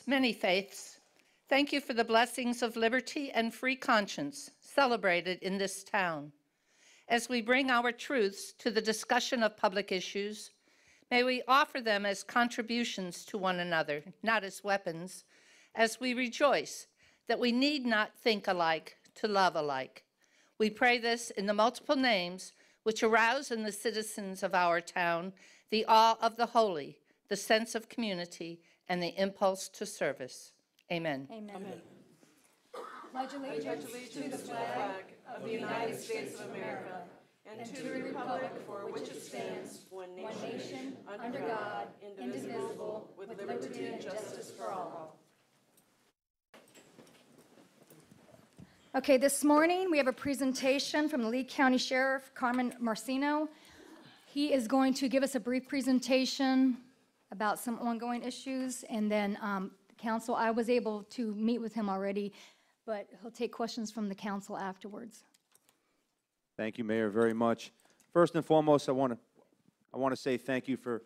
us, many faiths, thank you for the blessings of liberty and free conscience celebrated in this town. As we bring our truths to the discussion of public issues, may we offer them as contributions to one another, not as weapons, as we rejoice that we need not think alike to love alike. We pray this in the multiple names which arouse in the citizens of our town the awe of the holy, the sense of community, and the impulse to service. Amen. Amen. Pledge allegiance to the flag of the United States of America and to the republic for which it stands, one nation, under God, indivisible, with liberty and justice for all. Okay, this morning we have a presentation from the Lee County Sheriff, Carmen Marcino. He is going to give us a brief presentation about some ongoing issues, and then council, I was able to meet with him already, but he'll take questions from the council afterwards. Thank you, Mayor, very much. First and foremost, I want to say thank you for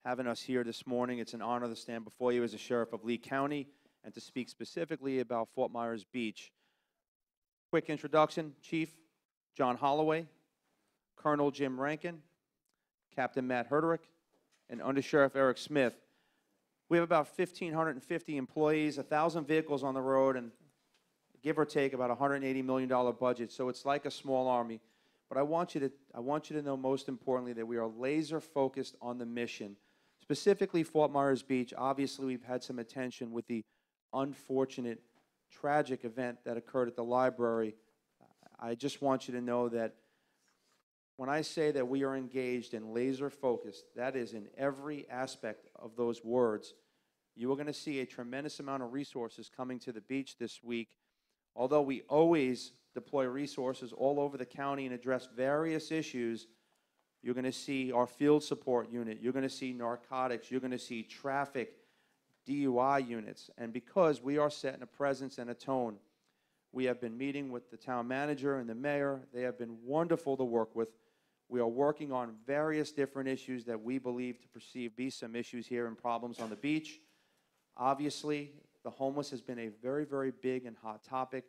having us here this morning. It's an honor to stand before you as a sheriff of Lee County and to speak specifically about Fort Myers Beach. Quick introduction: Chief John Holloway, Colonel Jim Rankin, Captain Matt Herderick, and Undersheriff Eric Smith. We have about 1,550 employees, 1,000 vehicles on the road, and give or take about $180 million budget. So it's like a small army. But I want you to know, most importantly, that we are laser focused on the mission. Specifically, Fort Myers Beach. Obviously, we've had some attention with the unfortunate, tragic event that occurred at the library. I just want you to know that when I say that we are engaged and laser focused, that is in every aspect of those words. You are going to see a tremendous amount of resources coming to the beach this week. Although we always deploy resources all over the county and address various issues, you're going to see our field support unit, you're going to see narcotics, you're going to see traffic, DUI units. And because we are setting a presence and a tone, we have been meeting with the town manager and the mayor. They have been wonderful to work with. We are working on various different issues that we believe to perceive be some issues here and problems on the beach. Obviously, the homeless has been a very, very big and hot topic.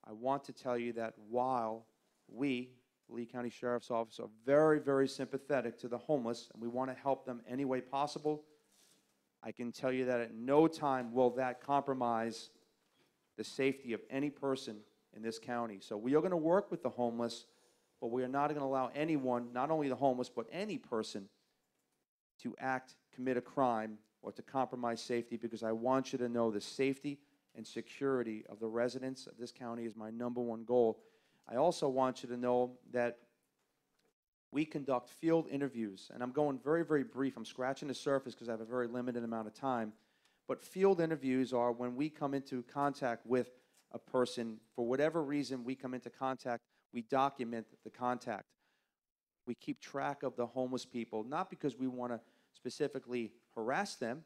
I want to tell you that while we, Lee County Sheriff's Office, are very, very sympathetic to the homeless, and we want to help them any way possible, I can tell you that at no time will that compromise the safety of any person in this county. So we are going to work with the homeless, but we are not going to allow anyone, not only the homeless, but any person, to commit a crime or to compromise safety, because I want you to know the safety and security of the residents of this county is my #1 goal. I also want you to know that we conduct field interviews, and I'm going very, very brief. I'm scratching the surface because I have a very limited amount of time. But field interviews are when we come into contact with a person. For whatever reason we come into contact, we document the contact. We keep track of the homeless people, not because we want to specifically harass them.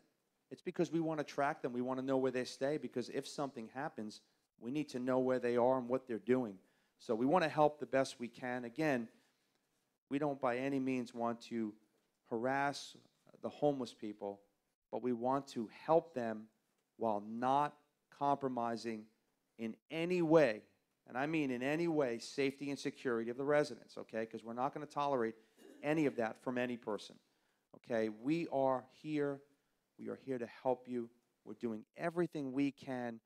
It's because we want to track them. We want to know where they stay, because if something happens, we need to know where they are and what they're doing. So we want to help the best we can. Again, we don't by any means want to harass the homeless people, but we want to help them while not compromising in any way, and I mean in any way, safety and security of the residents, okay? Because we're not going to tolerate any of that from any person, okay? We are here to help you. We're doing everything we can.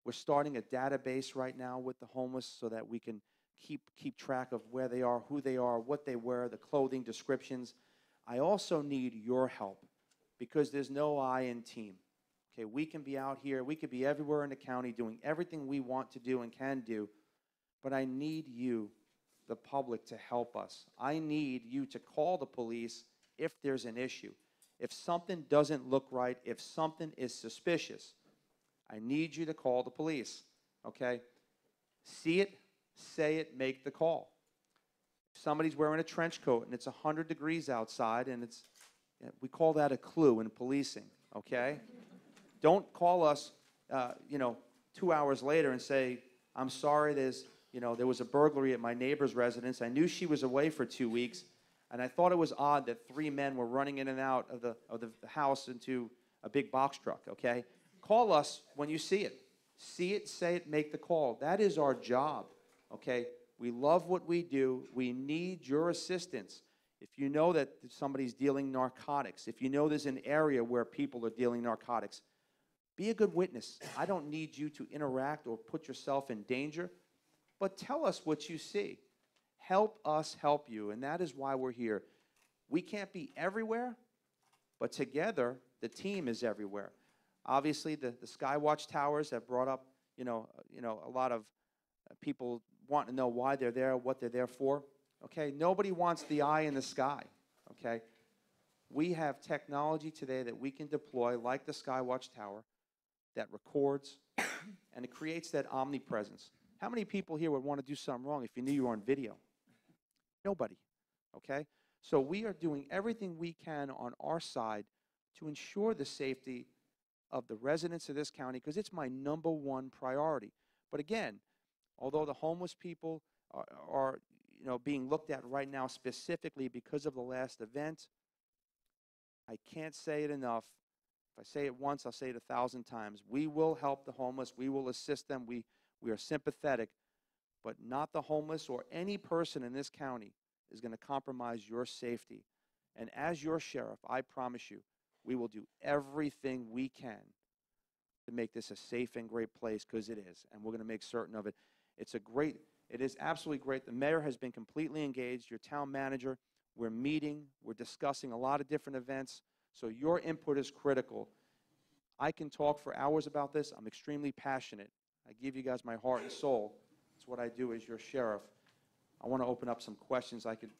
We're starting a database right now with the homeless so that we can keep track of where they are, who they are, what they wear, the clothing descriptions. I also need your help, because there's no I in team. Okay, we can be out here, we could be everywhere in the county doing everything we want to do and can do, but I need you, the public, to help us. I need you to call the police if there's an issue. If something doesn't look right, if something is suspicious, I need you to call the police, okay? See it, say it, make the call. If somebody's wearing a trench coat and it's 100 degrees outside, and we call that a clue in policing, okay? Don't call us, 2 hours later and say, I'm sorry, there was a burglary at my neighbor's residence. I knew she was away for 2 weeks, and I thought it was odd that 3 men were running in and out of the house into a big box truck, okay? Call us when you see it. See it, say it, make the call. That is our job, okay? We love what we do. We need your assistance. If you know that somebody's dealing narcotics, if you know there's an area where people are dealing narcotics, be a good witness. I don't need you to interact or put yourself in danger, but tell us what you see. Help us help you, and that is why we're here. We can't be everywhere, but together, the team is everywhere. Obviously, the Skywatch towers have brought up, a lot of people want to know why they're there, what they're there for. Okay, nobody wants the eye in the sky. Okay, we have technology today that we can deploy, like the Skywatch tower, that records and it creates that omnipresence. How many people here would want to do something wrong if you knew you were on video? Nobody. Okay, so we are doing everything we can on our side to ensure the safety of the residents of this county, because it's my #1 priority. But again, although the homeless people are being looked at right now specifically because of the last event, I can't say it enough. If I say it once, I'll say it 1,000 times. We will help the homeless. We will assist them. We are sympathetic, but not the homeless or any person in this county is going to compromise your safety. And as your sheriff, I promise you, we will do everything we can to make this a safe and great place, because it is, and we're going to make certain of it. It is absolutely great. The mayor has been completely engaged, your town manager. We're meeting, we're discussing a lot of different events, so your input is critical. I can talk for hours about this. I'm extremely passionate. I give you guys my heart and soul. It's what I do as your sheriff. I want to open up some questions. I can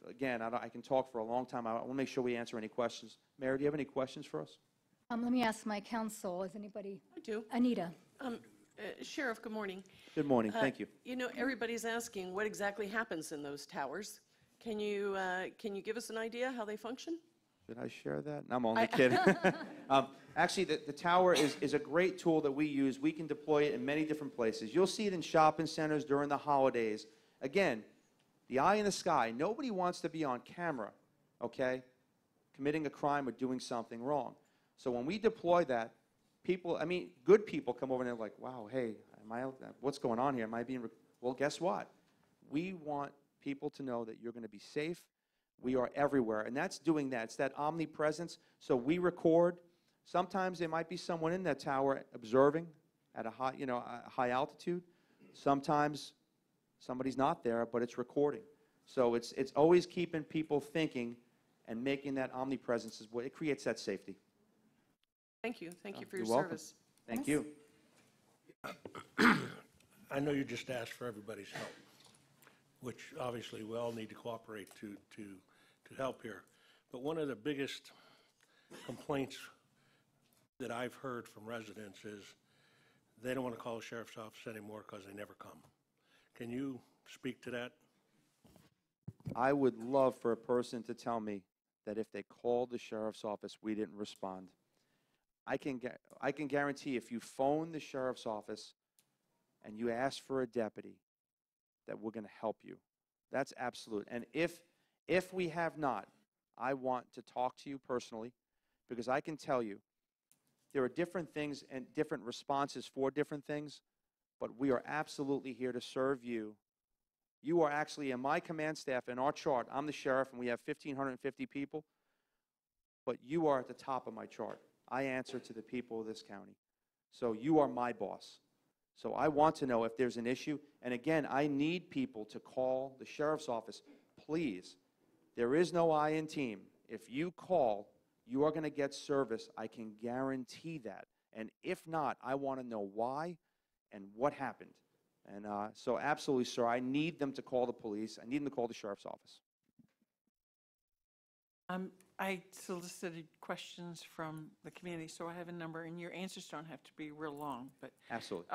talk for a long time. I want to make sure we answer any questions. Mayor, do you have any questions for us? Let me ask my counsel, is anybody? I do. Anita? Sheriff, good morning. Good morning, thank you. Everybody's asking what exactly happens in those towers. Can you give us an idea how they function? Did I share that? No, I'm only kidding. Actually, the tower is a great tool that we use. We can deploy it in many different places. You'll see it in shopping centers during the holidays. Again, the eye in the sky. Nobody wants to be on camera, okay, committing a crime or doing something wrong. So when we deploy that, good people come over and they're like, wow, hey, what's going on here? Am I being, well, guess what? We want people to know that you're going to be safe. We are everywhere, and that's doing that. It's that omnipresence. So we record. Sometimes there might be someone in that tower observing at a high altitude. Sometimes somebody's not there, but it's recording. So it's always keeping people thinking and making that omnipresence is what it creates that safety. Thank you. Thank you for your You're welcome. service. Thank you. I know you just asked for everybody's help, which obviously we all need to cooperate to help here. But one of the biggest complaints that I've heard from residents is they don't want to call the sheriff's office anymore because they never come. Can you speak to that? I would love for a person to tell me that if they called the sheriff's office, we didn't respond. I can guarantee if you phone the sheriff's office and you ask for a deputy, that we're going to help you. That's absolute. And if we have not, I want to talk to you personally, because I can tell you there are different things and different responses for different things, but we are absolutely here to serve you. You are actually in my command staff, in our chart. I'm the sheriff, and we have 1,550 people, but you are at the top of my chart. I answer to the people of this county. So you are my boss. So I want to know if there's an issue. And again, I need people to call the sheriff's office. Please, there is no I in team. If you call, you are going to get service. I can guarantee that. And if not, I want to know why and what happened. And so absolutely, sir, I need them to call the police. I need them to call the sheriff's office. I solicited questions from the community, so I have a number, and your answers don't have to be real long, but Absolutely.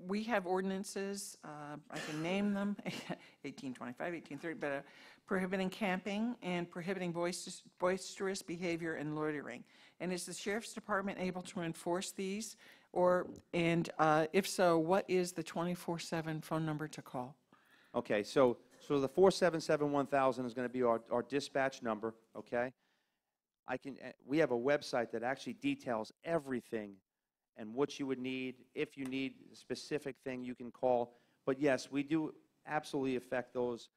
we have ordinances, I can name them, 1825, 1830, but prohibiting camping and prohibiting boisterous behavior and loitering. And is the Sheriff's Department able to enforce these? And if so, what is the 24/7 phone number to call? Okay, so the 477-1000 is going to be our dispatch number, okay? We have a website that actually details everything and what you would need. If you need a specific thing, you can call. But yes, we do absolutely affect those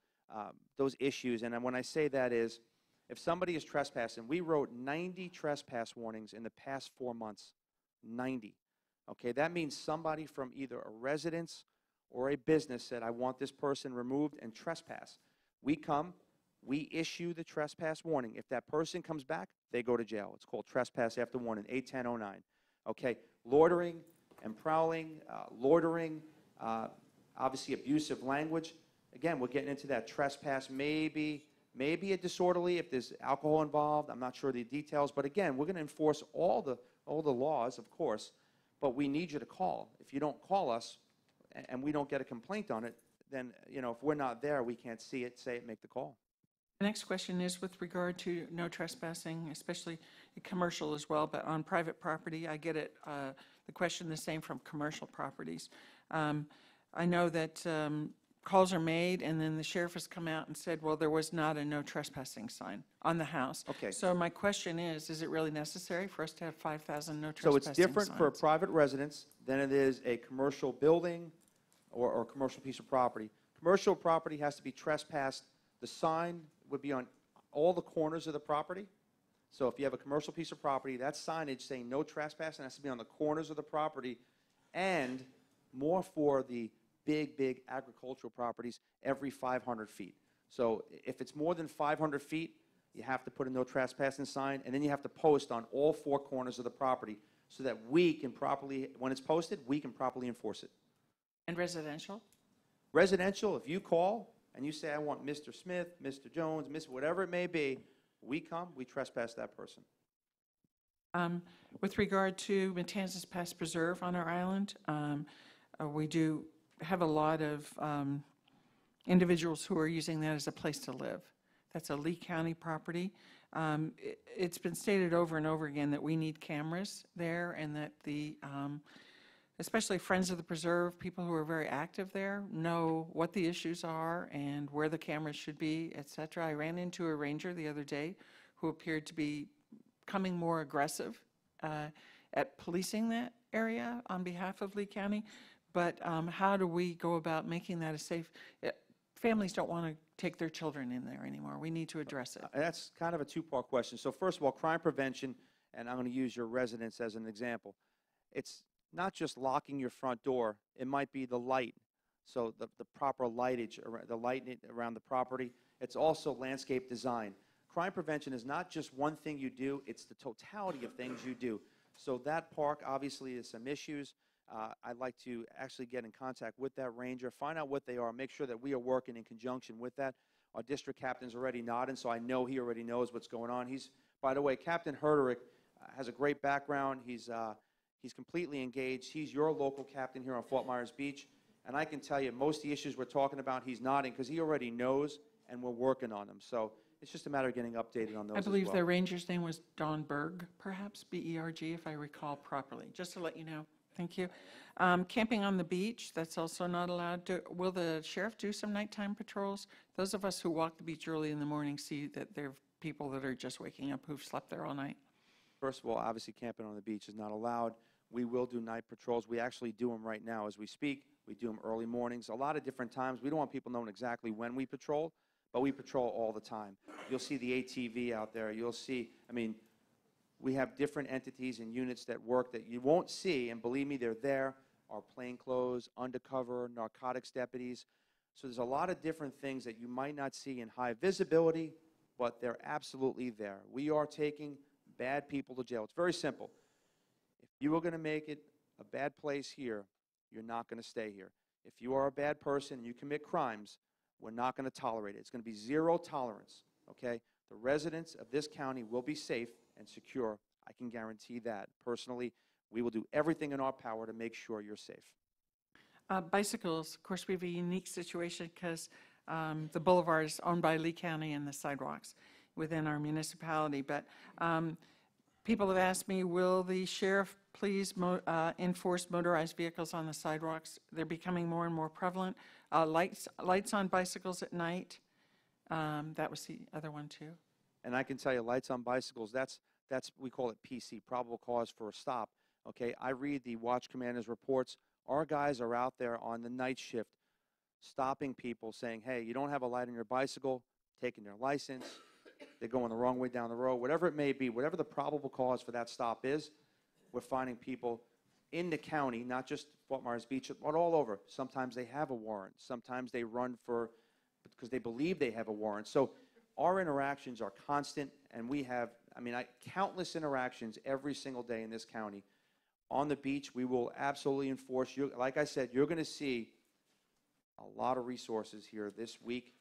issues. And when I say that is, if somebody is trespassing, we wrote 90 trespass warnings in the past 4 months. 90. Okay, that means somebody from either a residence or a business said, I want this person removed and trespass. We come, we issue the trespass warning. If that person comes back, they go to jail. It's called trespass after warning, 81009. Okay, loitering and prowling, loitering, obviously abusive language. Again, we're getting into that trespass, maybe a disorderly if there's alcohol involved. I'm not sure the details, but again, we're going to enforce all the laws, of course, but we need you to call. If you don't call us and we don't get a complaint on it, then, you know, if we're not there, we can't see it, say it, make the call. The next question is with regard to no trespassing, especially commercial as well, but on private property. I get it, the question the same from commercial properties. I know that calls are made, and then the sheriff has come out and said, well, there was not a no trespassing sign on the house. Okay. So my question is it really necessary for us to have 5,000 no So trespassing it's different for a signs? private residence than it is a commercial building or a commercial piece of property. Commercial property has to be trespassed. The sign would be on all the corners of the property. So if you have a commercial piece of property, that signage saying no trespassing has to be on the corners of the property, and more for the big agricultural properties every 500 feet. So if it's more than 500 feet, you have to put a no trespassing sign, and then you have to post on all 4 corners of the property so that we can properly, when it's posted, we can properly enforce it. And residential? Residential, if you call and you say, I want Mr. Smith, Mr. Jones, Miss whatever it may be, we come, we trespass that person. With regard to Matanzas Pass Preserve on our island, we do have a lot of individuals who are using that as a place to live. That's a Lee County property. It's been stated over and over again that we need cameras there, and that the especially Friends of the Preserve, people who are very active there, know what the issues are and where the cameras should be, et cetera. I ran into a ranger the other day who appeared to be becoming more aggressive at policing that area on behalf of Lee County. But how do we go about making that a safe? Families don't want to take their children in there anymore. We need to address it. That's kind of a two-part question. So first of all, crime prevention, and I'm going to use your residence as an example. It's not just locking your front door. It might be the light, so the proper lightage, the lighting around the property. It's also landscape design. Crime prevention is not just one thing you do, it's the totality of things you do. So that park obviously has some issues. I'd like to actually get in contact with that ranger, find out what they are, make sure that we are working in conjunction with that. Our district captain's already nodding, so I know he already knows what's going on. By the way, Captain Herderick has a great background. He's completely engaged. He's your local captain here on Fort Myers Beach, and I can tell you most of the issues we're talking about, he's nodding because he already knows, and we're working on them. So it's just a matter of getting updated on those I believe as well. the ranger's name was Don Berg, perhaps, B-E-R-G, if I recall properly, just to let you know. Thank you. Camping on the beach, that's also not allowed. Will the sheriff do some nighttime patrols? Those of us who walk the beach early in the morning see that there are people that are just waking up who've slept there all night. First of all, obviously camping on the beach is not allowed. We will do night patrols. We actually do them right now as we speak. We do them early mornings, a lot of different times. We don't want people knowing exactly when we patrol, but we patrol all the time. You'll see the ATV out there. You'll see, we have different entities and units that work that you won't see, and believe me, they're there. Our plainclothes, undercover, narcotics deputies. So there's a lot of different things that you might not see in high visibility, but they're absolutely there. We are taking bad people to jail. It's very simple. If you are going to make it a bad place here, you're not going to stay here. If you are a bad person and you commit crimes, we're not going to tolerate it. It's going to be zero tolerance, okay? The residents of this county will be safe and secure. I can guarantee that. Personally, we will do everything in our power to make sure you're safe. Bicycles, of course, we have a unique situation because the boulevard is owned by Lee County and the sidewalks within our municipality. But people have asked me, will the sheriff please enforce motorized vehicles on the sidewalks? They're becoming more and more prevalent. Lights on bicycles at night. That was the other one, too. And I can tell you, lights on bicycles, that's we call it PC, probable cause for a stop. okay? I read the watch commander's reports. Our guys are out there on the night shift stopping people saying, hey, you don't have a light on your bicycle, taking their license, they're going the wrong way down the road, whatever it may be, whatever the probable cause for that stop is, we're finding people in the county, not just Fort Myers Beach, but all over. Sometimes they have a warrant. Sometimes they run for, because they believe they have a warrant. So our interactions are constant, and we have, countless interactions every single day in this county. On the beach, we will absolutely enforce. Like I said, you're going to see a lot of resources here this week.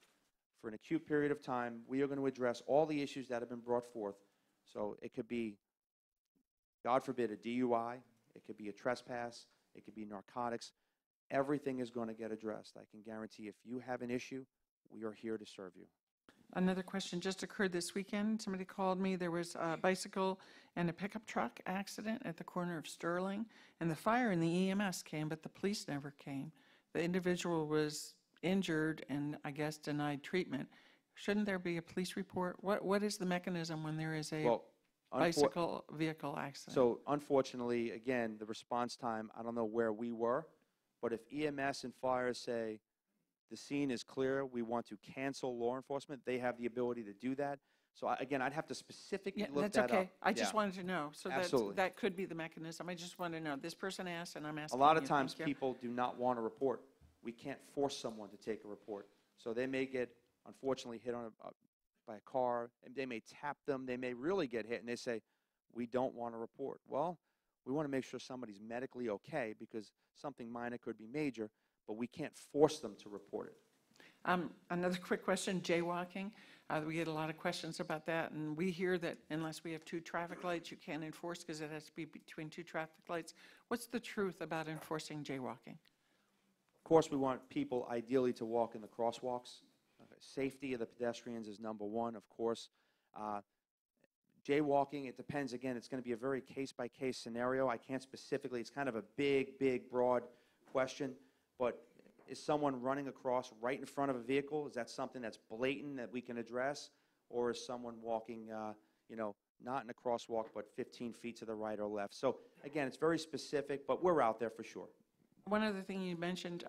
For an acute period of time, we are going to address all the issues that have been brought forth. So it could be, God forbid, a DUI. It could be a trespass. It could be narcotics. Everything is going to get addressed. I can guarantee if you have an issue, we are here to serve you. Another question just occurred this weekend. Somebody called me. There was a bicycle and a pickup truck accident at the corner of Sterling, and the fire and the EMS came, but the police never came. The individual was injured and, I guess, denied treatment. Shouldn't there be a police report? What is the mechanism when there is a Well, bicycle vehicle accident? So unfortunately, again, the response time, I don't know where we were, but if EMS and fire say the scene is clear, we want to cancel law enforcement, they have the ability to do that. So again, I'd have to specifically Yeah, look that's that up. okay. I just Yeah. wanted to know. So Absolutely. that could be the mechanism. I just wanted to know. This person asked, and I'm A asking lot of you. times Thank you. people do not want to report. We can't force someone to take a report. So they may get, unfortunately, hit on by a car, and they may tap them, they may really get hit, and they say, we don't want to report. Well, we want to make sure somebody's medically okay, because something minor could be major, but we can't force them to report it. Another quick question, jaywalking. We get a lot of questions about that, and we hear that unless we have 2 traffic lights, you can't enforce because it has to be between 2 traffic lights. What's the truth about enforcing jaywalking? Of course, we want people ideally to walk in the crosswalks. Safety of the pedestrians is number one, of course. Jaywalking, it depends. Again, it's going to be a very case-by-case scenario. I can't specifically, it's kind of a big, broad question, but is someone running across right in front of a vehicle? Is that something that's blatant that we can address? Or is someone walking, not in a crosswalk, but 15 feet to the right or left? So again, it's very specific, but we're out there for sure. One other thing you mentioned,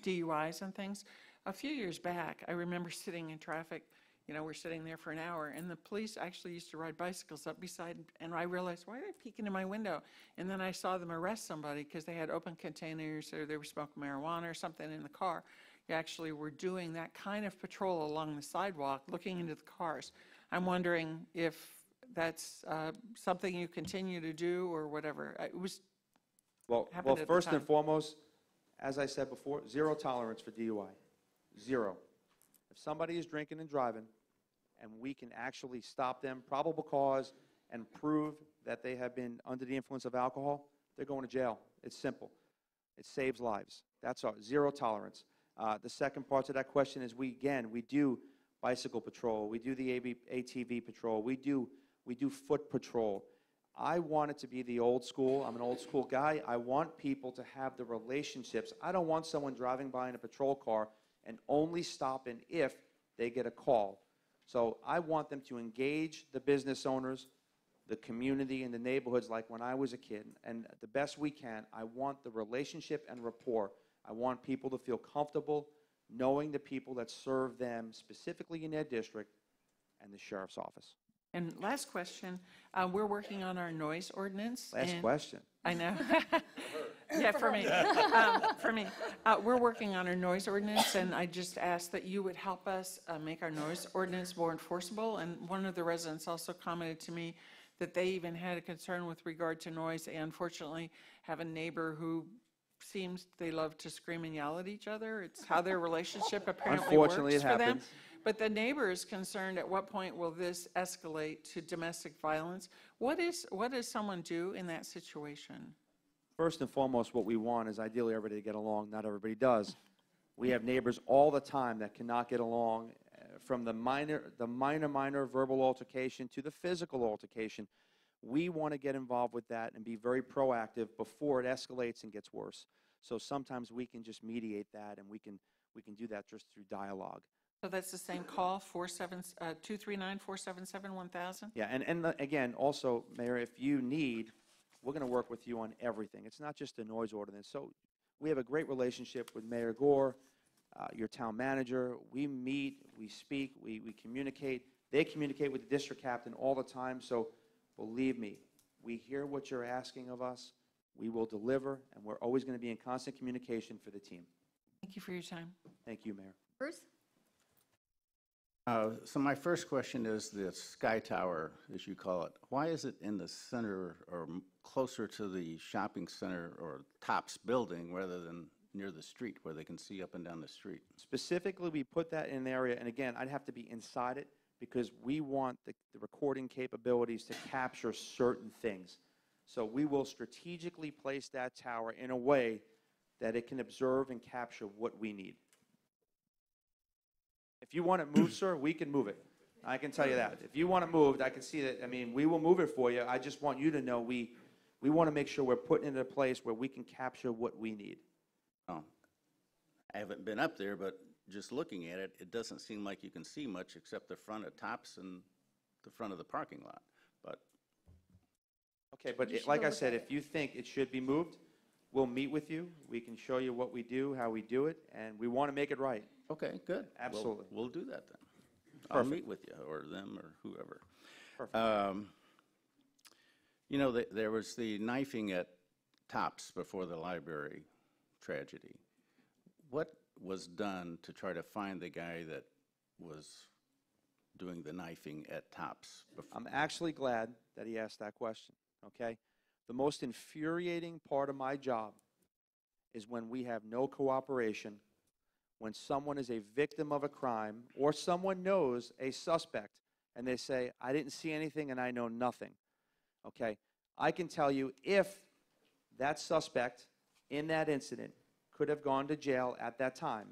DUIs and things. A few years back, I remember sitting in traffic, we're sitting there for an hour, and the police actually used to ride bicycles up beside, and I realized, why are they peeking in my window? And then I saw them arrest somebody because they had open containers or they were smoking marijuana or something in the car. You actually were doing that kind of patrol along the sidewalk, looking into the cars. I'm wondering if that's something you continue to do or whatever. It was Well, happened at the first and time. foremost, as I said before, zero tolerance for DUI. Zero. If somebody is drinking and driving, and we can actually stop them, probable cause, and prove that they have been under the influence of alcohol, they're going to jail. It's simple. It saves lives. That's our zero tolerance. The second part to that question is we do bicycle patrol. We do the ATV patrol. We do foot patrol. I want it to be the old school. I'm an old school guy. I want people to have the relationships. I don't want someone driving by in a patrol car and only stopping if they get a call. So I want them to engage the business owners, the community, and the neighborhoods like when I was a kid. And the best we can, I want the relationship and rapport. I want people to feel comfortable knowing the people that serve them specifically in their district and the sheriff's office. And last question, we're working on our noise ordinance. Last and- question. I know. Yeah, for me. For me. We're working on our noise ordinance, and I just asked that you would help us make our noise ordinance more enforceable. And one of the residents also commented to me that they even had a concern with regard to noise. They unfortunately have a neighbor who seems they love to scream and yell at each other. It's how their relationship apparently works for Unfortunately, it them. happens. But the neighbor is concerned, at what point will this escalate to domestic violence? What does someone do in that situation? First and foremost, what we want is ideally everybody to get along. Not everybody does. We have neighbors all the time that cannot get along, from the minor verbal altercation to the physical altercation. We want to get involved with that and be very proactive before it escalates and gets worse. So sometimes we can just mediate that, and we can do that just through dialogue. So that's the same call, 239-477-1000? Yeah, and again, also, Mayor, if you need, we're going to work with you on everything. It's not just a noise ordinance. So we have a great relationship with Mayor Gore, your town manager. We meet, we speak, we communicate. They communicate with the district captain all the time. So believe me, we hear what you're asking of us. We will deliver, and we're always going to be in constant communication for the team. Thank you for your time. Thank you, Mayor. Bruce? So my first question is the Sky Tower, as you call it. Why is it in the center or closer to the shopping center or Tops building rather than near the street where they can see up and down the street? Specifically, we put that in an area, and again, I'd have to be inside it because we want the recording capabilities to capture certain things. So we will strategically place that tower in a way that it can observe and capture what we need. If you want it moved, sir, we can move it. I can tell you that. If you want it moved, I can see that. I mean, we will move it for you. I just want you to know we want to make sure we're putting it in a place where we can capture what we need. Oh, I haven't been up there, but just looking at it, it doesn't seem like you can see much except the front of Tops and the front of the parking lot. But Okay, but You should like go I look said, at if you think it should be moved, we'll meet with you. We can show you what we do, how we do it, and we want to make it right. okay, good. Absolutely. We'll do that then. I'll Perfect. meet with you or them or whoever. Perfect. You know, there was the knifing at Tops before the library tragedy. What was done to try to find the guy that was doing the knifing at Tops? I'm actually glad that he asked that question, okay? The most infuriating part of my job is when we have no cooperation, when someone is a victim of a crime, or someone knows a suspect, and they say, I didn't see anything and I know nothing, okay? I can tell you if that suspect in that incident could have gone to jail at that time,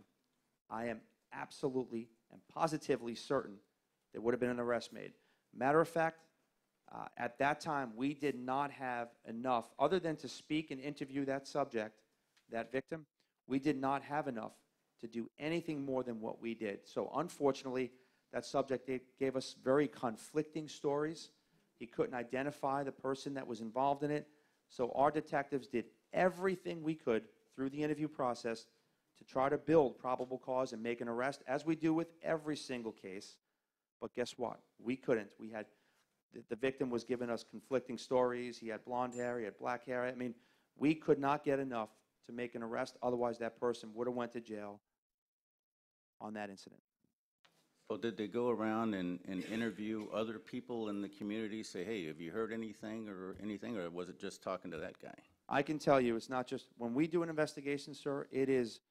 I am absolutely and positively certain there would have been an arrest made. Matter of fact, at that time, we did not have enough, other than to speak and interview that subject, that victim, we did not have enough to do anything more than what we did. So unfortunately, that subject gave us very conflicting stories. He couldn't identify the person that was involved in it. So our detectives did everything we could through the interview process to try to build probable cause and make an arrest, as we do with every single case. But guess what? We couldn't. We had the victim was giving us conflicting stories. He had blonde hair, he had black hair. I mean, we could not get enough to make an arrest. Otherwise, that person would have went to jail on that incident. So did they go around and interview other people in the community, say, hey, have you heard anything, or was it just talking to that guy? I can tell you, it's not just, when we do an investigation, sir, it's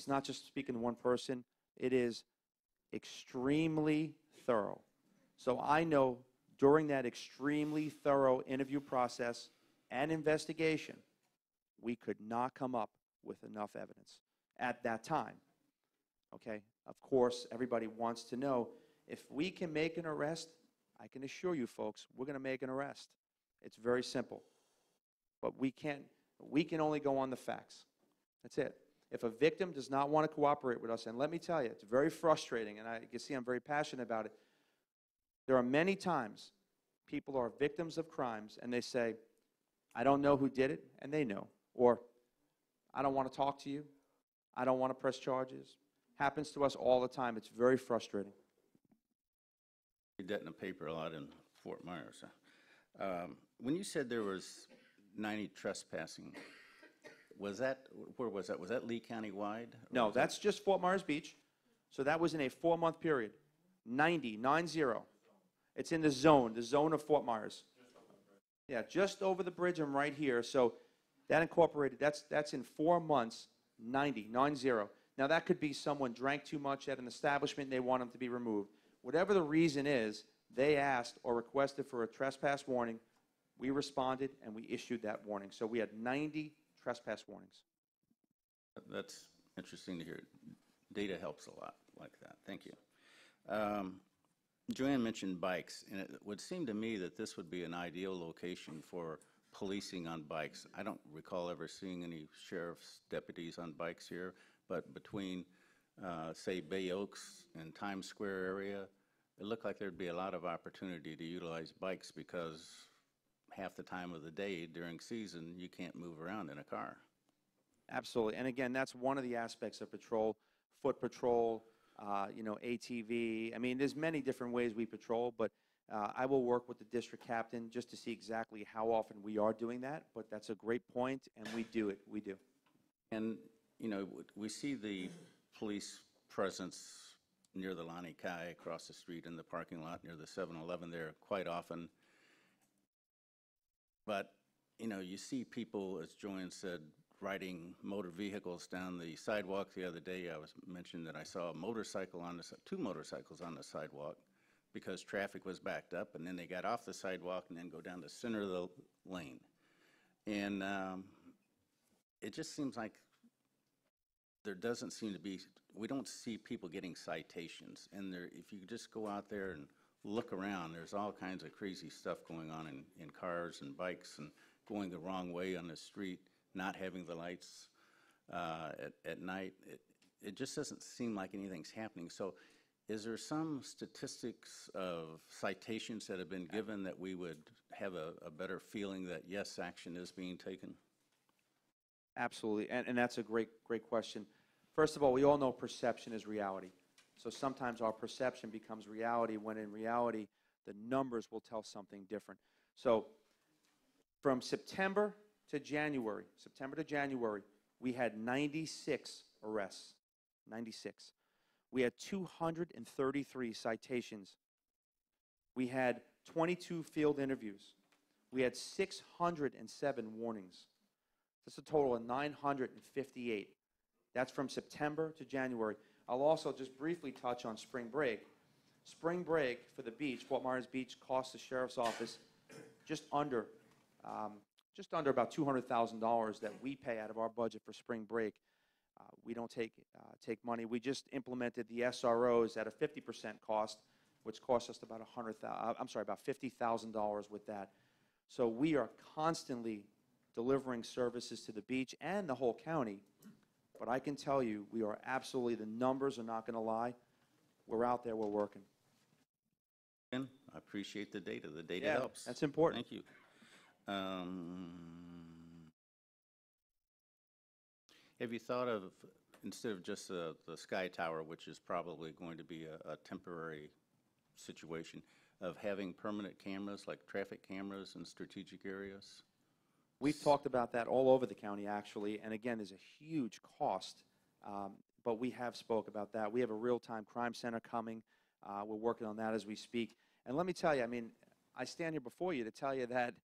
not just speaking to one person. It is extremely thorough. So I know during that extremely thorough interview process and investigation, we could not come up with enough evidence at that time. Okay? Of course, everybody wants to know, if we can make an arrest, I can assure you folks, we're going to make an arrest. It's very simple. But we can only go on the facts. That's it. If a victim does not want to cooperate with us, and let me tell you, it's very frustrating, and you can see I'm very passionate about it. There are many times people are victims of crimes, and they say, I don't know who did it, and they know. Or, I don't want to talk to you. I don't want to press charges. Happens to us all the time. It's very frustrating. Read that in the paper a lot in Fort Myers. When you said there was 90 trespassing, where was that? Was that Lee County wide? No, that's just Fort Myers Beach. So that was in a 4-month period. 90. It's in the zone of Fort Myers. Yeah, just over the bridge and right here. So that incorporated, that's in 4 months, 90. Now that could be someone drank too much at an establishment and they want them to be removed. Whatever the reason is, they asked or requested for a trespass warning. We responded and we issued that warning. So we had 90 trespass warnings. That's interesting to hear. Data helps a lot like that. Thank you. Joanne mentioned bikes, and it would seem to me that this would be an ideal location for policing on bikes. I don't recall ever seeing any sheriff's deputies on bikes here, but between, say, Bay Oaks and Times Square area, it looked like there'd be a lot of opportunity to utilize bikes because half the time of the day during season, you can't move around in a car. Absolutely. And again, that's one of the aspects of patrol, foot patrol, ATV. I mean, there's many different ways we patrol, but I will work with the district captain just to see exactly how often we are doing that. But that's a great point, and we do it. We do. And, we see the police presence near the Lani Kai across the street in the parking lot near the 7-Eleven there quite often. But, you see people, as Joanne said, riding motor vehicles down the sidewalk. The other day, I was mentioned that I saw a motorcycle two motorcycles on the sidewalk because traffic was backed up, and then they got off the sidewalk and then go down the center of the lane. And it just seems like there doesn't seem to be, we don't see people getting citations. And if you just go out there and look around, there's all kinds of crazy stuff going on in cars and bikes and going the wrong way on the street, not having the lights at night. It just doesn't seem like anything's happening. So is there some statistics of citations that have been given that we would have a better feeling that, yes, action is being taken? Absolutely. And that's a great question. First of all, we all know perception is reality. So sometimes our perception becomes reality when in reality, the numbers will tell something different. So from September to January, we had 96 arrests, 96. We had 233 citations. We had 22 field interviews. We had 607 warnings. That's a total of 958. That's from September to January. I'll also just briefly touch on spring break. Spring break for the beach, Fort Myers Beach, cost the sheriff's office just under about $200,000 that we pay out of our budget for spring break. We don't take money. We just implemented the SROs at a 50% cost, which cost us about about $50,000 with that. So we are constantly delivering services to the beach and the whole county. But I can tell you, we are absolutely, the numbers are not going to lie. We're out there, we're working. I appreciate the data. The data Yeah, helps. that's important. Thank you. Have you thought of, instead of just the Sky Tower, which is probably going to be a temporary situation, of having permanent cameras, like traffic cameras in strategic areas? We've talked about that all over the county, actually, and again, there's a huge cost, but we have spoke about that. We have a real-time crime center coming. We're working on that as we speak. And let me tell you, I mean, I stand here before you to tell you that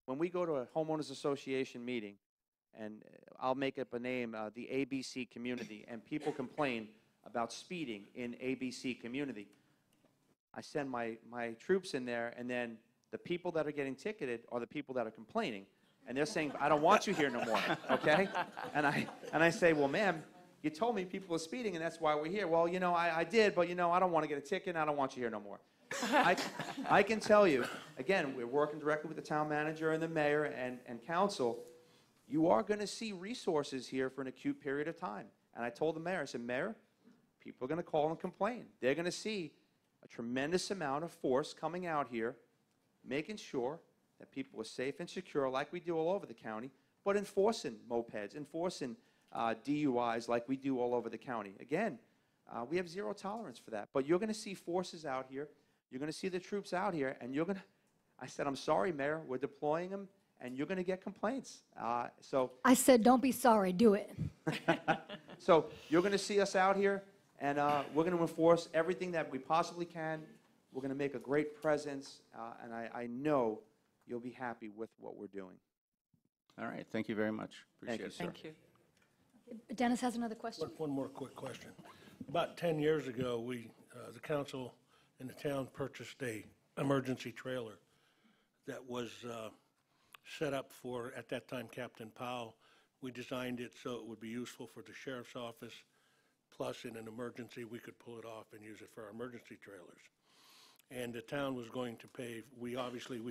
when we go to a homeowners association meeting, and I'll make up a name, the ABC community, and people complain about speeding in ABC community, I send my troops in there, and then the people that are getting ticketed are the people that are complaining, and they're saying, I don't want you here no more, okay? And I say, well, ma'am, you told me people are speeding, and that's why we're here. Well, I did, but, I don't want to get a ticket, and I don't want you here no more. I can tell you, again, we're working directly with the town manager and the mayor and council. You are going to see resources here for an acute period of time. And I told the mayor, I said, Mayor, people are going to call and complain. They're going to see a tremendous amount of force coming out here, making sure that people are safe and secure like we do all over the county, but enforcing mopeds, enforcing DUIs like we do all over the county. Again, we have zero tolerance for that. But you're going to see forces out here. You're going to see the troops out here, and you're going to, I said, I'm sorry, Mayor, we're deploying them, and you're going to get complaints. I said, don't be sorry, do it. So you're going to see us out here, and we're going to enforce everything that we possibly can. We're going to make a great presence, and I know you'll be happy with what we're doing. All right. Thank you very much. Appreciate you, it, sir. Thank you. Dennis has another question. One more quick question. About 10 years ago, the council and the town purchased a emergency trailer that was set up for, at that time, Captain Powell. We designed it so it would be useful for the sheriff's office, plus in an emergency, we could pull it off and use it for our emergency trailers. And the town was going to pay, we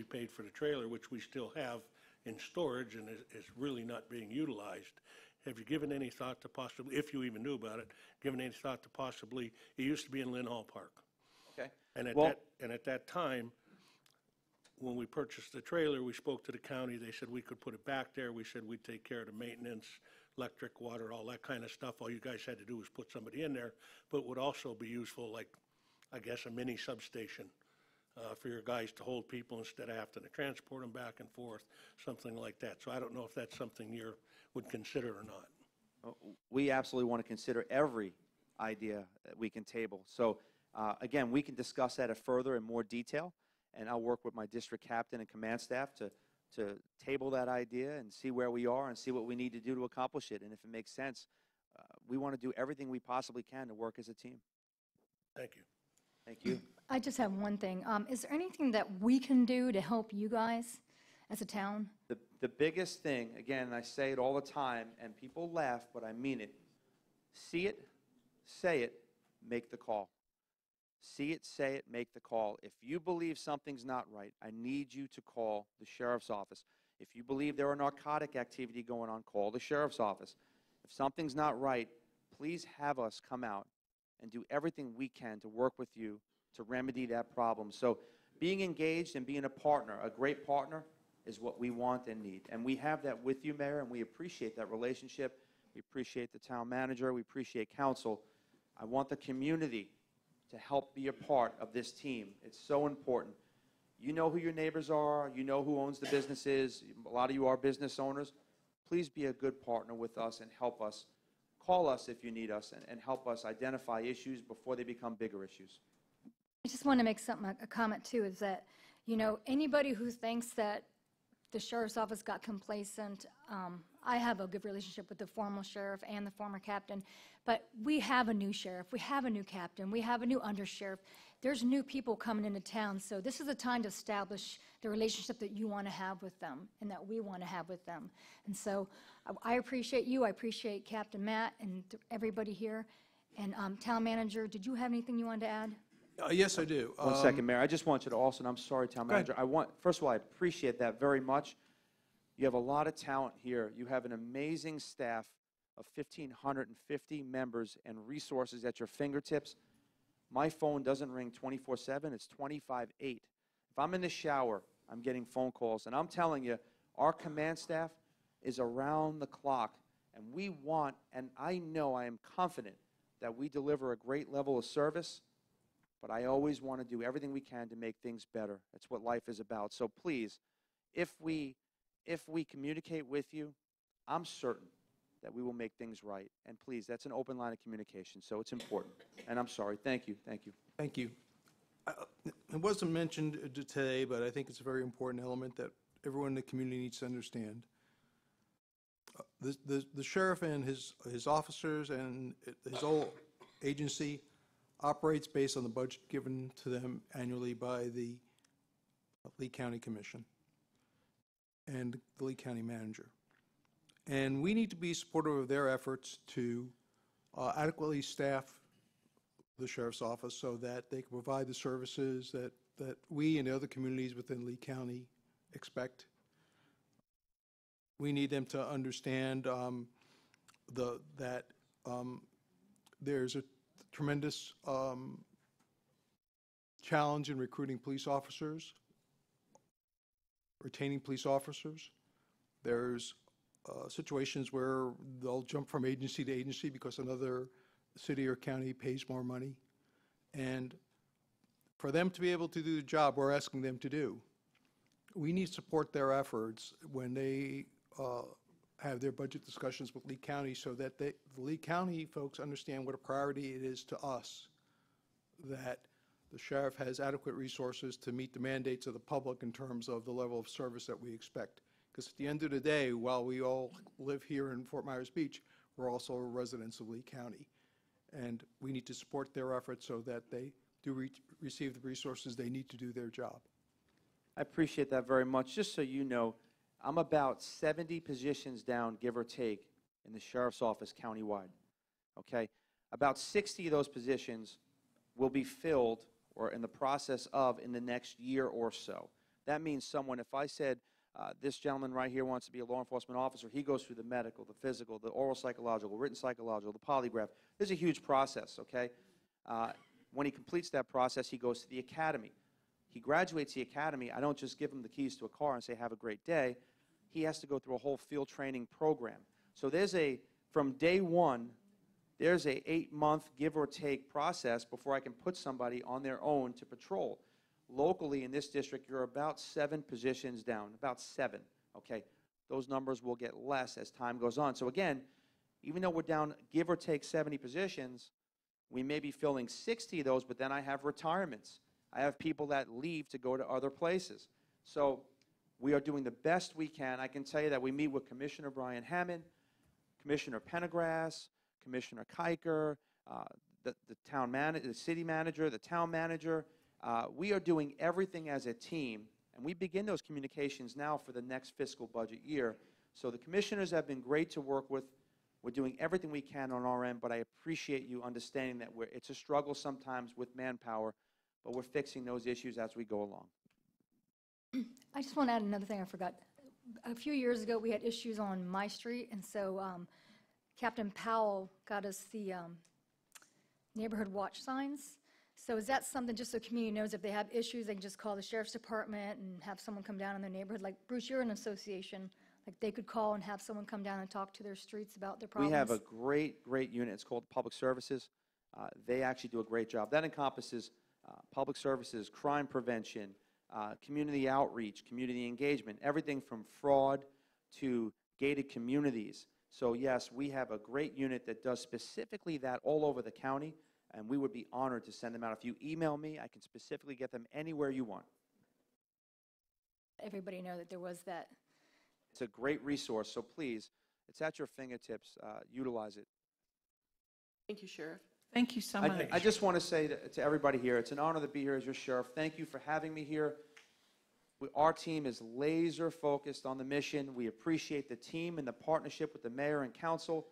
paid for the trailer, which we still have in storage and is really not being utilized. Have you given any thought to possibly, if you even knew about it, given any thought to possibly, it used to be in Lynn Hall Park. Okay? And Well- at that time, when we purchased the trailer, we spoke to the county. They said we could put it back there. We said we'd take care of the maintenance, electric, water, all that kind of stuff. All you guys had to do was put somebody in there, but it would also be useful, like, I guess, a mini substation for your guys to hold people instead of having to transport them back and forth, something like that. So I don't know if that's something you would consider or not. We absolutely want to consider every idea that we can table. So again, we can discuss that further in more detail, and I'll work with my district captain and command staff to table that idea and see where we are and see what we need to do to accomplish it. And if it makes sense, we want to do everything we possibly can to work as a team. Thank you. Thank you. I just have one thing. Is there anything that we can do to help you guys as a town? The biggest thing, again, I say it all the time, and people laugh, but I mean it. See it, say it, make the call. See it, say it, make the call. If you believe something's not right, I need you to call the sheriff's office. If you believe there are narcotic activity going on, call the sheriff's office. If something's not right, please have us come out and do everything we can to work with you to remedy that problem. So being engaged and being a partner, a great partner, is what we want and need. And we have that with you, Mayor, and we appreciate that relationship. We appreciate the town manager. We appreciate council. I want the community to help be a part of this team. It's so important. You know who your neighbors are. You know who owns the businesses. A lot of you are business owners. Please be a good partner with us and help us. Call us if you need us and help us identify issues before they become bigger issues. I just want to make a comment too, is that, anybody who thinks that the sheriff's office got complacent, I have a good relationship with the former sheriff and the former captain, but we have a new sheriff, we have a new captain, we have a new undersheriff. There's new people coming into town, so this is the time to establish the relationship that you want to have with them and that we want to have with them. And so I appreciate you, I appreciate Captain Matt and everybody here. And Town Manager, did you have anything you wanted to add? Yes, I do. One second, Mayor. I just want you to also, and I'm sorry, Town Manager, first of all, I appreciate that very much. You have a lot of talent here. You have an amazing staff of 1,550 members and resources at your fingertips. My phone doesn't ring 24/7. It's 25/8. If I'm in the shower, I'm getting phone calls. And I'm telling you, our command staff is around the clock. And we want, and I know, I am confident that we deliver a great level of service. But I always want to do everything we can to make things better. That's what life is about. So please, if we communicate with you, I'm certain that we will make things right. And please, that's an open line of communication, so it's important. And I'm sorry. Thank you. Thank you. Thank you. It wasn't mentioned today, but I think it's a very important element that everyone in the community needs to understand. The sheriff and his officers and his whole agency operates based on the budget given to them annually by the Lee County Commission and the Lee County Manager. And we need to be supportive of their efforts to adequately staff the sheriff's office so that they can provide the services that we and the other communities within Lee County expect. We need them to understand that there's a tremendous challenge in recruiting police officers, retaining police officers. There's situations where they'll jump from agency to agency because another city or county pays more money. And for them to be able to do the job we're asking them to do, we need to support their efforts when they have their budget discussions with Lee County so that the Lee County folks understand what a priority it is to us that the sheriff has adequate resources to meet the mandates of the public in terms of the level of service that we expect. Because at the end of the day, while we all live here in Fort Myers Beach, we're also residents of Lee County. And we need to support their efforts so that they do receive the resources they need to do their job. I appreciate that very much. Just so you know, I'm about 70 positions down, give or take, in the sheriff's office countywide, okay? About 60 of those positions will be filled or in the process of in the next year or so. That means someone, if I said, this gentleman right here wants to be a law enforcement officer, he goes through the medical, the physical, the oral psychological, written psychological, the polygraph. There's a huge process, okay? When he completes that process, he goes to the academy. he graduates the academy, I don't just give him the keys to a car and say, have a great day. He has to go through a whole field training program. So from day one, there's a 8-month give or take process before I can put somebody on their own to patrol. Locally in this district, you're about 7 positions down, about 7, okay? Those numbers will get less as time goes on. So again, even though we're down, give or take 70 positions, we may be filling 60 of those, but then I have retirements. I have people that leave to go to other places. So we are doing the best we can. I can tell you that we meet with Commissioner Brian Hammond, Commissioner Pendergrass, Commissioner Kiker, the city manager, the town manager. We are doing everything as a team, and we begin those communications now for the next fiscal budget year. So the commissioners have been great to work with. We're doing everything we can on our end, but I appreciate you understanding that it's a struggle sometimes with manpower, but we're fixing those issues as we go along. I just want to add another thing I forgot. A few years ago, we had issues on my street, and so Captain Powell got us the neighborhood watch signs. So is that something, just so the community knows, if they have issues, they can just call the sheriff's department and have someone come down in their neighborhood? Like, Bruce, you're an association. Like, they could call and have someone come down and talk to their streets about their problems? We have a great unit. It's called Public Services. They actually do a great job. That encompasses public services, crime prevention, community outreach, community engagement, everything from fraud to gated communities. So yes, we have a great unit that does specifically that all over the county, and we would be honored to send them out. If you email me, I can specifically get them anywhere you want. Everybody know that there was that. It's a great resource, so please, it's at your fingertips. Utilize it. Thank you, Sheriff. Thank you so much. I just want to say to everybody here, it's an honor to be here as your sheriff. Thank you for having me here. Our team is laser focused on the mission. We appreciate the team and the partnership with the mayor and council.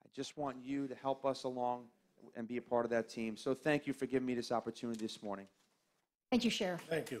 I just want you to help us along and be a part of that team. So thank you for giving me this opportunity this morning. Thank you, Sheriff. Thank you.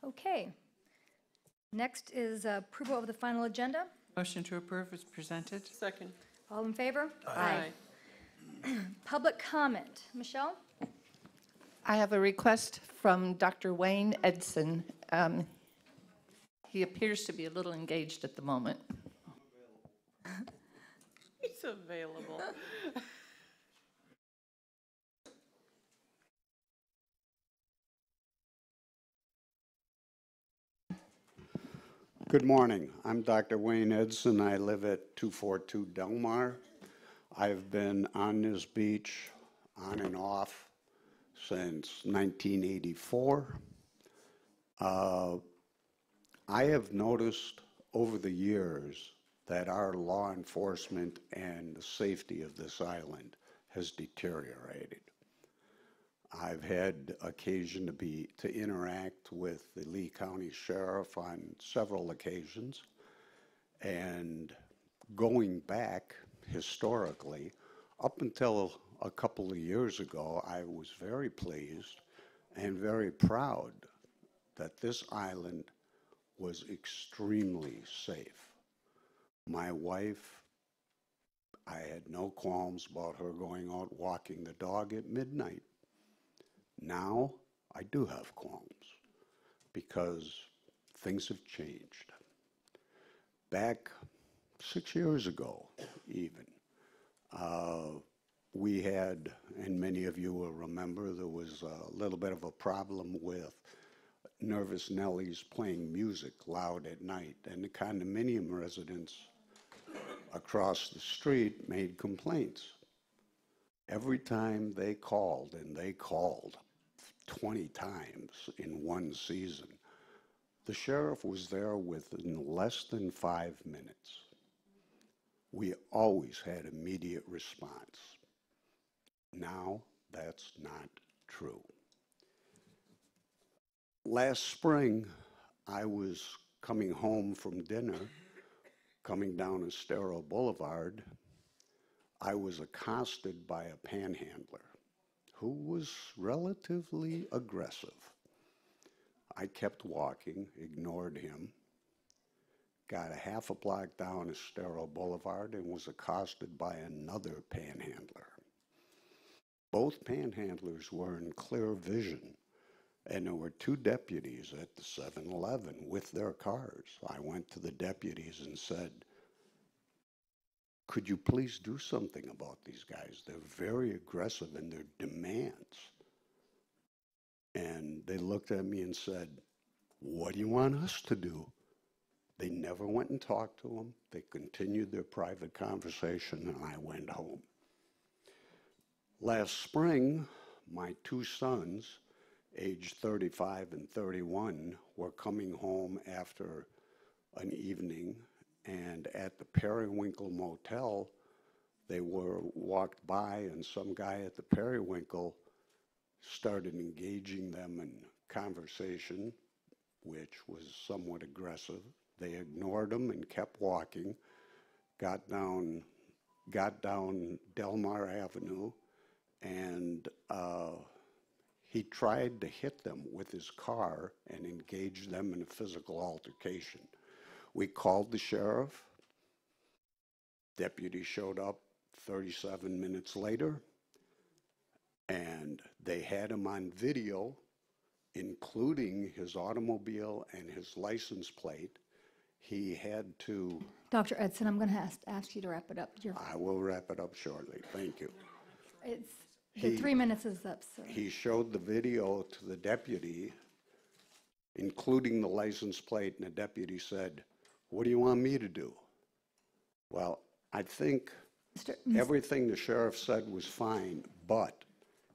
Okay. Next is approval of the final agenda. Motion to approve is presented. Second. All in favor? Aye. Public comment. Michelle? I have a request from Dr. Wayne Edson. He appears to be a little engaged at the moment. He's available. Good morning. I'm Dr. Wayne Edson. I live at 242 Delmar. I've been on this beach on and off since 1984. I have noticed over the years that our law enforcement and the safety of this island has deteriorated. I've had occasion to interact with the Lee County Sheriff on several occasions, and going back historically, up until a couple of years ago, I was very pleased and very proud that this island was extremely safe. My wife, I had no qualms about her going out walking the dog at midnight. Now, I do have qualms because things have changed. Back 6 years ago, even, we had, and many of you will remember, there was a little bit of a problem with Nervous Nellies playing music loud at night, and the condominium residents across the street made complaints. Every time they called, and they called 20 times in one season, the sheriff was there within less than 5 minutes. We always had immediate response. Now, that's not true. Last spring, I was coming home from dinner, coming down Estero Boulevard. I was accosted by a panhandler who was relatively aggressive. I kept walking, ignored him, got a half a block down Estero Boulevard and was accosted by another panhandler. Both panhandlers were in clear vision, and there were two deputies at the 7-Eleven with their cars. I went to the deputies and said, could you please do something about these guys? They're very aggressive in their demands. And they looked at me and said, what do you want us to do? They never went and talked to them. They continued their private conversation, and I went home. Last spring, my two sons, aged 35 and 31, were coming home after an evening, and at the Periwinkle Motel, they walked by, and some guy at the Periwinkle started engaging them in conversation, which was somewhat aggressive. They ignored him and kept walking, got down Delmar Avenue, and he tried to hit them with his car and engage them in a physical altercation. We called the sheriff. Deputy showed up 37 minutes later, and they had him on video, including his automobile and his license plate. He had to... Dr. Edson, I'm going to ask you to wrap it up. I will wrap it up shortly. Thank you. The 3 minutes is up, sir. He showed the video to the deputy, including the license plate, and the deputy said, what do you want me to do? Well, I think everything the sheriff said was fine, but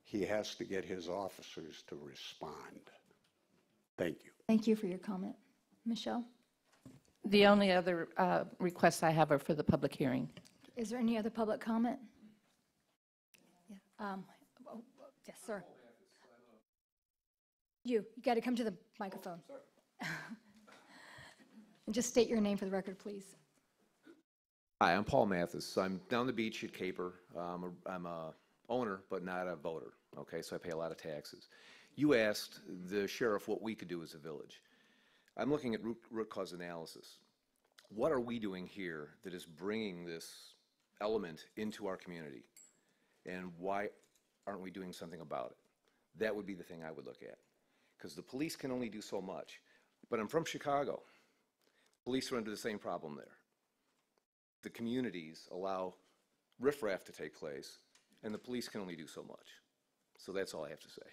he has to get his officers to respond. Thank you. Thank you for your comment. Michelle? The only other requests I have are for the public hearing. Is there any other public comment? Yeah. Yes, sir. You got to come to the microphone. And just state your name for the record, please. Hi, I'm Paul Mathis. I'm down the beach at Caper. I'm a owner, but not a voter, okay? So I pay a lot of taxes. You asked the sheriff what we could do as a village. I'm looking at root cause analysis. What are we doing here that is bringing this element into our community? And why aren't we doing something about it? That would be the thing I would look at. Because the police can only do so much. But I'm from Chicago. Police are under the same problem there. The communities allow riffraff to take place, and the police can only do so much. So that's all I have to say.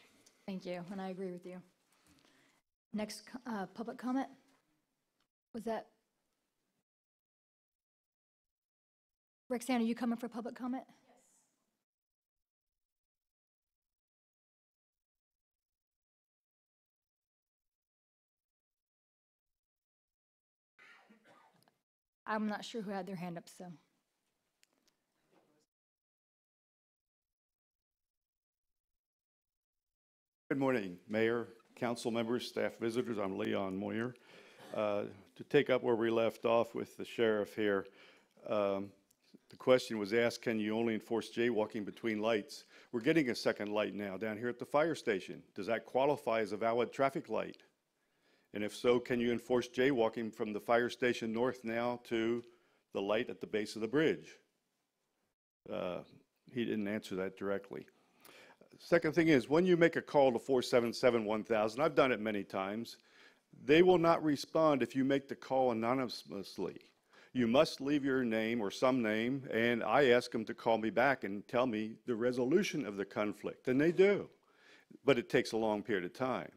Thank you, and I agree with you. Next public comment? Was that? Roxanne, are you coming for public comment? Yes. I'm not sure who had their hand up, so. Good morning, Mayor, council members, staff visitors. I'm Leon Moyer. To take up where we left off with the sheriff here, the question was asked, can you only enforce jaywalking between lights? We're getting a second light now down here at the fire station. Does that qualify as a valid traffic light? And if so, can you enforce jaywalking from the fire station north now to the light at the base of the bridge? He didn't answer that directly. Second thing is, when you make a call to 477-1000, I've done it many times, they will not respond if you make the call anonymously. You must leave your name or some name, and I ask them to call me back and tell me the resolution of the conflict, and they do. But it takes a long period of time.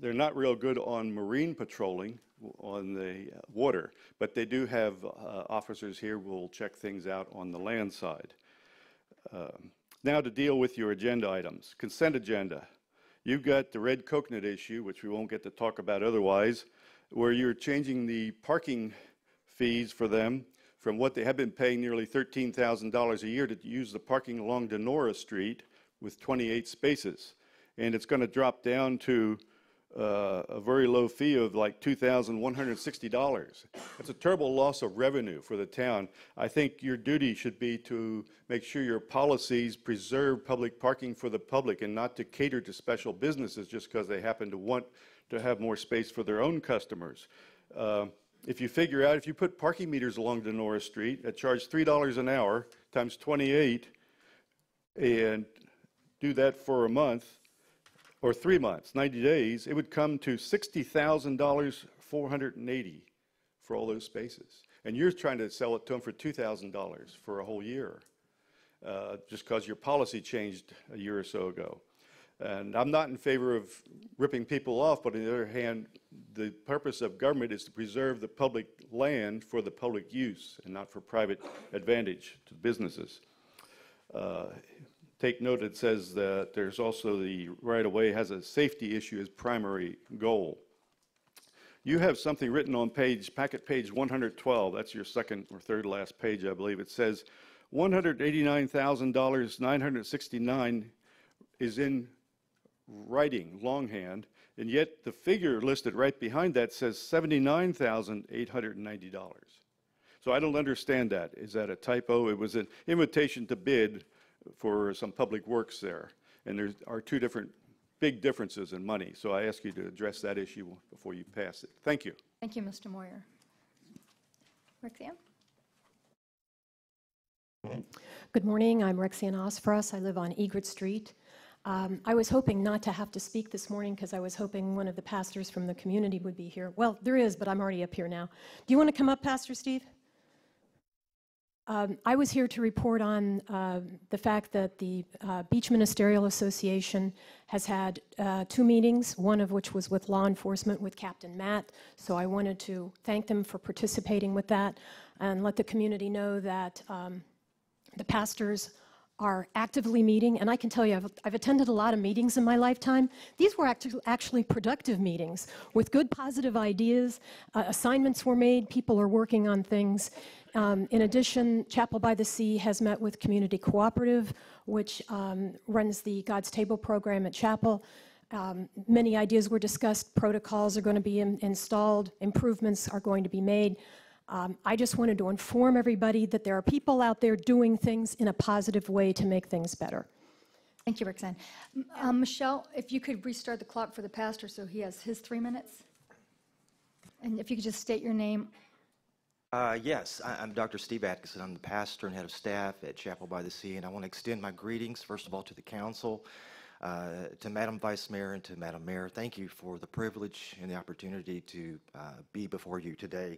They're not real good on marine patrolling on the water, but they do have officers here who will check things out on the land side. Now to deal with your agenda items. Consent agenda. You've got the red coconut issue, which we won't get to talk about otherwise, where you're changing the parking fees for them from what they have been paying nearly $13,000 a year to use the parking along Denora Street with 28 spaces. And it's going to drop down to a very low fee of like $2,160. That's a terrible loss of revenue for the town. I think your duty should be to make sure your policies preserve public parking for the public and not to cater to special businesses just because they happen to want to have more space for their own customers. If you figure out, if you put parking meters along Denora Street that charge $3 an hour times 28 and do that for a month, or 3 months, 90 days, it would come to $60,000, $480 for all those spaces. And you're trying to sell it to them for $2,000 for a whole year, just because your policy changed a year or so ago. And I'm not in favor of ripping people off, but on the other hand, the purpose of government is to preserve the public land for the public use and not for private advantage to businesses. Take note, it says that there's also the right-of-way has a safety issue as primary goal. You have something written on packet page 112. That's your second or third last page, I believe. It says $189,969 is in writing, longhand, and yet the figure listed right behind that says $79,890. So I don't understand that. Is that a typo? It was an invitation to bid for some public works there. And there are two different big differences in money. So I ask you to address that issue before you pass it. Thank you. Thank you, Mr. Moyer. Roxanne? Good morning. I'm Rexian Osfras. I live on Egret Street. I was hoping not to have to speak this morning because I was hoping one of the pastors from the community would be here. Well, there is, but I'm already up here now. Do you want to come up, Pastor Steve? I was here to report on the fact that the Beach Ministerial Association has had 2 meetings, one of which was with law enforcement with Captain Matt. So I wanted to thank them for participating with that and let the community know that the pastors are actively meeting. And I can tell you, I've attended a lot of meetings in my lifetime. These were actually productive meetings with good, positive ideas. Assignments were made. People are working on things. In addition, Chapel by the Sea has met with Community Cooperative, which runs the God's Table program at Chapel. Many ideas were discussed. Protocols are going to be installed. Improvements are going to be made. I just wanted to inform everybody that there are people out there doing things in a positive way to make things better. Thank you, Roxanne. Michelle, if you could restart the clock for the pastor so he has his 3 minutes. And if you could just state your name. Yes, I'm Dr. Steve Atkinson. I'm the pastor and head of staff at Chapel by the Sea, and I want to extend my greetings, first of all, to the council, to Madam Vice Mayor, and to Madam Mayor. Thank you for the privilege and the opportunity to be before you today.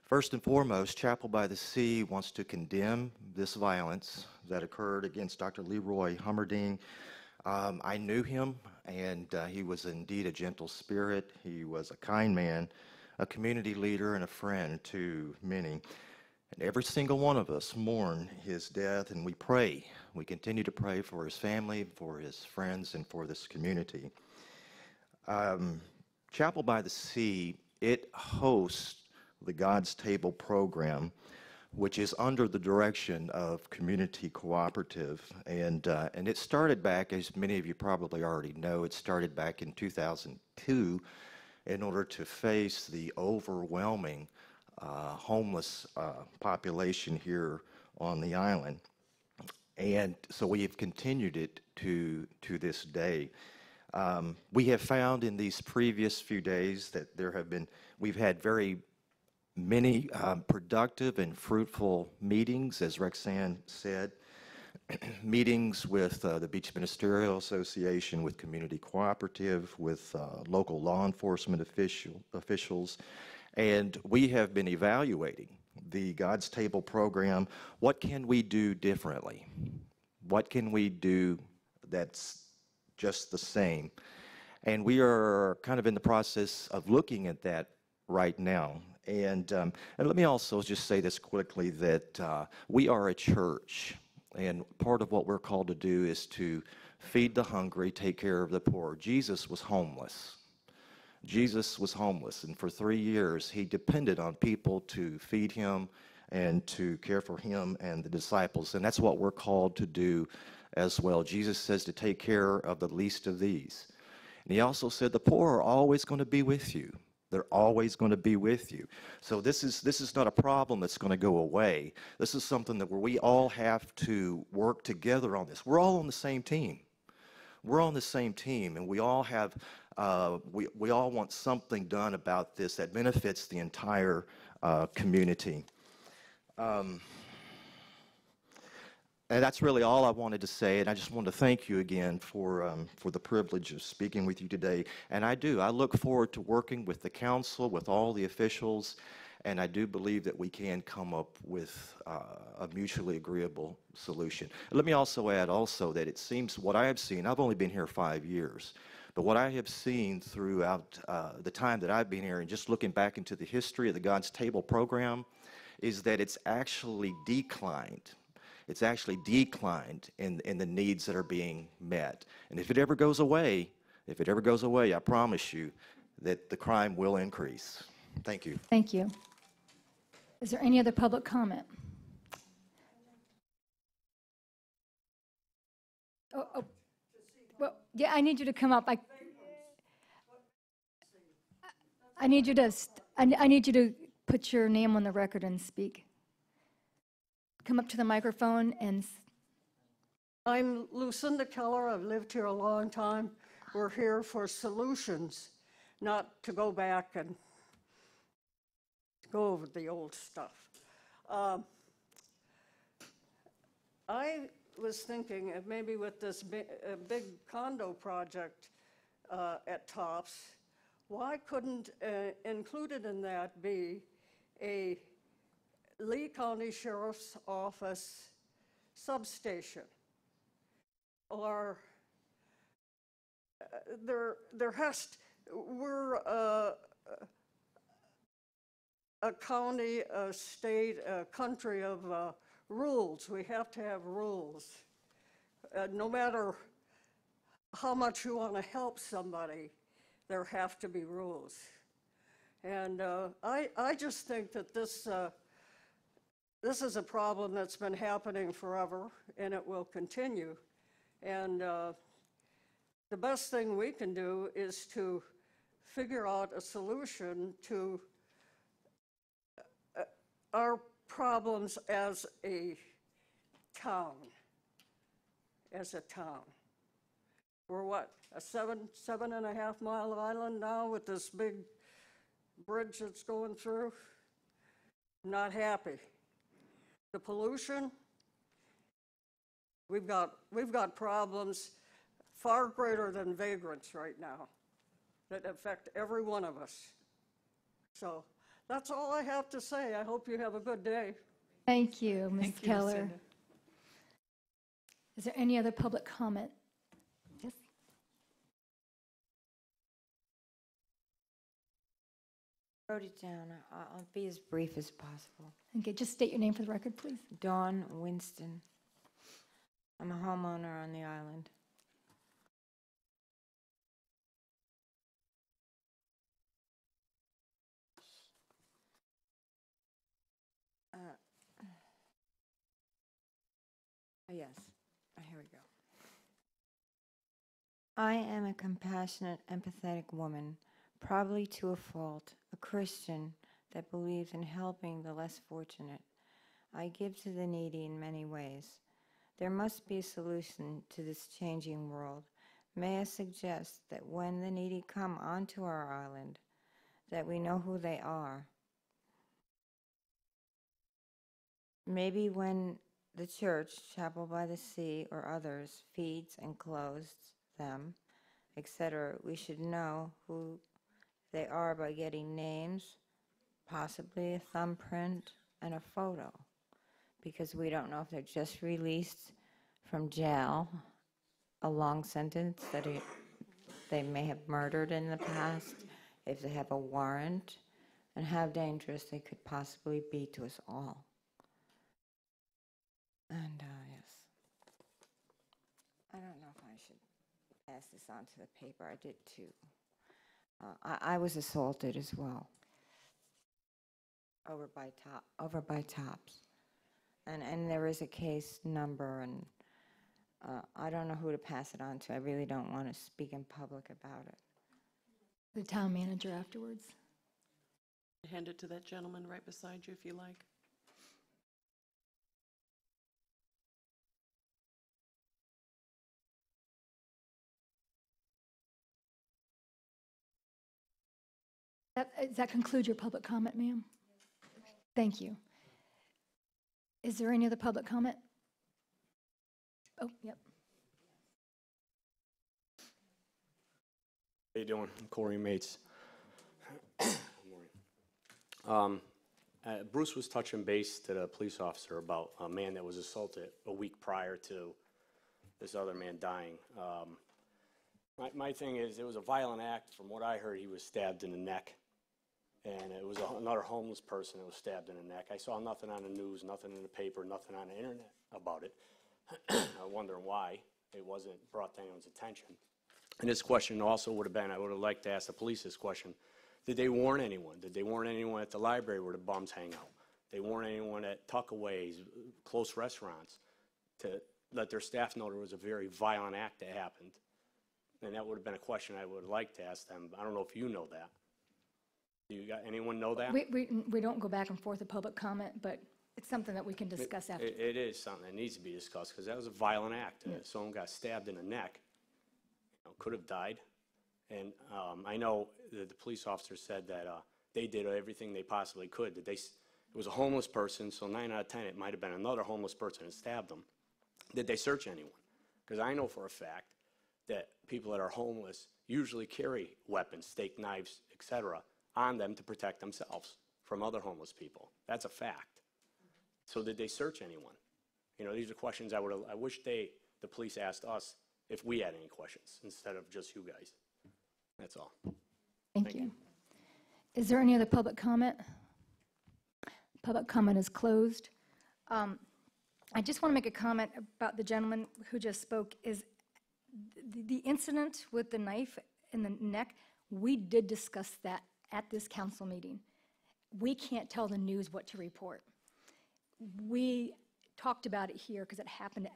First and foremost, Chapel by the Sea wants to condemn this violence that occurred against Dr. Leroy Hummerding. I knew him, and he was indeed a gentle spirit. He was a kind man, a community leader, and a friend to many. And every single one of us mourn his death, and we pray. We continue to pray for his family, for his friends, and for this community. Chapel by the Sea, it hosts the God's Table program, which is under the direction of Community Cooperative. And it started back, as many of you probably already know, it started back in 2002 in order to face the overwhelming homeless population here on the island. And so we have continued it to this day. We have found in these previous few days that we've had very many productive and fruitful meetings, as Roxanne said, meetings with the Beach Ministerial Association, with Community Cooperative, with local law enforcement officials, and we have been evaluating the God's Table program. What can we do differently? What can we do that's just the same? And we are kind of in the process of looking at that right now. And let me also just say this quickly, that we are a church, and part of what we're called to do is to feed the hungry, take care of the poor. Jesus was homeless. Jesus was homeless, and for 3 years he depended on people to feed him and to care for him and the disciples, and that's what we're called to do as well. Jesus says to take care of the least of these. And he also said the poor are always going to be with you. They're always going to be with you. So this is not a problem that's going to go away. This is something that where we all have to work together on this. We're all on the same team. We're on the same team, and we all have we all want something done about this that benefits the entire community. And that's really all I wanted to say, and I just wanted to thank you again for the privilege of speaking with you today. And I look forward to working with the council, with all the officials, and I do believe that we can come up with a mutually agreeable solution. Let me also add that it seems what I have seen, I've only been here 5 years, but what I have seen throughout the time that I've been here, and just looking back into the history of the God's Table program, is that it's actually declined. It's actually declined in the needs that are being met. And if it ever goes away, I promise you that the crime will increase. Thank you. Thank you. Is there any other public comment? Well, yeah, I need you to come up. I need you to put your name on the record and speak. Come up to the microphone and... I'm Lucinda Keller. I've lived here a long time. We're here for solutions, not to go back and go over the old stuff. I was thinking of maybe with this big condo project at Tops, why couldn't included in that be a Lee County Sheriff's Office substation? Or there has to, we're a county, a state, a country of rules. We have to have rules. No matter how much you want to help somebody, there have to be rules. And I just think that this is a problem that's been happening forever, and it will continue. And the best thing we can do is to figure out a solution to our problems as a town. We're what, a 7.5 mile island now with this big bridge that's going through? Not happy. The pollution, we've got problems far greater than vagrants right now that affect every one of us. So that's all I have to say. I hope you have a good day. Thank you, Ms. Keller. Lucinda. Is there any other public comment? Yes. I wrote it down. I'll be as brief as possible. Okay, just state your name for the record, please. Dawn Winston. I'm a homeowner on the island. Yes, here we go. I am a compassionate, empathetic woman, probably to a fault, a Christian that believes in helping the less fortunate. I give to the needy in many ways. There must be a solution to this changing world. May I suggest that when the needy come onto our island, that we know who they are. Maybe when the church, Chapel by the Sea, or others feeds and clothes them, etc., we should know who they are by getting names, possibly a thumbprint, and a photo, because we don't know if they're just released from jail, a long sentence that they may have murdered in the past, if they have a warrant, and how dangerous they could possibly be to us all. And yes, I don't know if I should pass this on to the paper. I did too. I was assaulted as well over by Tops, and there is a case number, and I don't know who to pass it on to. I really don't want to speak in public about it. The town manager afterwards. Hand it to that gentleman right beside you if you like. Does that conclude your public comment, ma'am? Thank you. Is there any other public comment? Oh, yep. How you doing? I'm Corey Mates. Good morning. Bruce was touching base to the police officer about a man that was assaulted a week prior to this other man dying. My thing is, it was a violent act. From what I heard, he was stabbed in the neck. And it was another homeless person that was stabbed in the neck. I saw nothing on the news, nothing in the paper, nothing on the internet about it. I'm wondering why it wasn't brought to anyone's attention. And this question also would have been, I would have liked to ask the police this question. Did they warn anyone? Did they warn anyone at the library where the bums hang out? They warn anyone at tuckaways, close restaurants, to let their staff know there was a very violent act that happened? And that would have been a question I would have liked to ask them. I don't know if you know that. Do you got, anyone know that? We don't go back and forth with public comment, but it's something that we can discuss after. It is something that needs to be discussed, because that was a violent act. Someone got stabbed in the neck, could have died. And I know that the police officer said that they did everything they possibly could. It was a homeless person, so 9 out of 10, it might have been another homeless person that stabbed them. Did they search anyone? Because I know for a fact that people that are homeless usually carry weapons, steak knives, etc., on them to protect themselves from other homeless people. That's a fact. So did they search anyone? You know, these are questions I wish the police asked us if we had any questions instead of just you guys. That's all. Thank you. Is there any other public comment? Public comment is closed. I just want to make a comment about the gentleman who just spoke. Is the incident with the knife in the neck, we did discuss that at this council meeting. We can't tell the news what to report. We talked about it here because it happened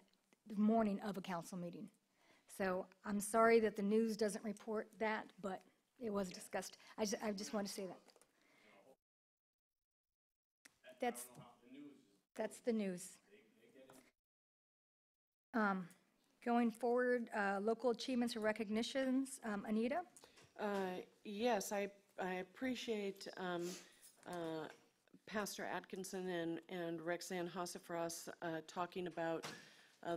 the morning of a council meeting. So I'm sorry that the news doesn't report that, but it was discussed. I just want to say that. That's the news. Going forward, local achievements or recognitions. Anita? Yes, I appreciate Pastor Atkinson and Rexanne Hossafras talking about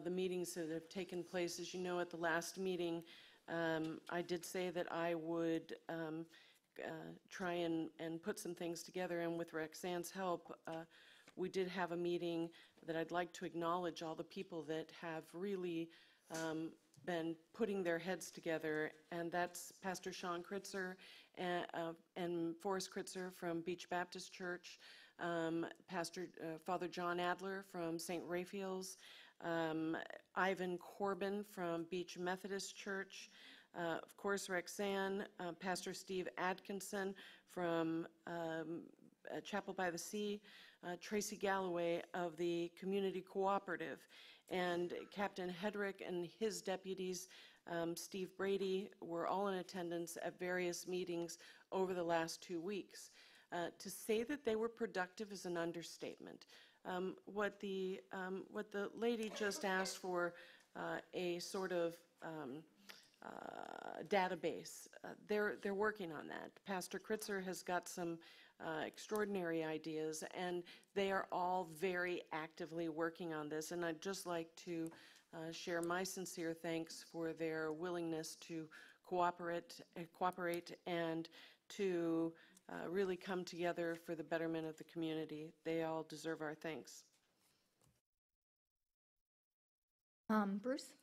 the meetings that have taken place. As you know, at the last meeting, I did say that I would try and put some things together, and with Rexanne's help, we did have a meeting that I'd like to acknowledge all the people that have really been putting their heads together, and that's Pastor Sean Kritzer and Forrest Kritzer from Beach Baptist Church, Father John Adler from St. Raphael's, Ivan Corbin from Beach Methodist Church, of course Rexanne, Pastor Steve Atkinson from Chapel by the Sea, Tracy Galloway of the Community Cooperative, and Captain Hedrick and his deputies, Steve Brady, were all in attendance at various meetings over the last 2 weeks. To say that they were productive is an understatement. What the lady just asked for, a sort of database, they're working on that. Pastor Kritzer has got some extraordinary ideas, and they are all very actively working on this. And I'd just like to share my sincere thanks for their willingness to cooperate and to really come together for the betterment of the community. They all deserve our thanks. Bruce?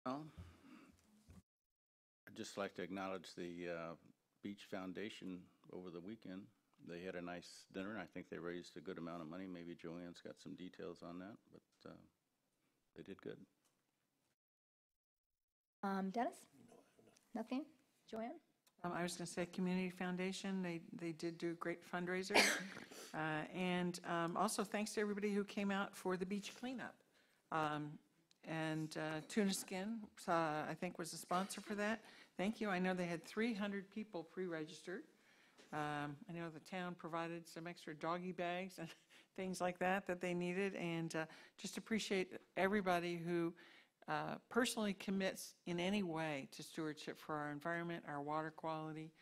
Well, I'd just like to acknowledge the Beach Foundation over the weekend. They had a nice dinner, and I think they raised a good amount of money. Maybe Joanne's got some details on that, but they did good. Dennis? Nothing? Joanne? I was going to say Community Foundation, they did do a great fundraiser. And also thanks to everybody who came out for the beach cleanup. And Tuna Skin, I think, was a sponsor for that. Thank you. I know they had 300 people pre-registered. I know the town provided some extra doggy bags and things like that they needed. And just appreciate everybody who personally commits in any way to stewardship for our environment, our water quality.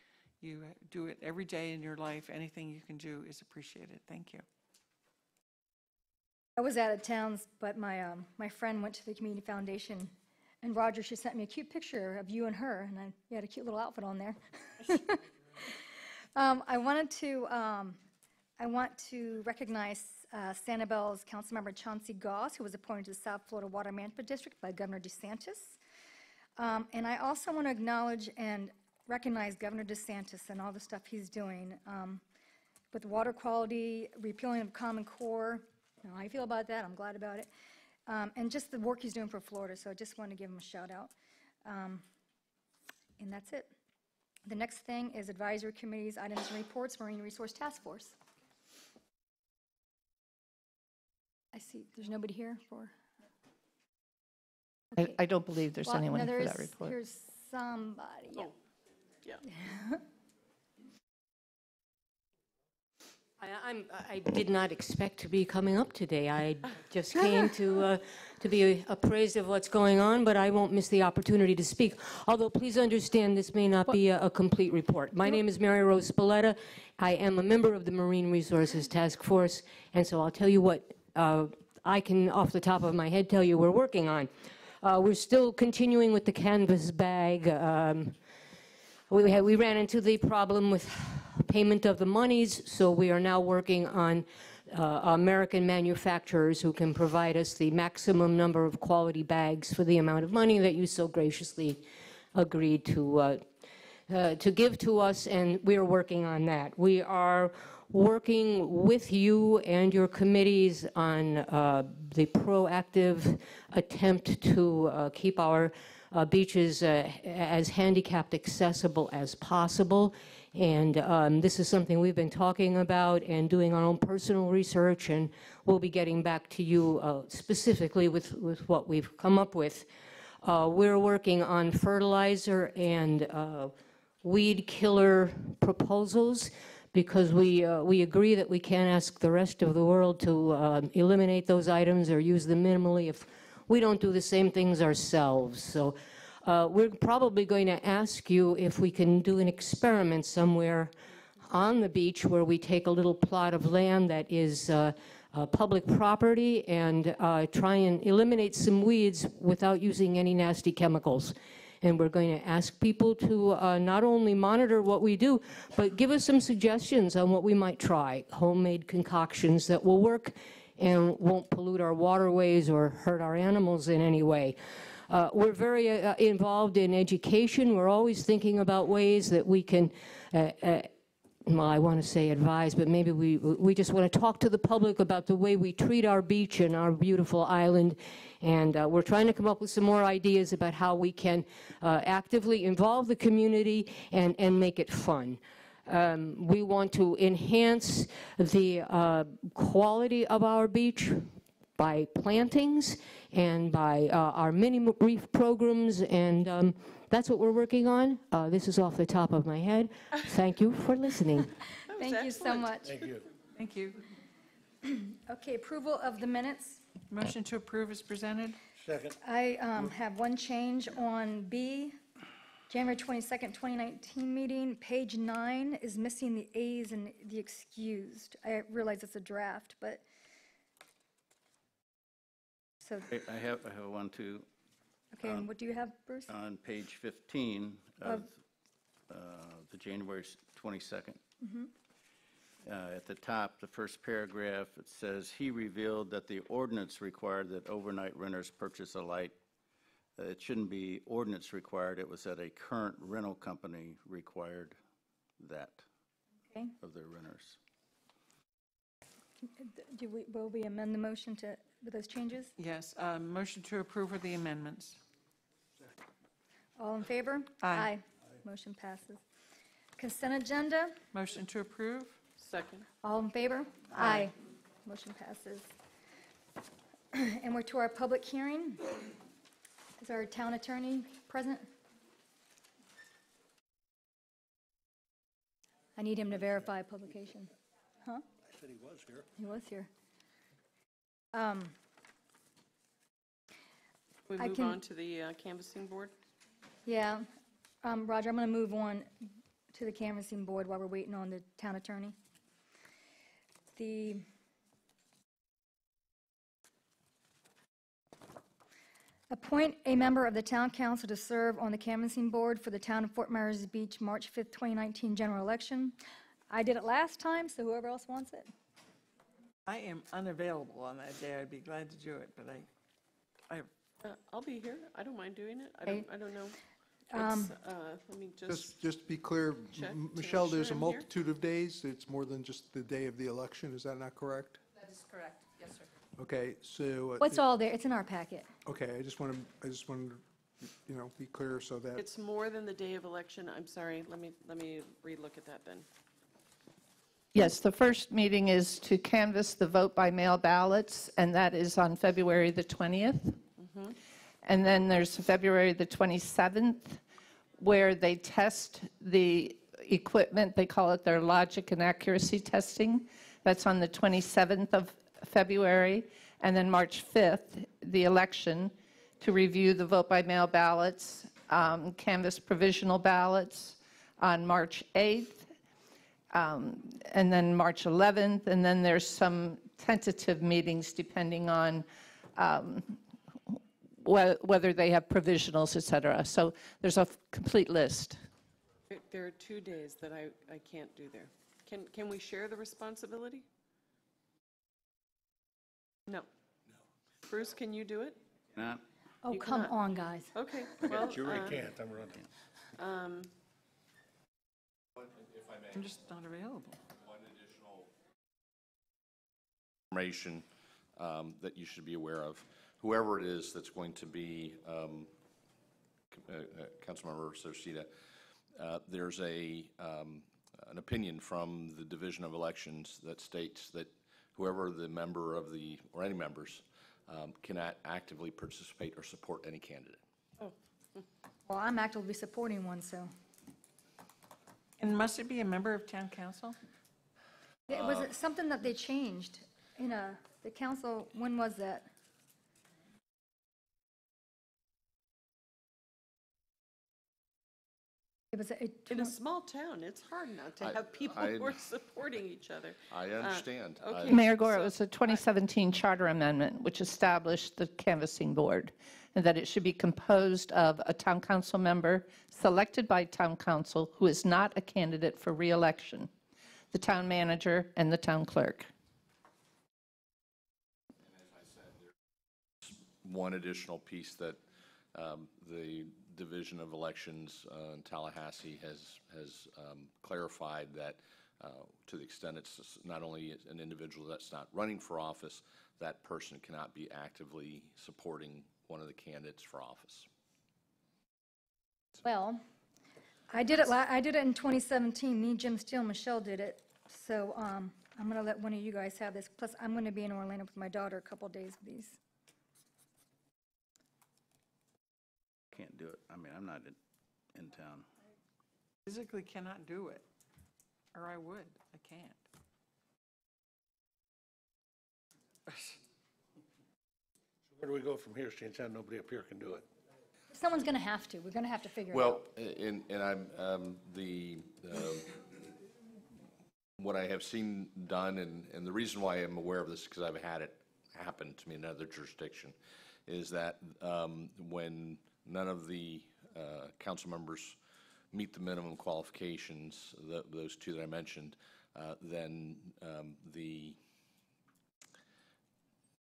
You do it every day in your life. Anything you can do is appreciated. Thank you. I was out of town, but my friend went to the Community Foundation, and Roger, she sent me a cute picture of you and her, and you had a cute little outfit on there. I want to recognize Sanibel's Councilmember Chauncey Goss, who was appointed to the South Florida Water Management District by Governor DeSantis. And I also want to acknowledge and recognize Governor DeSantis and all the stuff he's doing with water quality, repealing of Common Core. You know how I feel about that. I'm glad about it. And just the work he's doing for Florida. So I just want to give him a shout out. And that's it. The next thing is advisory committees, items and reports, Marine Resource Task Force. I see there's nobody here for. Okay. I don't believe there's Well, anyone no, for that report. Here's somebody. Yeah. Yeah. I did not expect to be coming up today. I just came to be appraised of what's going on, but I won't miss the opportunity to speak. Although, please understand, this may not be a complete report. My name is Mary Rose Spalletta. I am a member of the Marine Resources Task Force, and so I'll tell you what I can, off the top of my head, tell you we're working on. We're still continuing with the canvas bag. We ran into the problem with payment of the monies, so we are now working on American manufacturers who can provide us the maximum number of quality bags for the amount of money that you so graciously agreed to give to us, and we are working on that. We are working with you and your committees on the proactive attempt to keep our beaches as handicapped accessible as possible. And this is something we've been talking about and doing our own personal research, and we'll be getting back to you specifically with what we've come up with. We're working on fertilizer and weed killer proposals because we agree that we can't ask the rest of the world to eliminate those items or use them minimally if we don't do the same things ourselves. So we're probably going to ask you if we can do an experiment somewhere on the beach where we take a little plot of land that is public property and try and eliminate some weeds without using any nasty chemicals. And we're going to ask people to not only monitor what we do, but give us some suggestions on what we might try, homemade concoctions that will work and won't pollute our waterways or hurt our animals in any way. We're very involved in education. We're always thinking about ways that we can, well, I want to say advise, but maybe we just want to talk to the public about the way we treat our beach and our beautiful island. And we're trying to come up with some more ideas about how we can actively involve the community and make it fun. We want to enhance the quality of our beach by plantings and by our mini reef programs, and that's what we're working on. This is off the top of my head. Thank you for listening. Thank you so much. Thank you. Thank you. Okay, approval of the minutes. Motion to approve is presented. Second. I have one change on B, January 22nd, 2019 meeting. Page 9 is missing the A's and the excused. I realize it's a draft, but, so, I have one too. okay, and what do you have, Bruce? On page 15 of the January 22nd. At the top, the first paragraph, it says, "He revealed that the ordinance required that overnight renters purchase a light." It shouldn't be ordinance required. It was that a current rental company required that Okay. of their renters. Will we amend the motion with those changes? Yes, motion to approve of the amendments. All in favor? Aye. Motion passes. Consent agenda, Motion to approve? Second. all in favor? Aye. Motion passes. And we're to our public hearing. Is our town attorney present? I need him to verify publication. Huh? I said he was here. He was here. We I move can- on to the canvassing board? Yeah. Roger, I'm going to move on to the canvassing board while we're waiting on the town attorney. Appoint a member of the town council to serve on the canvassing board for the town of Fort Myers Beach, March 5th, 2019 general election. I did it last time, so whoever else wants it. I am unavailable on that day. I'd be glad to do it, but I'll be here. I don't mind doing it. Okay. I don't know. Um, Let me Just to be clear, check to Michelle, make there's sure a I'm here. multitude of days. It's more than just the day of the election. Is that not correct? That is correct. Yes, sir. Okay, so. What's all there? It's in our packet. Okay, I just wanted to, be clear so that. It's more than the day of election. I'm sorry. Let me relook at that then. Yes, the first meeting is to canvass the vote by mail ballots, and that is on February the 20th. And then there's February the 27th, where they test the equipment. They call it their logic and accuracy testing. That's on the 27th of February. And then March 5th, the election, to review the vote by mail ballots, canvass provisional ballots on March 8th. And then March 11th, and then there's some tentative meetings depending on whether they have provisionals, et cetera. So there's a complete list. There are 2 days that I can't do there. Can we share the responsibility? No. Bruce, can you do it? Not? Oh, You come cannot. on, guys. Okay, well. You really can't, I'm running. I'm just not available. Information that you should be aware of. Whoever it is that's going to be Councilmember Sotosita, there's an opinion from the Division of Elections that states that whoever the member of the, or any members, cannot actively participate or support any candidate. Oh. Well, I'm actively supporting one, so. And must it be a member of town council? Was it something that they changed in the council? When was that? It was In a small town, it's hard not to have people who are supporting each other. I understand. Okay. Mayor Gore, it was a 2017 charter amendment which established the canvassing board, and that it should be composed of a town council member selected by town council who is not a candidate for re-election, the town manager, and the town clerk. One additional piece that the Division of Elections in Tallahassee has clarified that to the extent it's not only an individual that's not running for office, that person cannot be actively supporting one of the candidates for office. Well, I did it in 2017. Me, Jim Steele, Michelle did it. So I'm going to let one of you guys have this. Plus, I'm going to be in Orlando with my daughter a couple days of these. Can't do it. I mean, I'm not in town. Physically cannot do it, or I would. I can't. Where do we go from here, since nobody up here can do it? Someone's going to have to. We're going to have to figure it out. Well, and I'm, what I have seen done, and the reason why I'm aware of this is because I've had it happen to me in another jurisdiction, is that when none of the council members meet the minimum qualifications, those 2 that I mentioned, then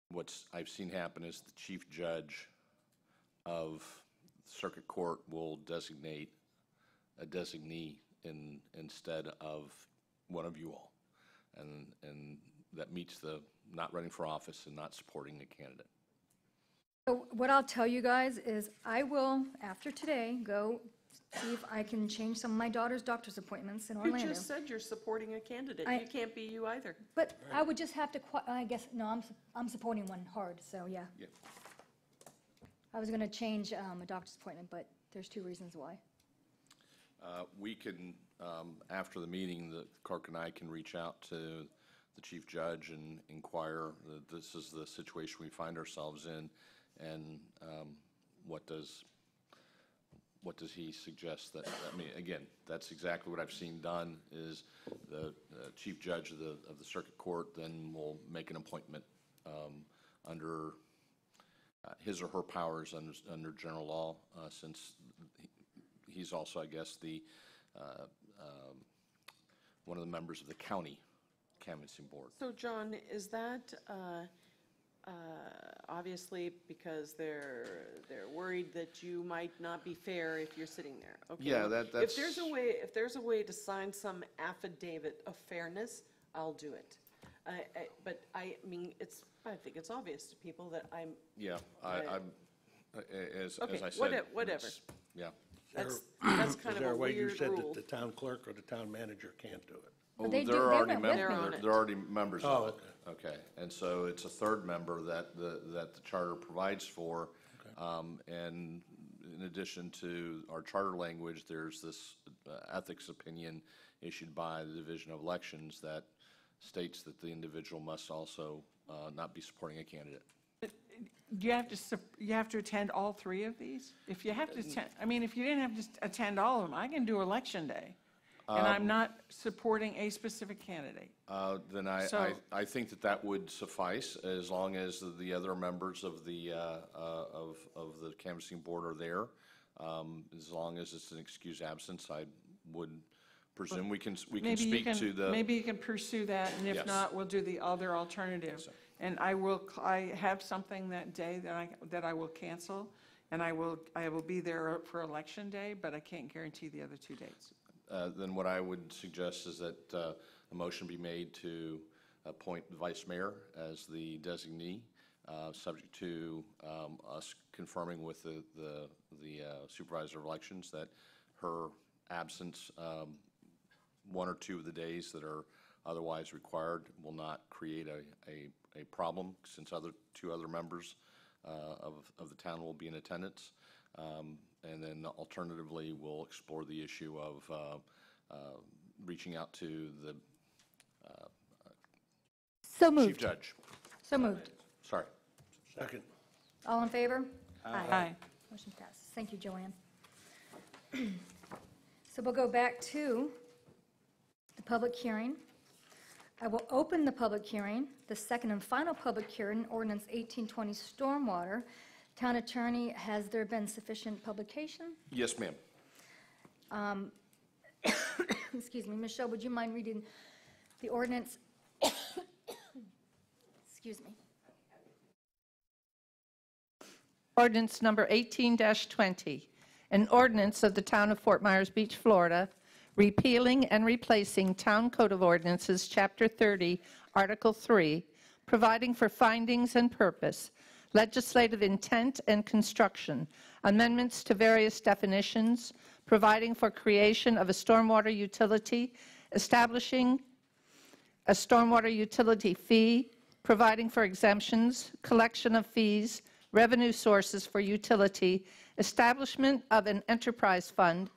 what I've seen happen is the chief judge of circuit court will designate a designee instead of one of you all, and that meets the not running for office and not supporting a candidate. So what I'll tell you guys is I will, after today, go see if I can change some of my daughter's doctor's appointments in You Orlando. just said you're supporting a candidate. I- You can't be you either. But I would just have to, I guess, no, I'm supporting one hard, so yeah. Yeah. I was going to change a doctor's appointment, but there's two reasons why. We can, after the meeting, the clerk and I can reach out to the chief judge and inquire that this is the situation we find ourselves in, and what does he suggest that, I mean, again, that's exactly what I've seen done, is the chief judge of the circuit court then will make an appointment under his or her powers under general law, since he's also, I guess, the one of the members of the county canvassing board. So, John, is that obviously because they're worried that you might not be fair if you're sitting there? Okay. Yeah, If there's a way to sign some affidavit of fairness, I'll do it. But I mean, I think it's obvious to people that I'm. Yeah, I'm, as Okay, I said. whatever. it's- Yeah. That's kind Is of there a a way you weird said rule. that the town clerk or the town manager can't do it? Oh, they do- they're they already went with me. They're on members, it. they're already members Oh, of it. Okay, and so it's a third member that the charter provides for. And in addition to our charter language, there's this ethics opinion issued by the Division of Elections that states that the individual must also not be supporting a candidate. Do you have to attend all three of these? If you have to attend, I mean, if you didn't have to attend all of them, I can do Election Day. And I'm not supporting a specific candidate. Then So- I think that would suffice, as long as the other members of the canvassing board are there. As long as it's an excused absence, I would presume we can Maybe you speak to the. Maybe you can pursue that, and if Yes. not, we'll do the other alternative. And I have something that day that I will cancel, and I will be there for Election Day, but I can't guarantee the other 2 dates. Then what I would suggest is that a motion be made to appoint the vice mayor as the designee, subject to us confirming with the supervisor of elections that her absence, 1 or 2 of the days that are otherwise required, will not create a problem, since 2 other members of the town will be in attendance. And then alternatively, we'll explore the issue of reaching out to the So moved. chief judge. So moved. Sorry. Second. All in favor? Aye. Motion passes. Thank you, Joanne. So we'll go back to the public hearing. I will open the public hearing, the second and final public hearing, ordinance 1820 stormwater. Town attorney, has there been sufficient publication? Yes, ma'am. Excuse me, Michelle, would you mind reading the ordinance? Excuse me. Ordinance number 18-20, an ordinance of the Town of Fort Myers Beach, Florida, repealing and replacing Town Code of Ordinances, Chapter 30, Article 3, providing for findings and purpose, legislative intent and construction, amendments to various definitions, providing for creation of a stormwater utility, establishing a stormwater utility fee, providing for exemptions, collection of fees, revenue sources for utility, establishment of an enterprise fund,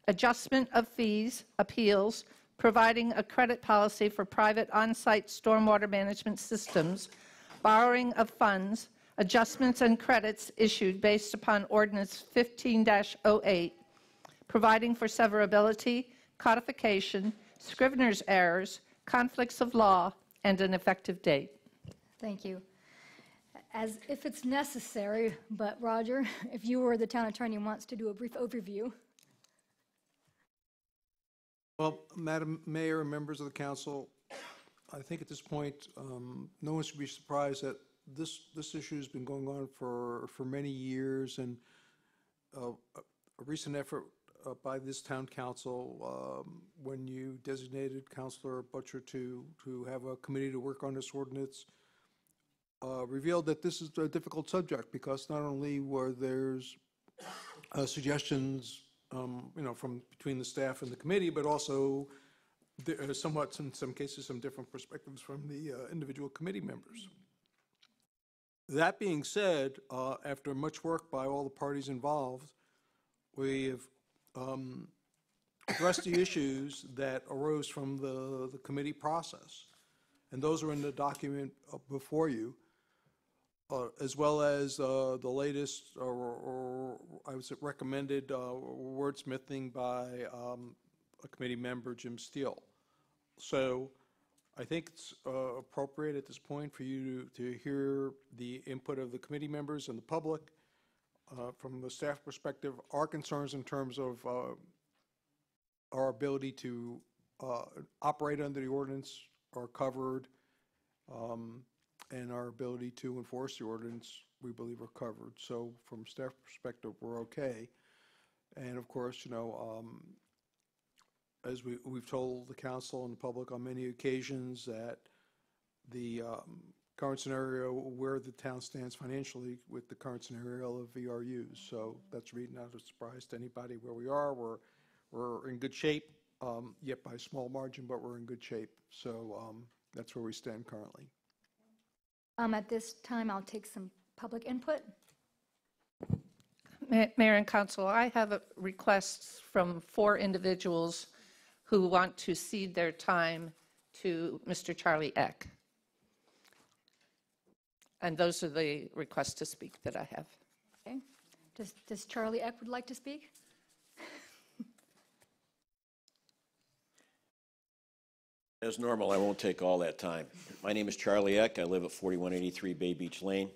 adjustment of fees, appeals, providing a credit policy for private on-site stormwater management systems, borrowing of funds, adjustments and credits issued based upon Ordinance 15-08, providing for severability, codification, scrivener's errors, conflicts of law, and an effective date. Thank you. As if it's necessary, but Roger, if you or the town attorney wants to do a brief overview. Well, Madam Mayor and members of the council, I think at this point, no one should be surprised that this issue has been going on for many years, and a recent effort by this town council, when you designated Councilor Butcher to have a committee to work on this ordinance, revealed that this is a difficult subject, because not only were there's suggestions from between the staff and the committee, but also there are somewhat, in some cases, some different perspectives from the individual committee members. That being said, after much work by all the parties involved, we have addressed the issues that arose from the committee process. And those are in the document before you, as well as the latest, or I would say recommended wordsmithing by a committee member, Jim Steele. So I think it's appropriate at this point for you to hear the input of the committee members and the public. From the staff perspective, our concerns in terms of our ability to operate under the ordinance are covered, and our ability to enforce the ordinance, we believe, are covered. So from staff perspective, we're okay. And of course, as we've told the council and the public on many occasions, that the current scenario, where the town stands financially with the current scenario of VRUs. So that's really not a surprise to anybody where we are. We're in good shape, yet by a small margin, but we're in good shape. So that's where we stand currently. At this time, I'll take some public input. Mayor and Council, I have requests from 4 individuals who want to cede their time to Mr. Charlie Eck. And those are the requests to speak that I have. Okay. Does Charlie Eck would like to speak? As normal, I won't take all that time. My name is Charlie Eck. I live at 4183 Bay Beach Lane.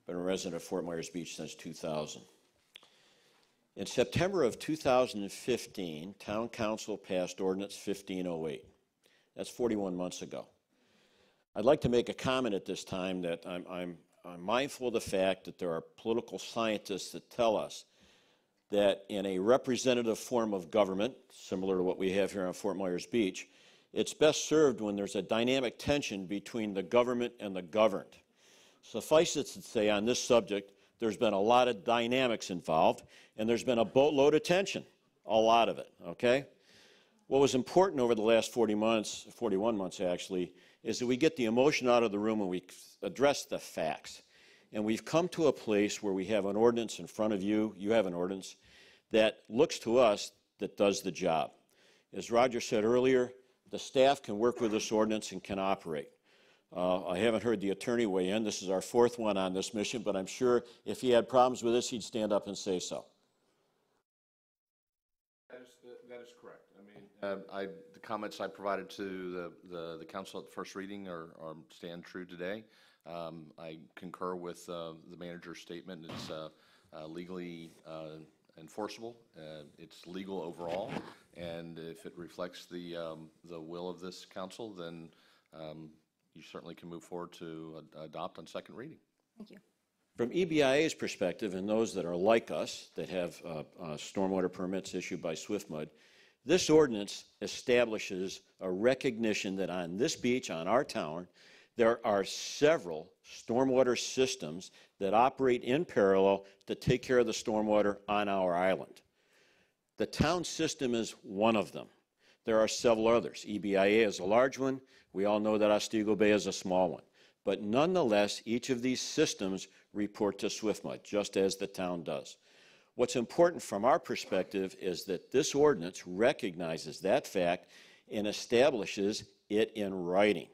Been a resident of Fort Myers Beach since 2000. In September of 2015, Town Council passed Ordinance 1508. That's 41 months ago. I'd like to make a comment at this time that I'm mindful of the fact that there are political scientists that tell us that in a representative form of government, similar to what we have here on Fort Myers Beach, it's best served when there's a dynamic tension between the government and the governed. Suffice it to say on this subject, there's been a lot of dynamics involved, and there's been a boatload of tension, a lot of it, okay? What was important over the last 41 months actually, is that we get the emotion out of the room and we address the facts. And we've come to a place where we have an ordinance in front of you, you have an ordinance, that looks to us that does the job. As Roger said earlier, the staff can work with this ordinance and can operate. I haven't heard the attorney weigh in. This is our 4th one on this mission, but I'm sure if he had problems with this, he'd stand up and say so. That is correct. I mean, the comments I provided to the council at the first reading stand true today. I concur with the manager's statement. It's legally enforceable. It's legal overall, and if it reflects the will of this council, then you certainly can move forward to adopt on second reading. Thank you. From EBIA's perspective, and those that are like us, that have stormwater permits issued by SwiftMud, this ordinance establishes a recognition that on this beach, on our town, there are several stormwater systems that operate in parallel to take care of the stormwater on our island. The town system is one of them. There are several others. EBIA is a large one. We all know that Otsego Bay is a small one. But nonetheless, each of these systems report to SwiftMud, just as the town does. What's important from our perspective is that this ordinance recognizes that fact and establishes it in writing,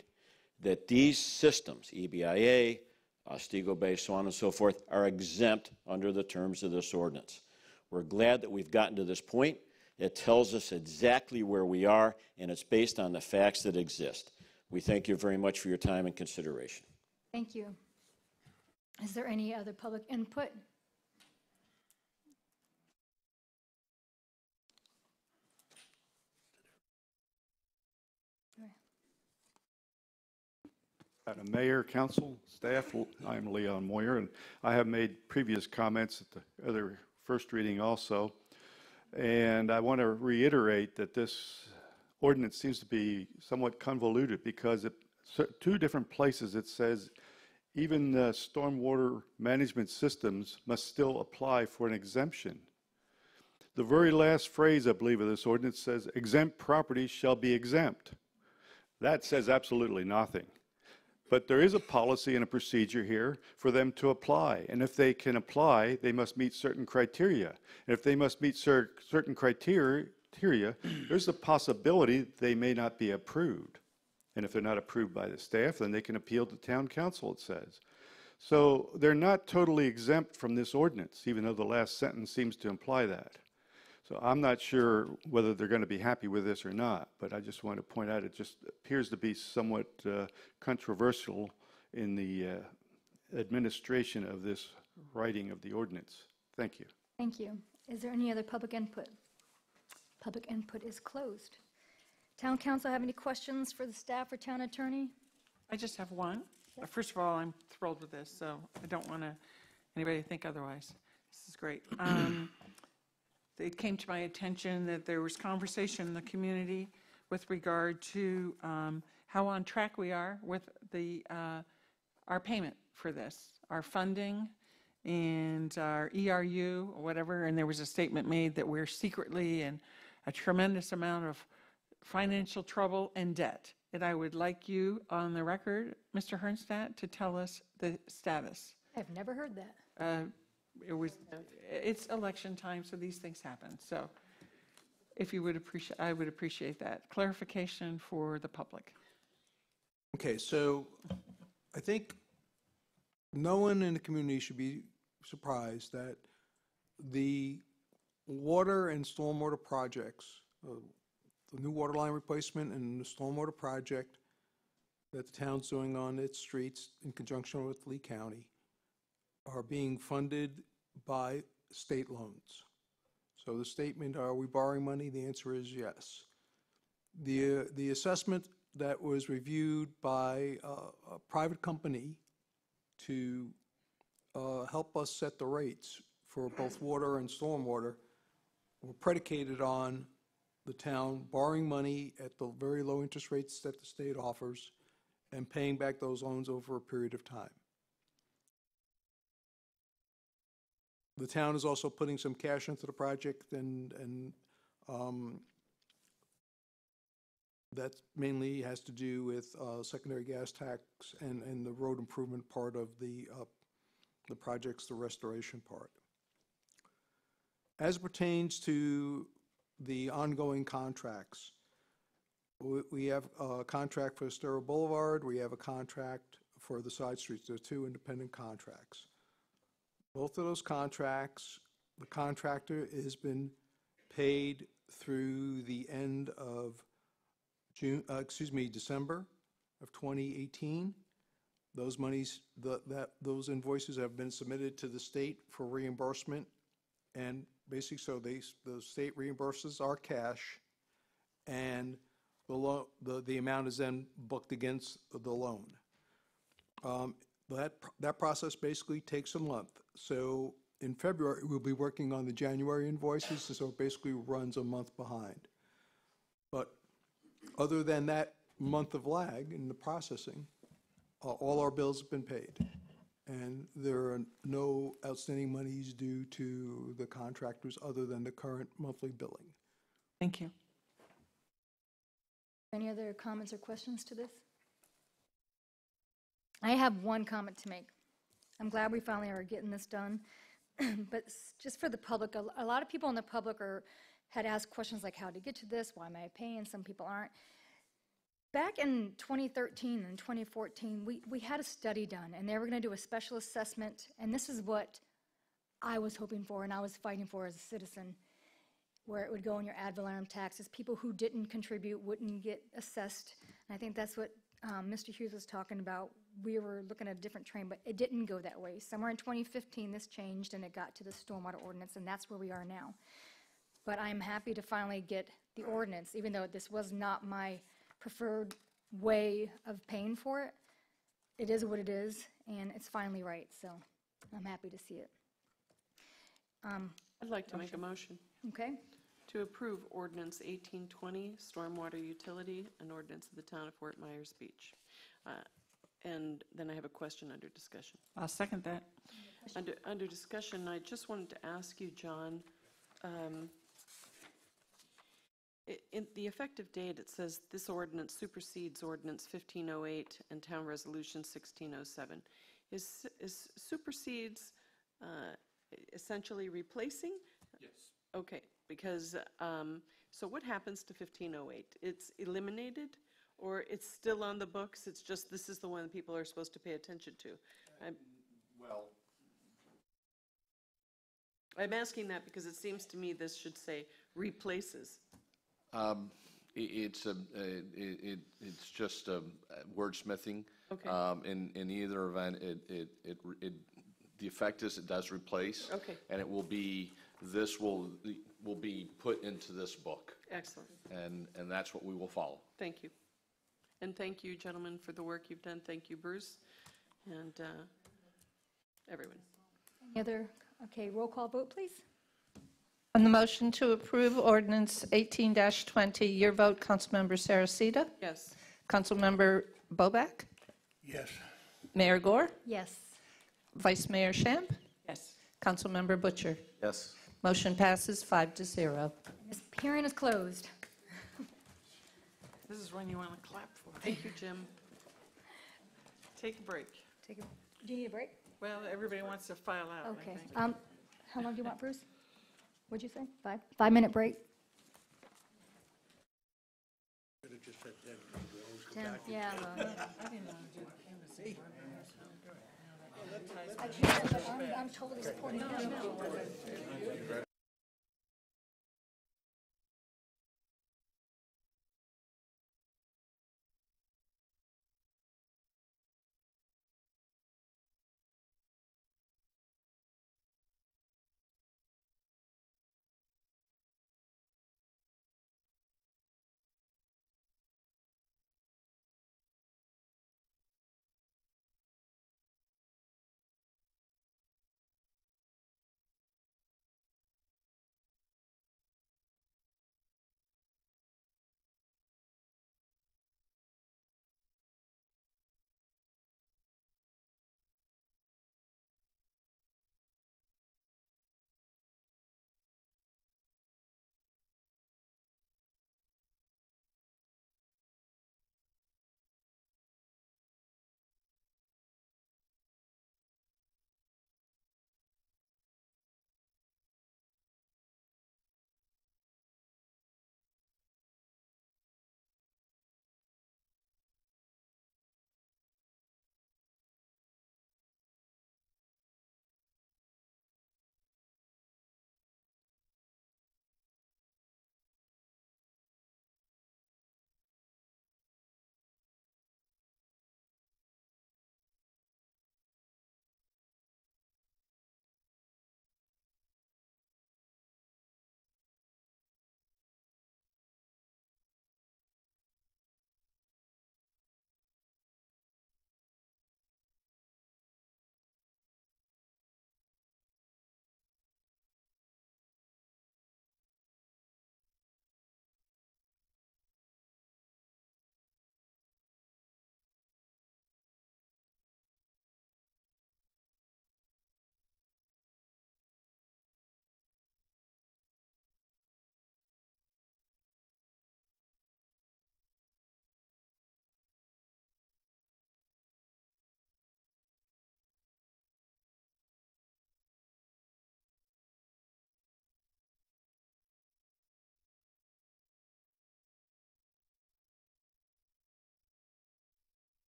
that these systems, EBIA, Otsego Bay, so on and so forth, are exempt under the terms of this ordinance. We're glad that we've gotten to this point. It tells us exactly where we are, and it's based on the facts that exist. We thank you very much for your time and consideration. Thank you. Is there any other public input? Madam Mayor, Council, staff, I'm Leon Moyer, and I have made previous comments at the other first reading also. And I want to reiterate that this ordinance seems to be somewhat convoluted because at 2 different places it says even the stormwater management systems must still apply for an exemption. The very last phrase, I believe, of this ordinance says exempt properties shall be exempt. That says absolutely nothing. But there is a policy and a procedure here for them to apply. And if they can apply, they must meet certain criteria. And if they must meet certain criteria, there's a possibility they may not be approved. And if they're not approved by the staff, then they can appeal to town council, it says. So they're not totally exempt from this ordinance, even though the last sentence seems to imply that. So I'm not sure whether they're going to be happy with this or not, but I just want to point out it just appears to be somewhat controversial in the administration of this writing of the ordinance. Thank you. Thank you. Is there any other public input? Public input is closed. Town council have any questions for the staff or town attorney? I just have one. First of all, I'm thrilled with this, so I don't want anybody to think otherwise. This is great. It came to my attention that there was conversation in the community with regard to how on track we are with our payment for this, our funding and our ERU or whatever, and there was a statement made that we're secretly in a tremendous amount of financial trouble and debt. And I would like you on the record, Mr. Hernstadt, to tell us the status. I've never heard that. It's election time, so these things happen. So if you would appreciate, I would appreciate that. Clarification for the public. Okay, so I think no one in the community should be surprised that the water and stormwater projects, the new water line replacement and the stormwater project that the town's doing on its streets in conjunction with Lee County are being funded by state loans. So the statement, are we borrowing money? The answer is yes. The assessment that was reviewed by a private company to help us set the rates for both water and stormwater were predicated on the town borrowing money at the very low interest rates that the state offers and paying back those loans over a period of time. The town is also putting some cash into the project, and that mainly has to do with secondary gas tax and the road improvement part of the project's the restoration part. As it pertains to the ongoing contracts, we have a contract for Estero Boulevard. We have a contract for the side streets. There are two independent contracts. Both of those contracts, the contractor has been paid through the end of December of 2018. Those monies, those invoices have been submitted to the state for reimbursement, and basically, so the state reimburses our cash, and the amount is then booked against the loan. That process basically takes a month. So in February, we'll be working on the January invoices, so it basically runs a month behind. But other than that month of lag in the processing, all our bills have been paid. And there are no outstanding monies due to the contractors other than the current monthly billing. Thank you. Any other comments or questions to this? I have one comment to make. I'm glad we finally are getting this done. But just for the public, a lot of people in the public had asked questions like, how to get to this? Why am I paying? Some people aren't. Back in 2013 and 2014, we had a study done, and they were going to do a special assessment, and this is what I was hoping for and I was fighting for as a citizen, where it would go in your ad valorem taxes. People who didn't contribute wouldn't get assessed. And I think that's what Mr. Hughes was talking about. We were looking at a different train, but it didn't go that way. Somewhere in 2015, this changed, and it got to the stormwater ordinance, and that's where we are now. But I'm happy to finally get the ordinance, even though this was not my preferred way of paying for it. It is what it is, and it's finally right, so I'm happy to see it. I'd like to make a motion Okay. to approve ordinance 1820, stormwater utility, an ordinance of the town of Fort Myers Beach. And then I have a question under discussion. I'll second that. Under discussion, I just wanted to ask you, John, In the effective date, it says this ordinance supersedes Ordinance 1508 and Town Resolution 1607. Is supersedes essentially replacing? Yes. Okay, because, so what happens to 1508? It's eliminated, or it's still on the books? It's just this is the one people are supposed to pay attention to? Well, I'm asking that because it seems to me this should say replaces. it's just wordsmithing. Okay. In either event, the effect is it does replace. Okay. And it will be, this will be put into this book. Excellent. And that's what we will follow. Thank you. And thank you, gentlemen, for the work you've done. Thank you, Bruce, and everyone. Any other, okay, roll call vote, please. On the motion to approve ordinance 18-20, your vote, Councilmember Saracita? Yes. Councilmember Boback? Yes. Mayor Gore? Yes. Vice Mayor Shamp? Yes. Councilmember Butcher? Yes. Motion passes 5-0. This hearing is closed. This is when you want to clap for. Thank you, Jim. Take a break. Do you need a break? Well, everybody wants to file out, I Okay. think. How long do you want, Bruce? What'd you say? 5-minute break? Could have just said 10. 10, yeah. I didn't want to do the canvassing. I can't, but I'm totally supporting him.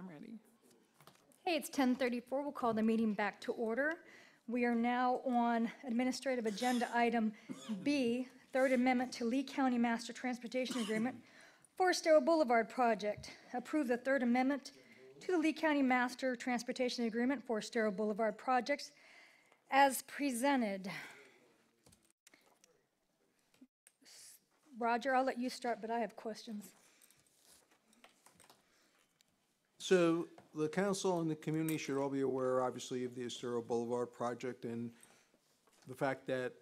I'm ready. Hey, it's 10:34. We'll call the meeting back to order. We are now on Administrative Agenda Item B, Third Amendment to Lee County Master Transportation Agreement for Estero Boulevard Project. Approve the Third Amendment to the Lee County Master Transportation Agreement for Estero Boulevard Projects as presented. Roger, I'll let you start, but I have questions. So the council and the community should all be aware, obviously, of the Estero Boulevard project and the fact that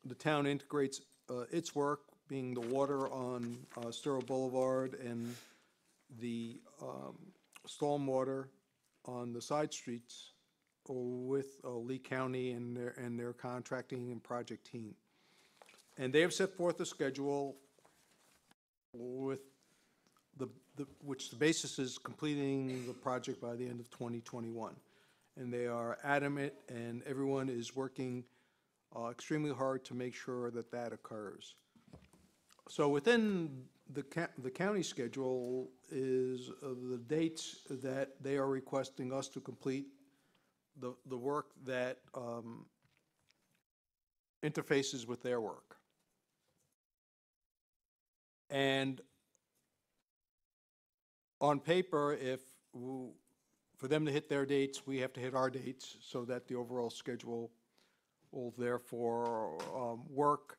the town integrates its work, being the water on Estero Boulevard and the stormwater on the side streets with Lee County and their contracting and project team. And they have set forth a schedule with which the basis is completing the project by the end of 2021. And they are adamant, and everyone is working extremely hard to make sure that that occurs. So within the county schedule is the dates that they are requesting us to complete the work that interfaces with their work. And on paper, for them to hit their dates, we have to hit our dates so that the overall schedule will therefore work,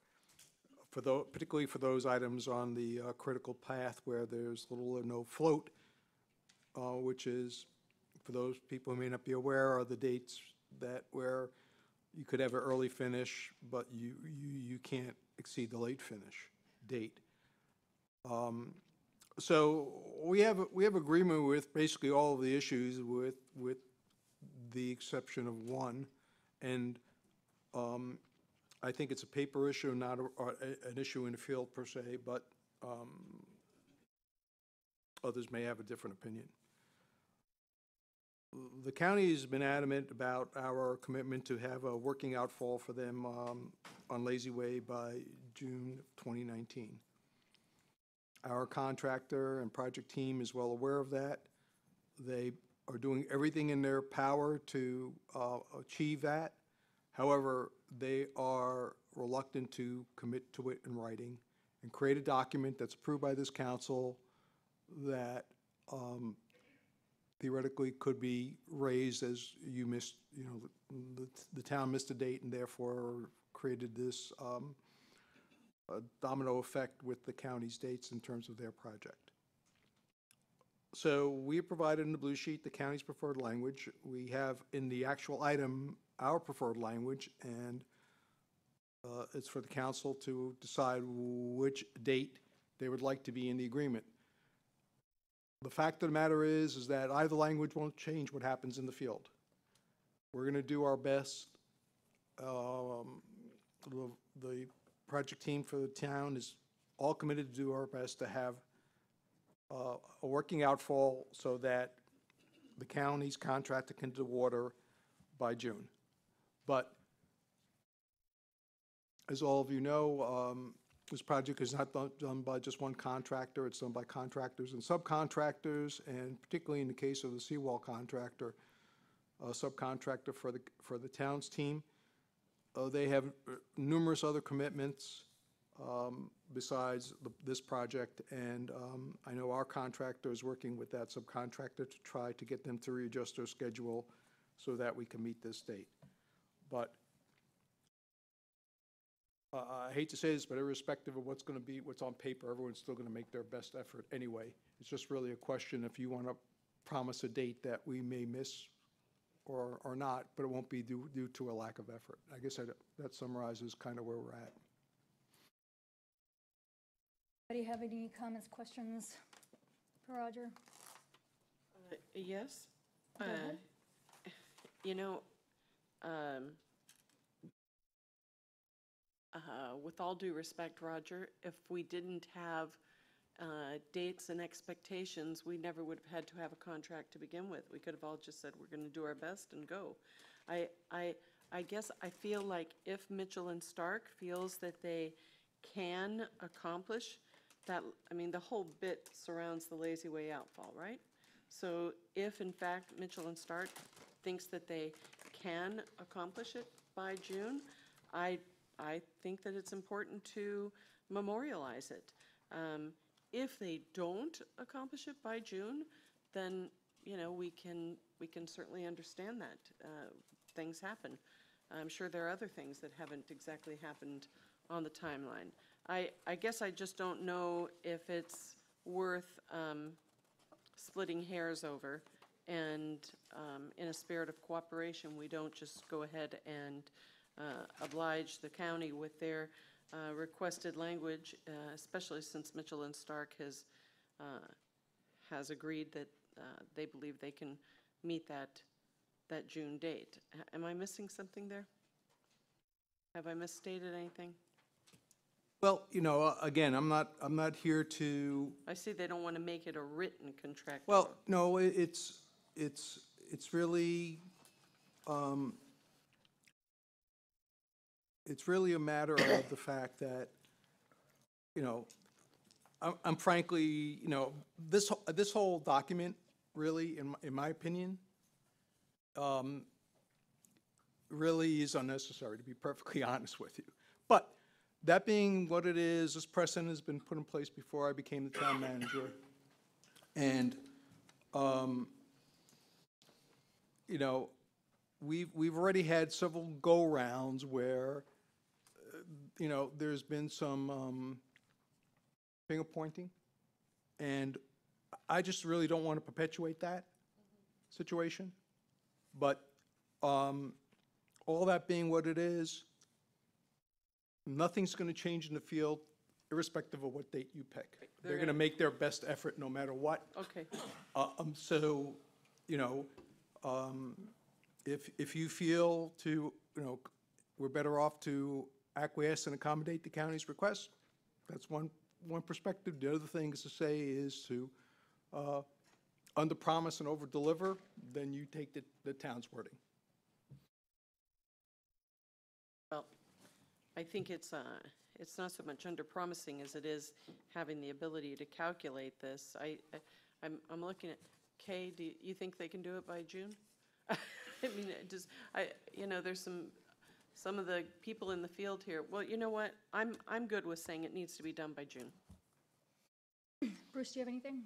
particularly for those items on the critical path where there's little or no float, which is, for those people who may not be aware, are the dates where you could have an early finish, but you can't exceed the late finish date. So we have agreement with basically all of the issues with the exception of one. And I think it's a paper issue, not an issue in the field per se, but others may have a different opinion. The county has been adamant about our commitment to have a working outfall for them on Lazy Way by June of 2019. Our contractor and project team is well aware of that. They are doing everything in their power to achieve that. However, they are reluctant to commit to it in writing and create a document that's approved by this council that theoretically could be raised as you missed, the town missed a date and therefore created this a domino effect with the county's dates in terms of their project. So we have provided in the blue sheet the county's preferred language. We have in the actual item our preferred language, and it's for the council to decide which date they would like to be in the agreement. The fact of the matter is that either language won't change what happens in the field. We're going to do our best. The project team for the town is all committed to do our best to have a working outfall so that the county's contractor can do water by June. But as all of you know, this project is not done by just one contractor. It's done by contractors and subcontractors, and particularly in the case of the seawall contractor, a subcontractor for the town's team. They have numerous other commitments besides this project, and I know our contractor is working with that subcontractor to try to get them to readjust their schedule so that we can meet this date. But I hate to say this, but irrespective of what's going to be, what's on paper, everyone's still going to make their best effort anyway. It's just really a question if you want to promise a date that we may miss or not, but it won't be due to a lack of effort. I guess that summarizes kind of where we're at. Do you have any comments, questions for Roger? Yes. Go ahead. With all due respect, Roger, if we didn't have dates and expectations, we never would have had to have a contract to begin with. We could have all just said, we're going to do our best and go. I guess I feel like if Mitchell and Stark feels that they can accomplish that, I mean, the whole bit surrounds the Lazy Way outfall, right? So if in fact Mitchell and Stark thinks that they can accomplish it by June, I think that it's important to memorialize it. If they don't accomplish it by June, then, you know, we can certainly understand that. Things happen. I'm sure there are other things that haven't exactly happened on the timeline. I guess I just don't know if it's worth splitting hairs over, and in a spirit of cooperation, we don't just go ahead and oblige the county with their requested language, especially since Mitchell and Stark has agreed that they believe they can meet that June date. Am I missing something there? Have I misstated anything? Well, you know, again, I'm not here to, I see they don't want to make it a written contract. well, no, it's really, it's really a matter of the fact that, you know, I'm frankly, you know, this whole document really, in my opinion, really is unnecessary, to be perfectly honest with you. But that being what it is, this precedent has been put in place before I became the town manager. And, you know, we've already had several go-rounds where, you know, there's been some finger pointing. And I just really don't want to perpetuate that situation. But all that being what it is, nothing's going to change in the field irrespective of what date you pick. They're going to make their best effort no matter what. Okay. So, you know, if you feel to, you know, we're better off to acquiesce and accommodate the county's request, that's one perspective. The other thing is to say is to under-promise and over-deliver, then you take the town's wording. Well, I think it's not so much under-promising as it is having the ability to calculate this. I'm looking at, Kay, do you think they can do it by June? I mean, you know, there's some of the people in the field here. Well, you know what? I'm good with saying it needs to be done by June. Bruce, do you have anything?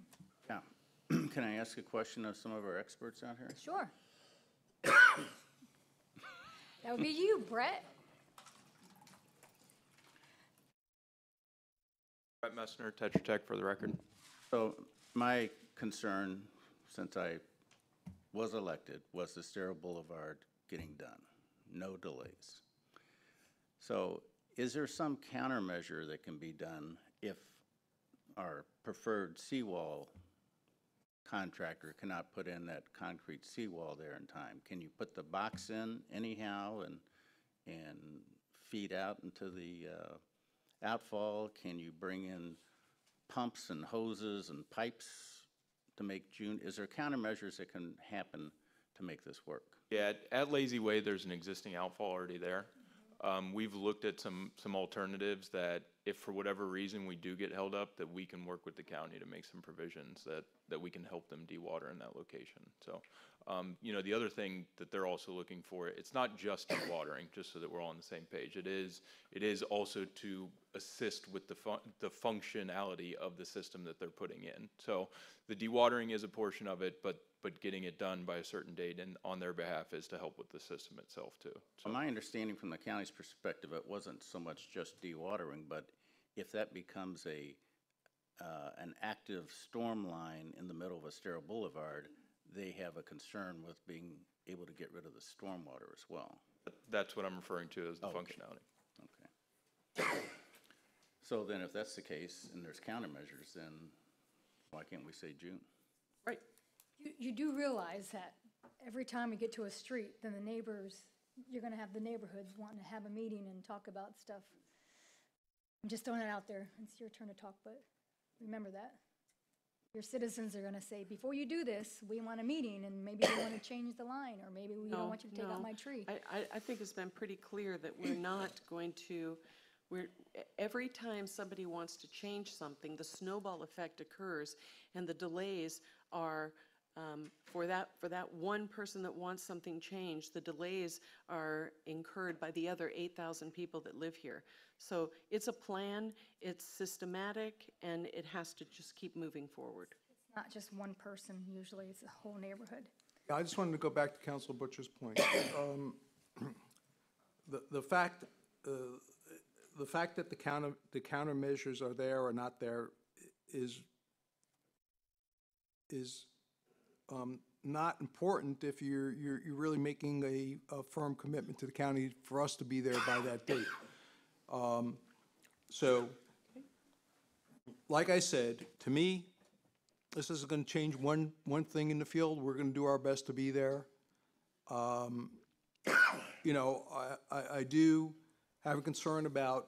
Yeah. Can I ask a question of some of our experts out here? Sure. That would be you, Brett. Brett Messner, Tetra Tech, for the record. So my concern, since I was elected, was the Estero Boulevard getting done. No delays. So is there some countermeasure that can be done if our preferred seawall contractor cannot put in that concrete seawall there in time? Can you put the box in anyhow and feed out into the outfall? Can you bring in pumps and hoses and pipes to make June? Is there countermeasures that can happen to make this work? Yeah, at Lazy Way, there's an existing outfall already there. We've looked at some alternatives that if for whatever reason we do get held up, that we can work with the county to make some provisions that we can help them dewater in that location. So, you know, the other thing that they're also looking for, it's not just dewatering, just so that we're all on the same page. It is also to assist with the functionality of the system that they're putting in. So the dewatering is a portion of it, but getting it done by a certain date and on their behalf is to help with the system itself too. So my understanding from the county's perspective, it wasn't so much just dewatering, but if that becomes an active storm line in the middle of Estero Boulevard, they have a concern with being able to get rid of the stormwater as well. That's what I'm referring to as the functionality. Okay. So then if that's the case and there's countermeasures, then why can't we say June? Right. You do realize that every time we get to a street, then the neighbors, you're going to have the neighborhoods wanting to have a meeting and talk about stuff. I'm just throwing it out there. It's your turn to talk, but remember that. Your citizens are going to say, before you do this, we want a meeting, and maybe we want to change the line, or maybe we don't want you to take out my tree. I think it's been pretty clear that we're not going to, every time somebody wants to change something, the snowball effect occurs, and the delays are For that one person that wants something changed, the delays are incurred by the other 8,000 people that live here. So it's a plan, it's systematic, and it has to just keep moving forward. It's not just one person, usually it's a whole neighborhood. I just wanted to go back to Council Butcher's point. The fact that the countermeasures are there or not there is not important if you're really making a firm commitment to the county for us to be there by that date. So, like I said, to me, this is going to change one thing in the field. We're going to do our best to be there. You know, I do have a concern about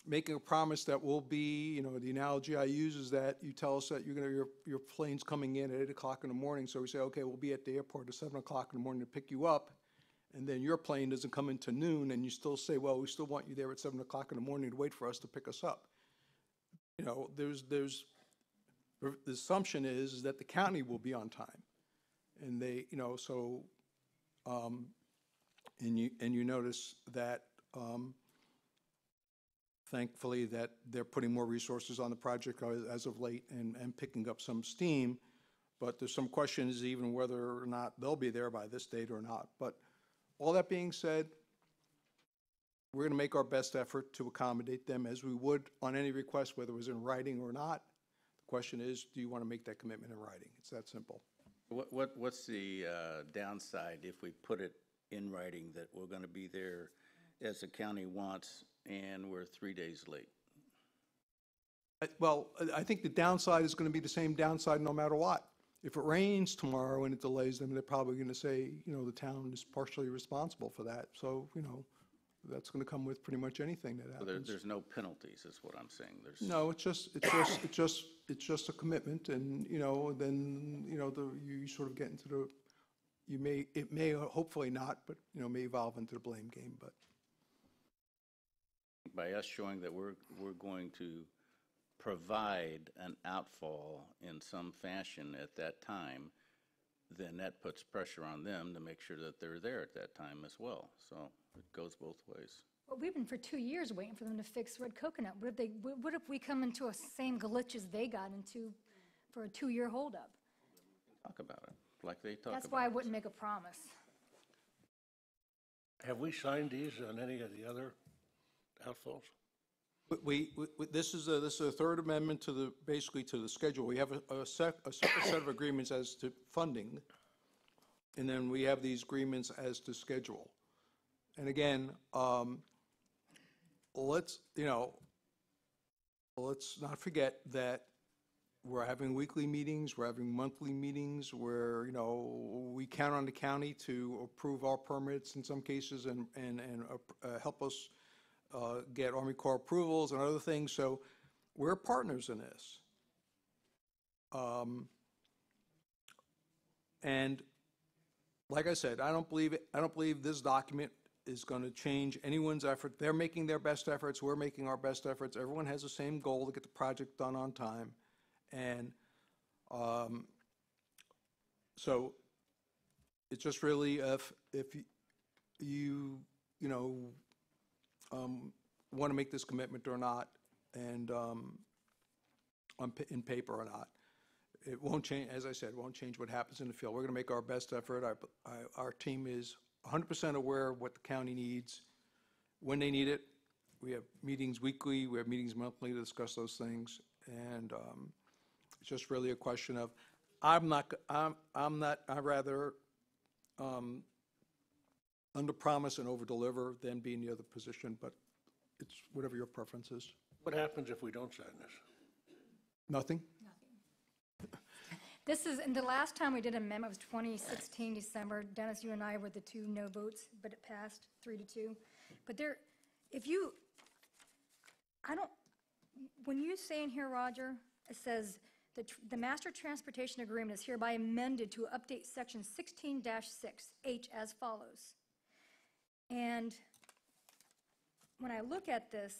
making a promise that we'll be, you know, the analogy I use is that you tell us that your plane's coming in at 8 o'clock in the morning, so we say, okay, we'll be at the airport at 7 o'clock in the morning to pick you up, and then your plane doesn't come until noon, and you still say, well, we still want you there at 7 o'clock in the morning to wait for us to pick us up. You know, the assumption is that the county will be on time, and they, you know, so, and you notice that, thankfully, that they're putting more resources on the project as of late and picking up some steam. But there's some questions even whether or not they'll be there by this date or not. But all that being said, we're going to make our best effort to accommodate them as we would on any request, whether it was in writing or not. The question is, do you want to make that commitment in writing? It's that simple. What's the downside if we put it in writing that we're going to be there as the county wants and we're 3 days late? Well, I think the downside is going to be the same downside no matter what. If it rains tomorrow and it delays them, they're probably going to say, you know, the town is partially responsible for that. So, you know, that's going to come with pretty much anything that happens. So there's no penalties, is what I'm saying. No, it's just a commitment, and you know, then you know, you sort of get into the, it may hopefully not, but you know, may evolve into the blame game. But by us showing that we're going to provide an outfall in some fashion at that time, then that puts pressure on them to make sure that they're there at that time as well. So it goes both ways. Well, we've been for 2 years waiting for them to fix Red Coconut. What if we come into a same glitch as they got into for a 2-year holdup? Talk about it, like they talk about it. That's why I wouldn't make a promise. Have we signed these on any of the other outfalls? This is a third amendment to basically to the schedule. We have a separate set of agreements as to funding, and then we have these agreements as to schedule. And again, let's not forget that we're having weekly meetings, we're having monthly meetings where, you know, we count on the county to approve our permits in some cases and help us get Army Corps approvals and other things. So we're partners in this. And like I said, I don't believe this document is going to change anyone's effort. They're making their best efforts. We're making our best efforts. Everyone has the same goal to get the project done on time. And so it's just really if you want to make this commitment or not, and in paper or not. It won't change, as I said, it won't change what happens in the field. We're going to make our best effort. Our team is 100% aware of what the county needs, when they need it. We have meetings weekly, we have meetings monthly to discuss those things, and it's just really a question of, I'd rather under-promise and over-deliver than be in the other position, but it's whatever your preference is. What happens if we don't sign this? Nothing? This is, and the last time we did an amendment was 2016, December. Dennis, you and I were the 2 no votes, but it passed 3-2. But there, when you say in here, Roger, it says, the Master Transportation Agreement is hereby amended to update Section 16-6H as follows. And when I look at this,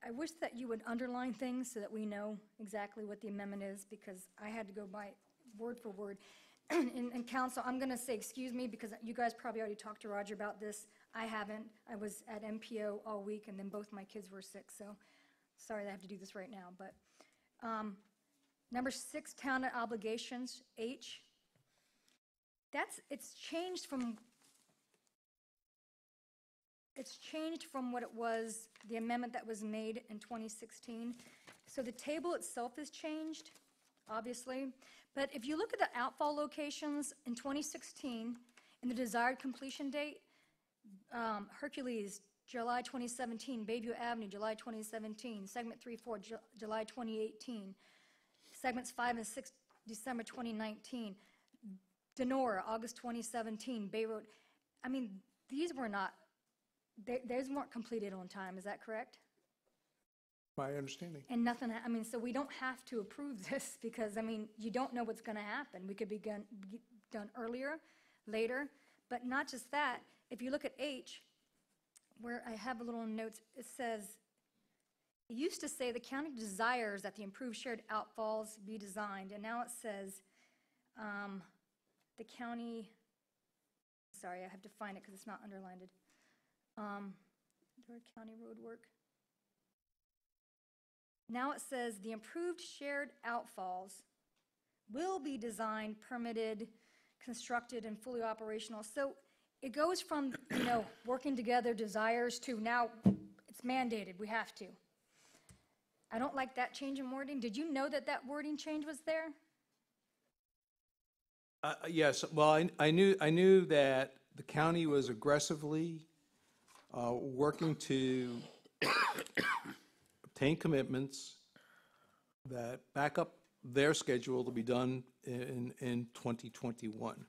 I wish that you would underline things so that we know exactly what the amendment is, because I had to go by word for word. And council, I'm going to say, excuse me, because you guys probably already talked to Roger about this. I haven't. I was at MPO all week, and then both my kids were sick, so sorry that I have to do this right now. But number 6, town obligations, H. It's changed from what it was, the amendment that was made in 2016. So the table itself has changed, obviously. But if you look at the outfall locations in 2016 and the desired completion date, Hercules, July 2017, Bayview Avenue, July 2017, segment 3-4, July 2018, segments 5 and 6, December 2019, Denora, August 2017, Bay Road. I mean, these were not, those weren't completed on time, is that correct? My understanding. And nothing, I mean, so we don't have to approve this because, I mean, you don't know what's going to happen. We could be done earlier, later, but not just that. If you look at H, where I have a little notes, it says, it used to say the county desires that the improved shared outfalls be designed, and now it says the county, sorry, I have to find it because it's not underlined. County road work. Now it says the improved shared outfalls will be designed, permitted, constructed, and fully operational. So it goes from, working together, desires, to now it's mandated, we have to. I don't like that change in wording. Did you know that that wording change was there? Yes, well, I knew that the county was aggressively working to obtain commitments that back up their schedule to be done in 2021.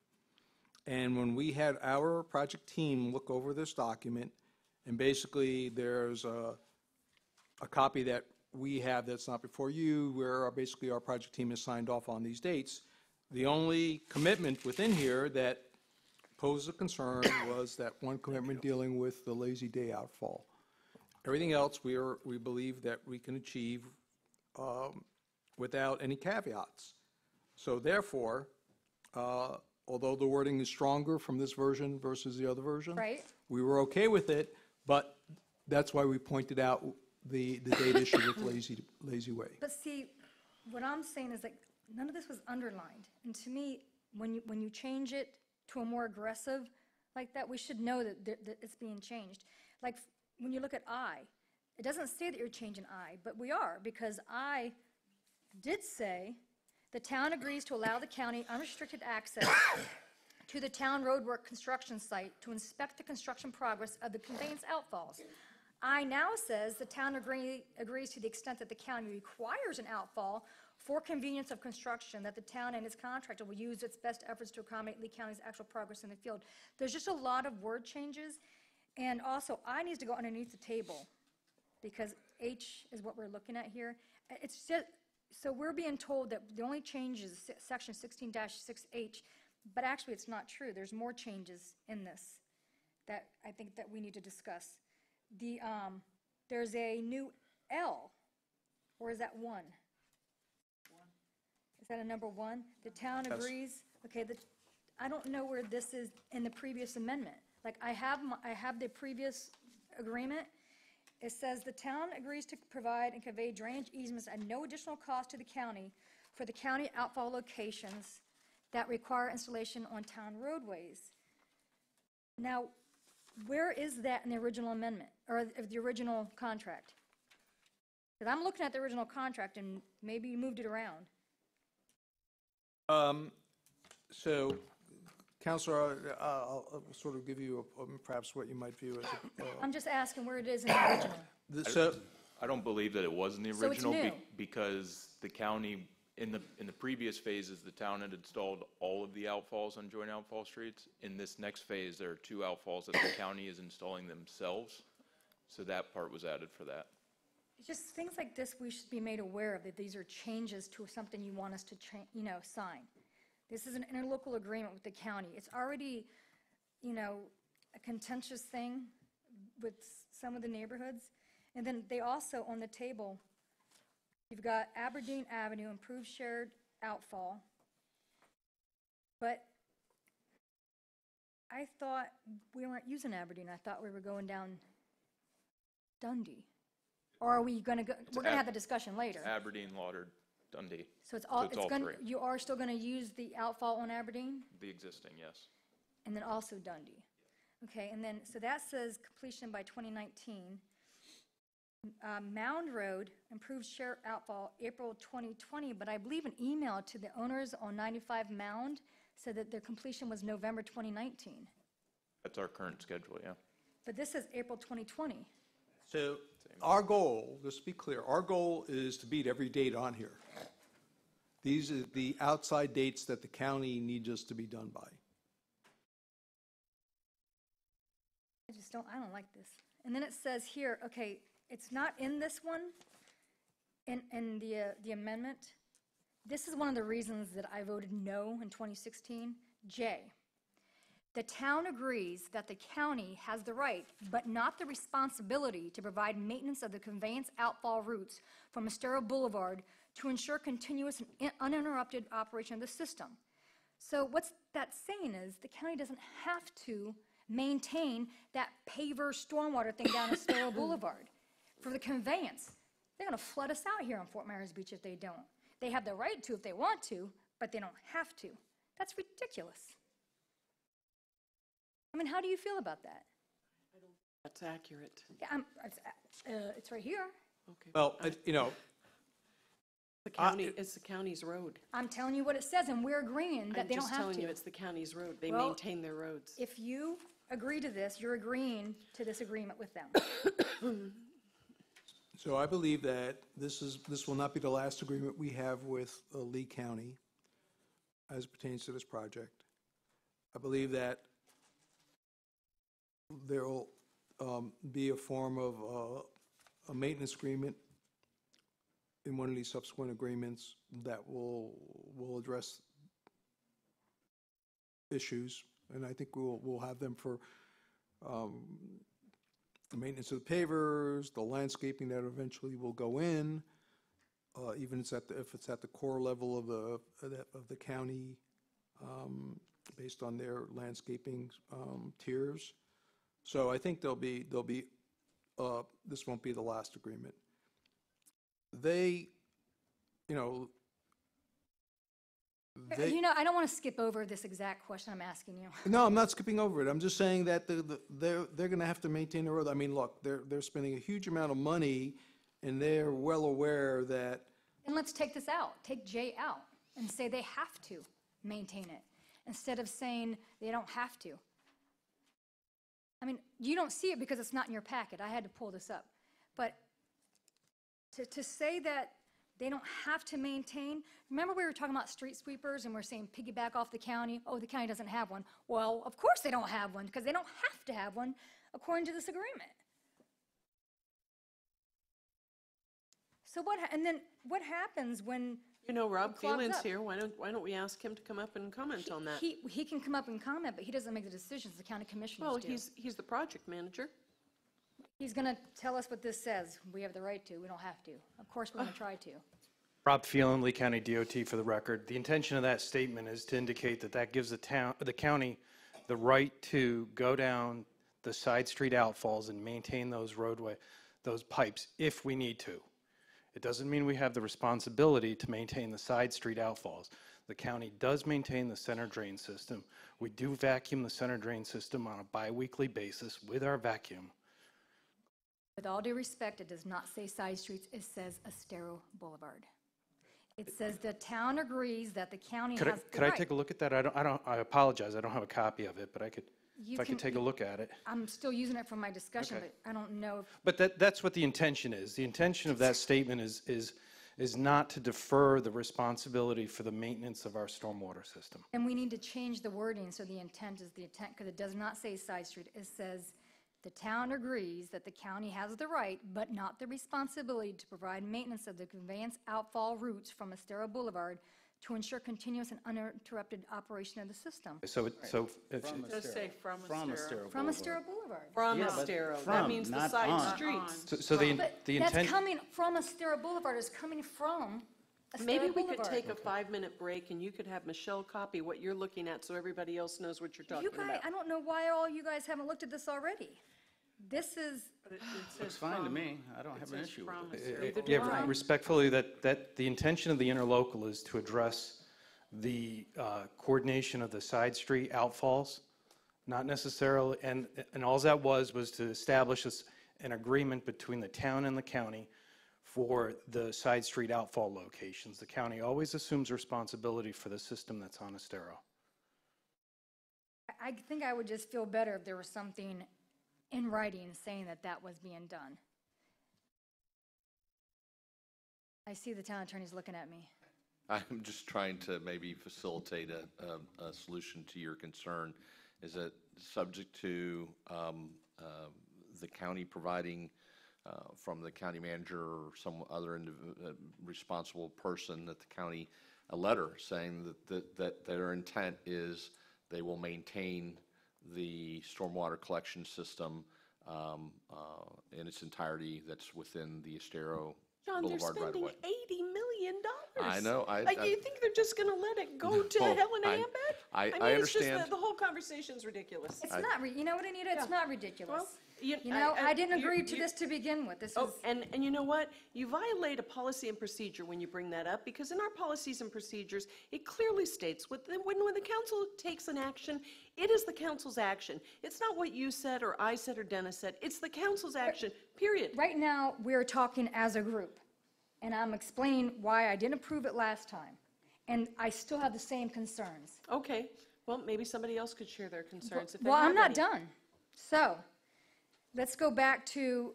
And when we had our project team look over this document, and basically there's a copy that we have that's not before you, where basically our project team has signed off on these dates. The only commitment within here that posed a concern was that one commitment dealing with the Lazy Day outfall. Everything else we believe that we can achieve without any caveats. So therefore, although the wording is stronger from this version versus the other version, right, we were okay with it, but that's why we pointed out the date issue with Lazy Way. But see, what I'm saying is that none of this was underlined. And to me, when you change it to a more aggressive like that, we should know that it's being changed. Like when you look at I, it doesn't say that you're changing I, but we are, because I did say the town agrees to allow the county unrestricted access to the town roadwork construction site to inspect the construction progress of the conveyance outfalls. I now says the town agrees to the extent that the county requires an outfall for convenience of construction, that the town and its contractor will use its best efforts to accommodate Lee County's actual progress in the field. There's just a lot of word changes, and also I needs to go underneath the table because H is what we're looking at here. It's just, so we're being told that the only change is section 16-6H, but actually it's not true. There's more changes in this that I think that we need to discuss. There's a new L, or is that 1? Is that a number 1? The town agrees. Okay, I don't know where this is in the previous amendment. Like I have the previous agreement. It says the town agrees to provide and convey drainage easements at no additional cost to the county for the county outfall locations that require installation on town roadways. Now, where is that in the original amendment, or the original contract? Because I'm looking at the original contract, and maybe you moved it around. So, Counselor, I'll sort of give you perhaps what you might view as I'm just asking where it is in the original. I don't believe that it was in the So it's original new. because the county, in the previous phases, the town had installed all of the outfalls on joint outfall streets. In this next phase, there are 2 outfalls that the county is installing themselves. So that part was added for that. Just things like this, we should be made aware of, that these are changes to something you want us to sign. This is an interlocal agreement with the county. It's already, a contentious thing with some of the neighborhoods. And then they also, on the table, you've got Aberdeen Avenue, improved shared outfall. But I thought we weren't using Aberdeen. I thought we were going down Dundee. Or are we going to go, we're going to have the discussion later. Aberdeen, Lauderdale, Dundee. So it's all, it's all going, three. you are still going to use the outfall on Aberdeen? The existing, yes. And then also Dundee. Okay, and then, so that says completion by 2019. Mound Road, improved share outfall, April 2020, but I believe an email to the owners on 95 Mound said that their completion was November 2019. That's our current schedule, yeah. But this says April 2020. So our goal, just to be clear, our goal is to beat every date on here. These are the outside dates that the county needs us to be done by. I don't like this. And then it says here, okay, it's not in this one, in the amendment. This is one of the reasons that I voted no in 2016. J, the town agrees that the county has the right, but not the responsibility, to provide maintenance of the conveyance outfall routes from Estero Boulevard to ensure continuous and uninterrupted operation of the system. So what's that saying is the county doesn't have to maintain that paver stormwater thing down Estero Boulevard for the conveyance. They're going to flood us out here on Fort Myers Beach if they don't. They have the right to if they want to, but they don't have to. That's ridiculous. I mean, how do you feel about that? That's accurate. Yeah, it's right here. Okay. Well, you know, The county, it's the county's road. I'm telling you what it says, and we're agreeing that they don't have to. I'm just telling you, it's the county's road. They Well, maintain their roads. If you agree to this, you're agreeing to this agreement with them. so I believe that this will not be the last agreement we have with Lee County as it pertains to this project. I believe that there will be a form of a maintenance agreement in one of these subsequent agreements that will address issues, and I think we'll have them for the maintenance of the pavers, the landscaping that eventually will go in, even if it's at the core level of the county, based on their landscaping tiers. So I think there'll be this won't be the last agreement. They, you know, I don't want to skip over this exact question I'm asking you. No, I'm not skipping over it. I'm just saying that they're going to have to maintain the road. I mean, look, they're spending a huge amount of money, and they're well aware that. And let's take this out. Take J out and say they have to maintain it instead of saying they don't have to. I mean, you don't see it because it's not in your packet. I had to pull this up. But to say that they don't have to maintain, remember we were talking about street sweepers and we're saying piggyback off the county? Oh, the county doesn't have one. Well, of course they don't have one because they don't have to have one according to this agreement. So and then what happens when You know, Rob it clogs Phelan's up? here. Why don't we ask him to come up and comment on that? He can come up and comment, but he doesn't make the decisions. The county commissioners Well, do. he's the project manager. He's going to tell us what this says. We have the right to. We don't have to. Of course, we're going to try to. Rob Phelan, Lee County DOT, for the record. The intention of that statement is to indicate that that gives the county the right to go down the side street outfalls and maintain those pipes if we need to. It doesn't mean we have the responsibility to maintain the side street outfalls. The county does maintain the center drain system. We do vacuum the center drain system on a biweekly basis with our vacuum. With all due respect, it does not say side streets. It says Estero Boulevard. It says the town agrees that the county has the right. Could I take a look at that? I apologize. I don't have a copy of it, but I could, if I could take a look at it. I'm still using it for my discussion, Okay. but I don't know if But that's what the intention is. The intention of that statement is not to defer the responsibility for the maintenance of our stormwater system. And we need to change the wording so the intent is the intent, because it does not say side street. It says, the town agrees that the county has the right, but not the responsibility to provide maintenance of the conveyance outfall routes from Estero Boulevard to ensure continuous and uninterrupted operation of the system. So if It does say from Estero. From Estero Boulevard. From Estero. That means the side streets. So the But the that's intent. coming from Estero Boulevard is coming from Maybe Estero we could Boulevard. take a 5-minute break and you could have Michelle copy what you're looking at so everybody else knows what you're talking You guys, about. I don't know why all you guys haven't looked at this already. This is, Looks fine to me. I don't have an issue with it. Neither do Yeah, I. respectfully, that the intention of the interlocal is to address the coordination of the side street outfalls, not necessarily, and all that was to establish an agreement between the town and the county for the side street outfall locations. The county always assumes responsibility for the system that's on Estero. I think I would just feel better if there was something in writing saying that that was being done. I see the town attorney's looking at me. I'm just trying to maybe facilitate a solution to your concern. Is it subject to the county providing from the county manager or some other responsible person at the county a letter saying that their intent is they will maintain the stormwater collection system in its entirety that's within the Estero John, they're Boulevard right spending away? $80 million. I know. You think they're just going to let it go to No, hell in a I- handbag? I mean, it's just understand. the whole conversation's ridiculous. It's not, you know what, Anita? It's not ridiculous. Well, You know, I didn't agree to you- this to begin with. This Oh, was, and you know what? You violate a policy and procedure when you bring that up, because in our policies and procedures, it clearly states when the council takes an action, it is the council's action. It's not what you said or I said or Dennis said. It's the council's action, period. right now, we're talking as a group, and I'm explaining why I didn't approve it last time, and I still have the same concerns. Okay, well, maybe somebody else could share their concerns if they Well, have I'm not any. done. So, let's go back to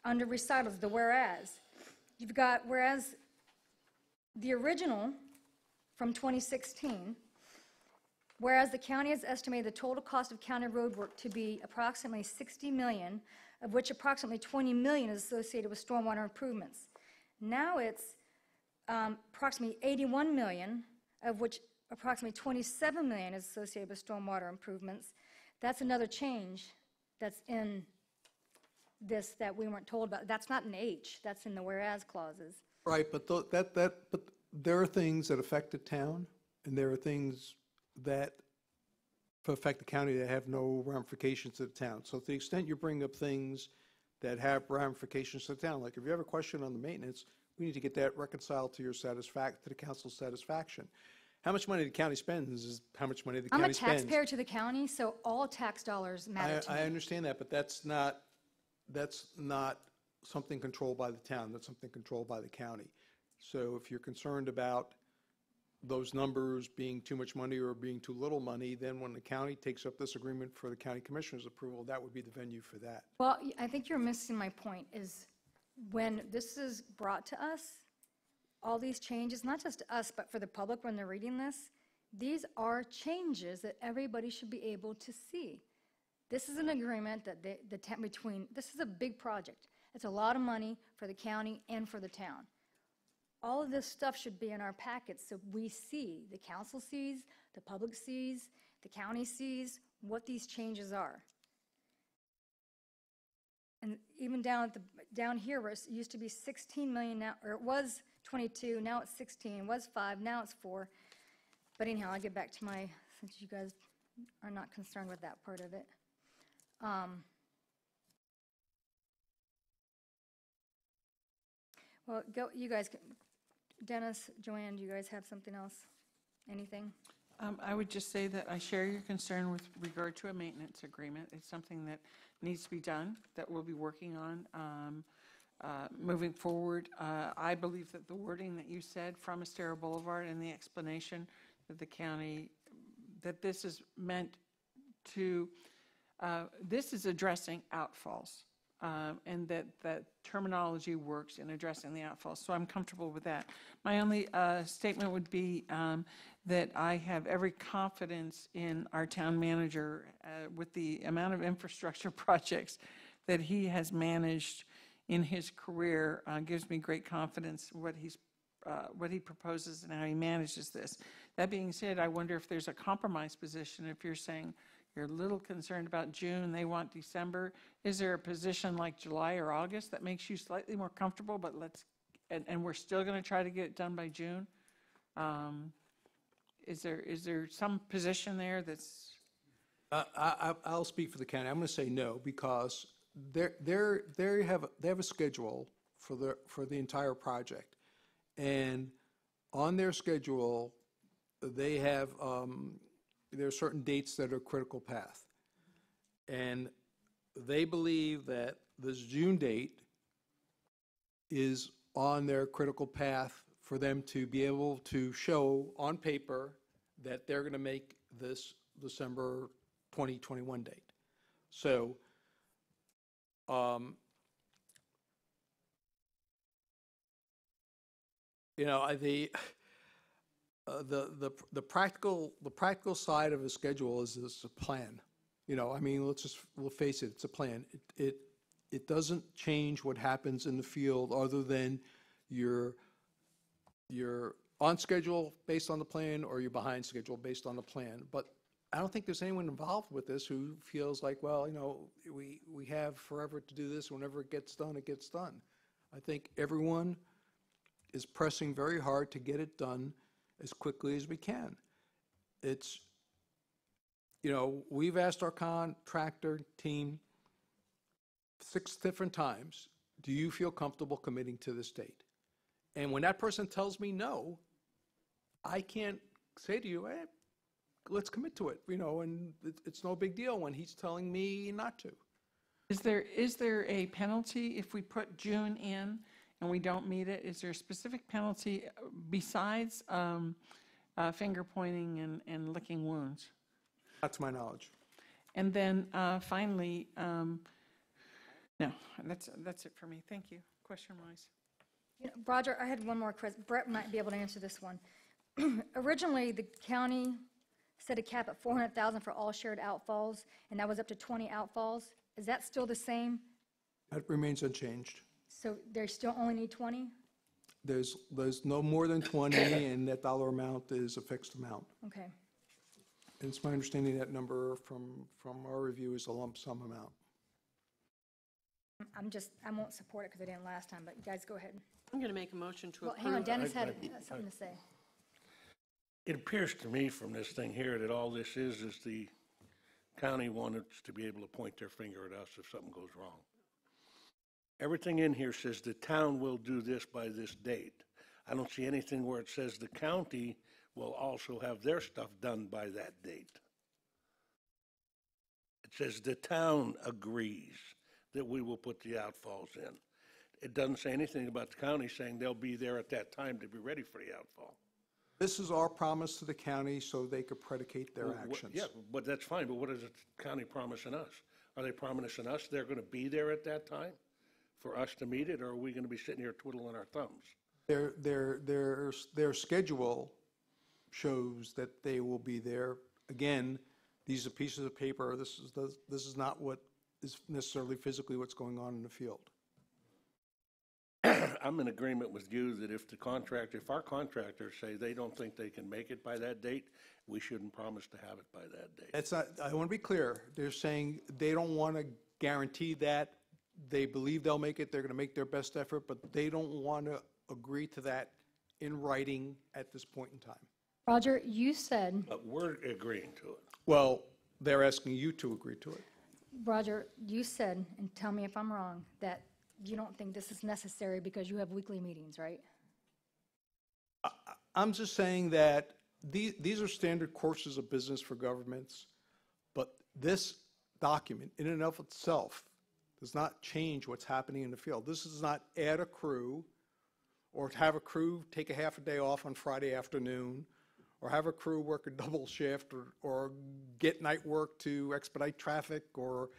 under recitals, the whereas. You've got whereas the original from 2016, whereas the county has estimated the total cost of county road work to be approximately 60 million, of which approximately 20 million is associated with stormwater improvements. Now it's approximately 81 million, of which approximately 27 million is associated with stormwater improvements. That's another change that's in this that we weren't told about. That's not an H, that's in the whereas clauses. Right, but but there are things that affect the town, and there are things that affect the county that have no ramifications to the town. So to the extent you bring up things that have ramifications to the town, like if you have a question on the maintenance, we need to get that reconciled to the council's satisfaction. How much money the county spends is how much money the I'm a county spends. taxpayer to the county, so all tax dollars matter to me. I understand that, but that's not something controlled by the town, that's something controlled by the county. So if you're concerned about those numbers being too much money or being too little money, then when the county takes up this agreement for the county commissioner's approval, that would be the venue for that. Well, I think you're missing my point, is when this is brought to us, all these changes, not just to us, but for the public when they're reading this, these are changes that everybody should be able to see. This is an agreement that this is a big project. It's a lot of money for the county and for the town. All of this stuff should be in our packets so we see, the council sees, the public sees, the county sees what these changes are. And even down here, where it used to be 16 million now, or it was 22, now it's 16, it was 5, now it's 4. But anyhow, I'll get back to since you guys are not concerned with that part of it. Well, you guys, Dennis, Joanne, do you guys have something else? Anything? I would just say that I share your concern with regard to a maintenance agreement. It's something that needs to be done, that we'll be working on moving forward. I believe that the wording that you said from Estero Boulevard and the explanation that the county, that this is meant to, this is addressing outfalls, and that terminology works in addressing the outfalls. So I'm comfortable with that. My only statement would be that I have every confidence in our town manager with the amount of infrastructure projects that he has managed in his career. Gives me great confidence what he proposes and how he manages this. That being said, I wonder if there's a compromise position. If you're saying you're a little concerned about June, they want December, is there a position like July or August that makes you slightly more comfortable, but let's and we're still going to try to get it done by June? Is there some position there that's? I'll speak for the county. I'm going to say no, because they have a schedule for the entire project. And on their schedule, they have, there are certain dates that are critical path. And they believe that this June date is on their critical path for them to be able to show on paper that they're going to make this December 2021 date. So, you know, the practical side of a schedule is a plan. You know, I mean, we'll face it, it's a plan. It doesn't change what happens in the field, other than you're on schedule based on the plan, or you're behind schedule based on the plan. But I don't think there's anyone involved with this who feels like, well, you know, we have forever to do this. Whenever it gets done, it gets done. I think everyone is pressing very hard to get it done as quickly as we can. It's, you know, we've asked our contractor team 6 different times, do you feel comfortable committing to this date? And when that person tells me no, I can't say to you, hey, let's commit to it, you know, and it's no big deal when he's telling me not to. Is there a penalty if we put June in and we don't meet it? Is there a specific penalty besides finger pointing and licking wounds? Not to my knowledge. And then finally, no, that's it for me. Thank you. Question-wise. You know, Roger, I had one more question. Brett might be able to answer this one. Originally, the county set a cap at $400,000 for all shared outfalls, and that was up to 20 outfalls. Is that still the same? That remains unchanged. So they still only need 20? There's no more than 20, and that dollar amount is a fixed amount. Okay. And it's my understanding that number from our review is a lump sum amount. I won't support it because I didn't last time, but you guys go ahead. I'm going to make a motion to Well, approve. hang on, Dennis had something to say. It appears to me from this thing here that all this is the county wanted to be able to point their finger at us if something goes wrong. Everything in here says the town will do this by this date. I don't see anything where it says the county will also have their stuff done by that date. It says the town agrees that we will put the outfalls in. It doesn't say anything about the county saying they'll be there at that time to be ready for the outfall. This is our promise to the county so they could predicate their Well, actions. Yeah, but that's fine, but what is the county promising us? Are they promising us they're going to be there at that time for us to meet it, or are we going to be sitting here twiddling our thumbs? Their schedule shows that they will be there. Again, these are pieces of paper. This is not what is necessarily physically what's going on in the field. I'm in agreement with you that if our contractors say they don't think they can make it by that date, we shouldn't promise to have it by that date. That's not, I want to be clear. They're saying they don't want to guarantee that. They believe they'll make it. They're going to make their best effort, but they don't want to agree to that in writing at this point in time. Roger, you said, But we're agreeing to it. Well, they're asking you to agree to it. Roger, you said, and tell me if I'm wrong, that you don't think this is necessary because you have weekly meetings, right? I'm just saying that these are standard courses of business for governments, but this document in and of itself does not change what's happening in the field. This does not add a crew or have a crew take a half a day off on Friday afternoon, or have a crew work a double shift, or get night work to expedite traffic, or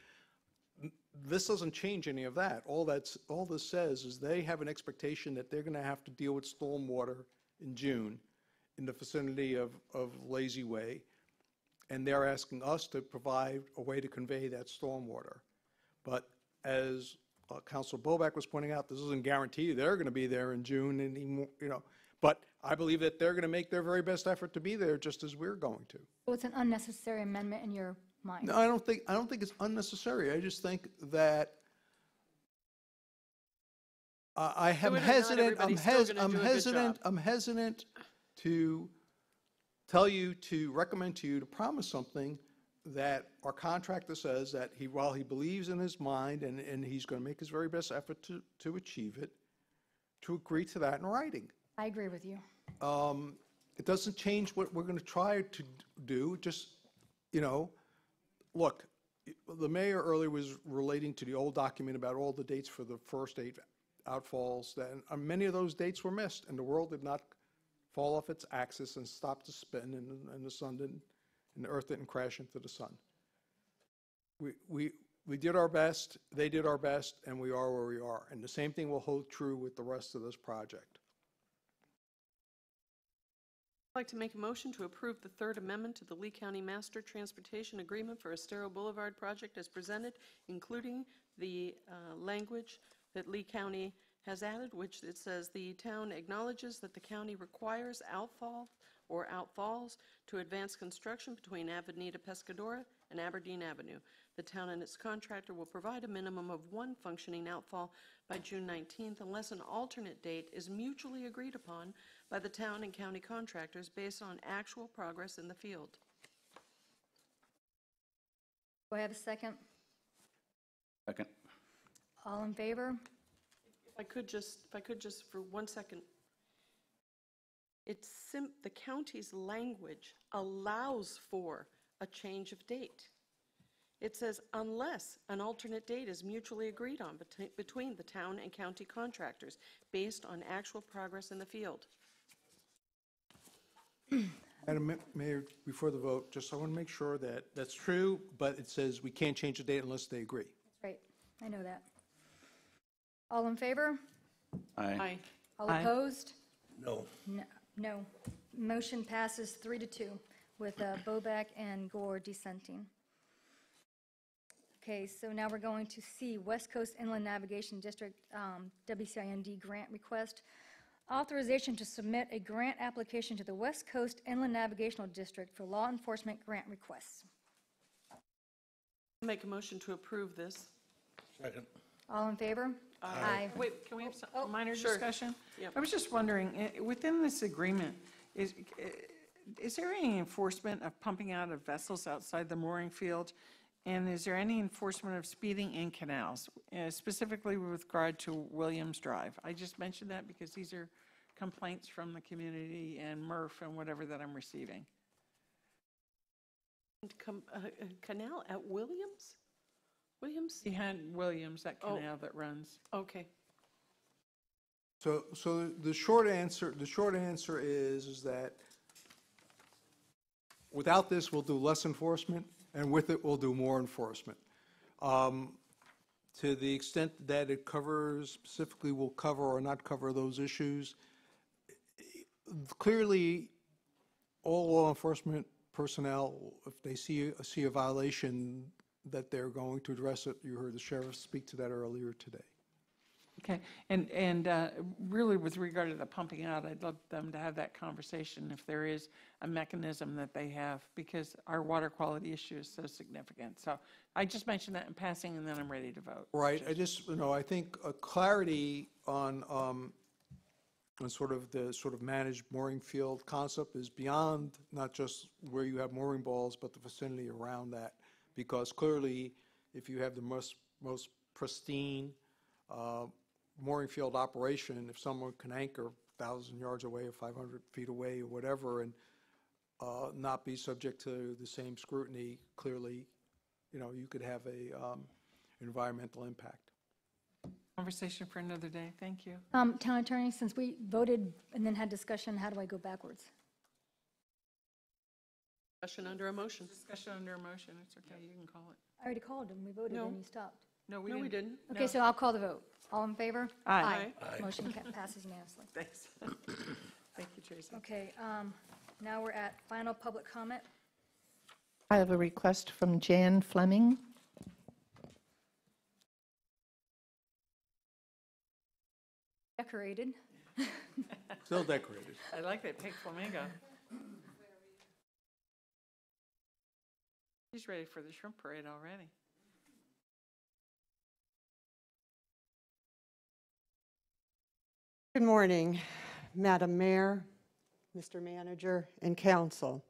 this doesn't change any of that. All this says is they have an expectation that they're going to have to deal with stormwater in June in the vicinity of Lazy Way, and they're asking us to provide a way to convey that stormwater. But as Councilor Boback was pointing out, this doesn't guarantee they're going to be there in June anymore, you know. But I believe that they're going to make their very best effort to be there, just as we're going to. So it's an unnecessary amendment in your mind? No, I don't think it's unnecessary. I just think that I am So not hesitant, everybody's still gonna do a good job. I'm hesitant to tell you, to recommend to you to promise something that our contractor says that while he believes in his mind and he's going to make his very best effort to achieve it, to agree to that in writing. I agree with you. It doesn't change what we're going to try to do, just, look, the mayor earlier was relating to the old document about all the dates for the first 8 outfalls, and many of those dates were missed, and the world did not fall off its axis and stop to spin, and the sun didn't, and the earth didn't crash into the sun. We did our best, they did our best, and we are where we are. And the same thing will hold true with the rest of this project. I'd like to make a motion to approve the Third Amendment to the Lee County Master Transportation Agreement for Estero Boulevard project as presented, including the language that Lee County has added, which it says the town acknowledges that the county requires outfall or outfalls to advance construction between Avenida Pescadora and Aberdeen Avenue. The town and its contractor will provide a minimum of 1 functioning outfall by June 19th unless an alternate date is mutually agreed upon by the town and county contractors based on actual progress in the field. Do I have a second? Second. All in favor? If I could just for 1 second. The county's language allows for a change of date. It says unless an alternate date is mutually agreed on between the town and county contractors based on actual progress in the field. Madam Mayor, before the vote, just I want to make sure that that's true, but it says we can't change the date unless they agree. That's right. I know that. All in favor? Aye. All Aye. opposed? No. No. Motion passes 3-2 with Boback and Gore dissenting. Okay, so now we're going to see West Coast Inland Navigation District WCIND grant request. Authorization to submit a grant application to the West Coast Inland Navigational District for law enforcement grant requests. Make a motion to approve this. Second. All in favor? Aye. Wait, can we have some minor sure. discussion? Yep. I was just wondering, within this agreement, is there any enforcement of pumping out of vessels outside the mooring field? And is there any enforcement of speeding in canals, specifically with regard to Williams Drive? I just mentioned that because these are complaints from the community and Murph and whatever that I'm receiving. Canal at Williams? Behind Williams, that canal that runs. Okay. So the short answer is that without this, we'll do less enforcement, and with it, we'll do more enforcement. To the extent that it covers, specifically will cover or not cover those issues, clearly, all law enforcement personnel, if they see a violation, that they're going to address it. You heard the sheriff speak to that earlier today. Okay, and really with regard to the pumping out, I'd love them to have that conversation if there is a mechanism that they have, because our water quality issue is so significant. So I just mentioned that in passing, and then I'm ready to vote. Right, I think a clarity on sort of the managed mooring field concept is beyond not just where you have mooring balls, but the vicinity around that. Because clearly, if you have the most pristine mooring field operation, if someone can anchor 1,000 yards away or 500 feet away or whatever, and not be subject to the same scrutiny, clearly, you could have a environmental impact. Conversation for another day. Thank you. Town Attorney, since we voted and then had discussion, how do I go backwards? Discussion under a motion. Discussion under a motion. It's okay. You can call it. I already called and we voted No. and you stopped. No, No, we didn't. Okay, so I'll call the vote. All in favor? Aye. Aye. Motion passes unanimously. Thanks. Thank you, Tracy. Okay, now we're at final public comment. I have a request from Jan Fleming. Decorated. Still decorated. I like that pink flamingo. He's ready for the shrimp parade already. Good morning, Madam Mayor, Mr. Manager, and Council.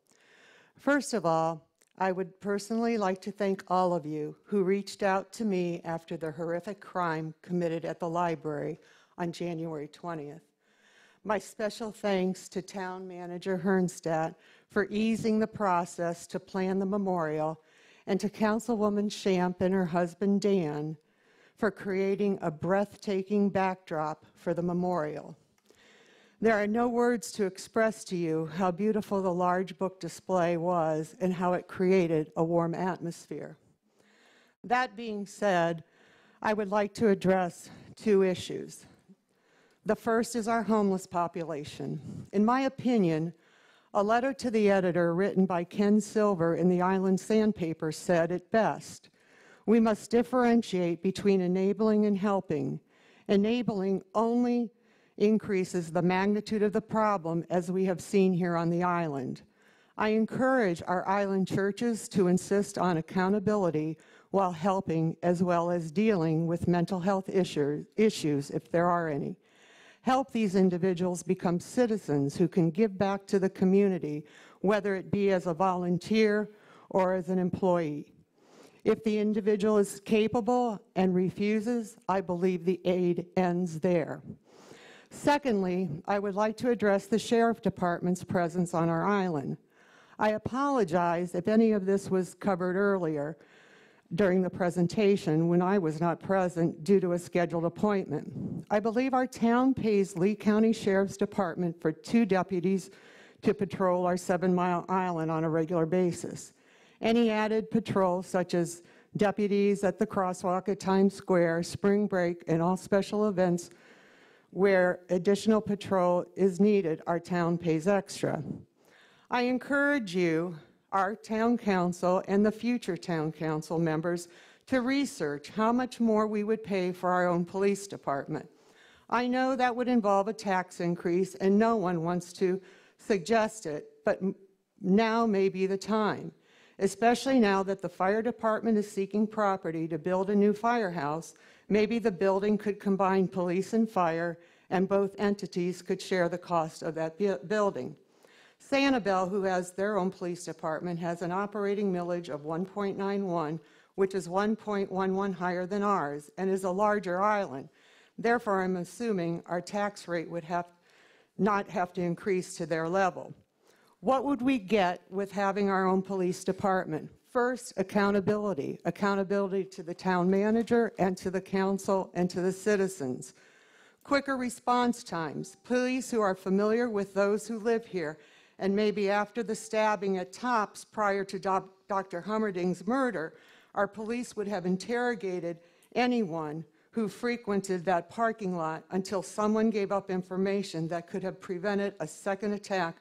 First of all, I would personally like to thank all of you who reached out to me after the horrific crime committed at the library on January 20th. My special thanks to Town Manager Hernstadt for easing the process to plan the memorial, and to Councilwoman Shamp and her husband Dan for creating a breathtaking backdrop for the memorial. There are no words to express to you how beautiful the large book display was and how it created a warm atmosphere. That being said, I would like to address two issues. The first is our homeless population. In my opinion, a letter to the editor written by Ken Silver in the Island Sandpaper said it best. We must differentiate between enabling and helping. Enabling only increases the magnitude of the problem, as we have seen here on the island. I encourage our island churches to insist on accountability while helping, as well as dealing with mental health issues if there are any. Help these individuals become citizens who can give back to the community, whether it be as a volunteer or as an employee. If the individual is capable and refuses, I believe the aid ends there. Secondly, I would like to address the Sheriff Department's presence on our island. I apologize if any of this was covered earlier during the presentation when I was not present due to a scheduled appointment. I believe our town pays Lee County Sheriff's Department for 2 deputies to patrol our 7-mile island on a regular basis. Any added patrol, such as deputies at the crosswalk at Times Square, spring break, and all special events where additional patrol is needed, our town pays extra. I encourage you, our town council and the future town council members, to research how much more we would pay for our own police department. I know that would involve a tax increase, and no one wants to suggest it, but now may be the time, especially now that the fire department is seeking property to build a new firehouse. Maybe the building could combine police and fire, and both entities could share the cost of that building. Sanibel, who has their own police department, has an operating millage of 1.91, which is 1.11 higher than ours, and is a larger island. Therefore, I'm assuming our tax rate would not have to increase to their level. What would we get with having our own police department? First, accountability. Accountability to the town manager and to the council and to the citizens. Quicker response times. Police who are familiar with those who live here, and maybe after the stabbing at Tops prior to Dr. Hummerding's murder, our police would have interrogated anyone who frequented that parking lot until someone gave up information that could have prevented a second attack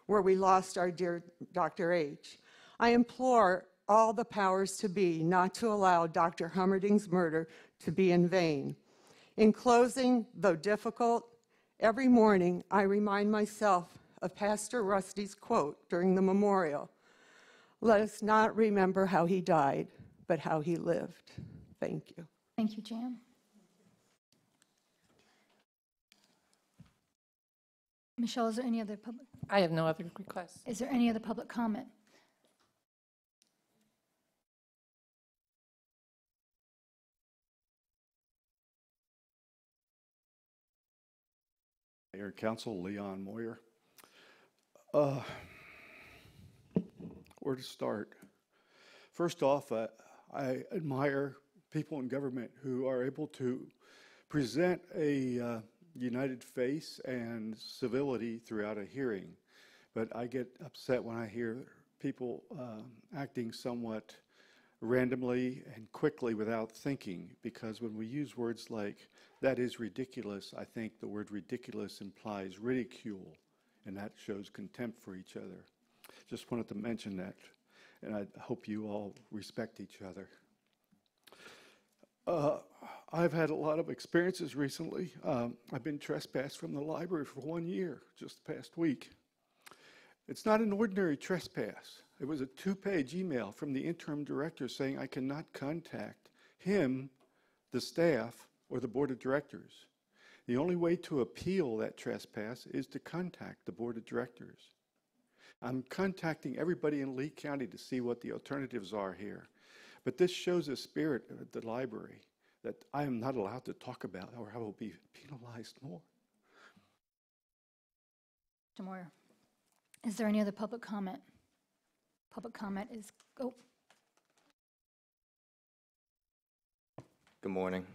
where we lost our dear Dr. H. I implore all the powers to be not to allow Dr. Hummerding's murder to be in vain. In closing, though difficult, every morning I remind myself of Pastor Rusty's quote during the memorial. Let us not remember how he died, but how he lived. Thank you. Thank you, Jan. Michelle, is there any other public? I have no other requests. Is there any other public comment? Mayor and Council, Leon Moyer. Where to start? First off, I admire people in government who are able to present a united face and civility throughout a hearing. But I get upset when I hear people acting somewhat randomly and quickly without thinking, because when we use words like, that is ridiculous, I think the word ridiculous implies ridicule, and that shows contempt for each other. Just wanted to mention that, and I hope you all respect each other. I've had a lot of experiences recently. I've been trespassed from the library for 1 year, just the past week. It's not an ordinary trespass. It was a 2-page email from the interim director saying I cannot contact him, the staff, or the board of directors. The only way to appeal that trespass is to contact the Board of Directors. I'm contacting everybody in Lee County to see what the alternatives are here. But this shows a spirit of the library that I am not allowed to talk about, or I will be penalized more. Mr. Moyer, is there any other public comment? Public comment is, oh, Good morning.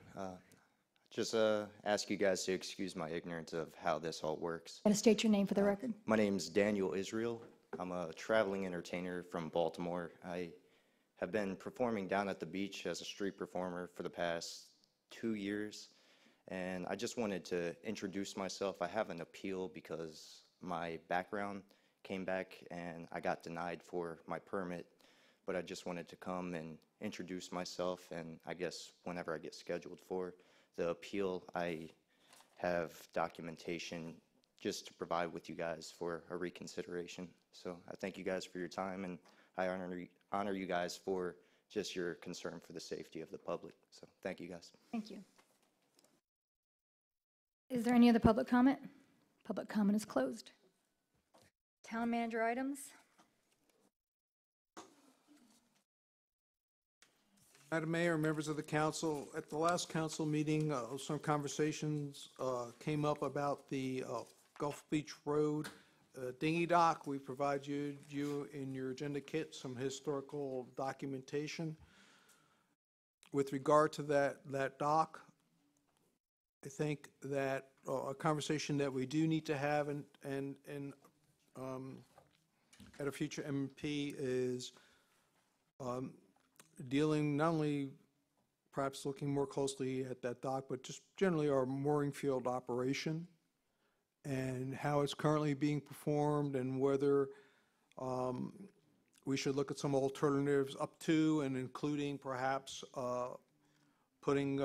Just ask you guys to excuse my ignorance of how this all works. and state your name for the record. My name is Daniel Israel. I'm a traveling entertainer from Baltimore. I have been performing down at the beach as a street performer for the past 2 years, and I just wanted to introduce myself. I have an appeal because my background came back and I got denied for my permit, but I just wanted to come and introduce myself, and I guess whenever I get scheduled for the appeal, I have documentation just to provide with you guys for a reconsideration. So I thank you guys for your time, and I honor you guys for just your concern for the safety of the public. So thank you guys. Thank you. Is there any other public comment? Public comment is closed. Town manager items? Madam Mayor, members of the council, at the last council meeting, some conversations came up about the Gulf Beach Road dinghy dock. We provide you in your agenda kit some historical documentation. With regard to that dock, I think that a conversation that we do need to have and at a future MP is dealing not only perhaps looking more closely at that dock, but just generally our mooring field operation and how it's currently being performed, and whether we should look at some alternatives up to and including perhaps putting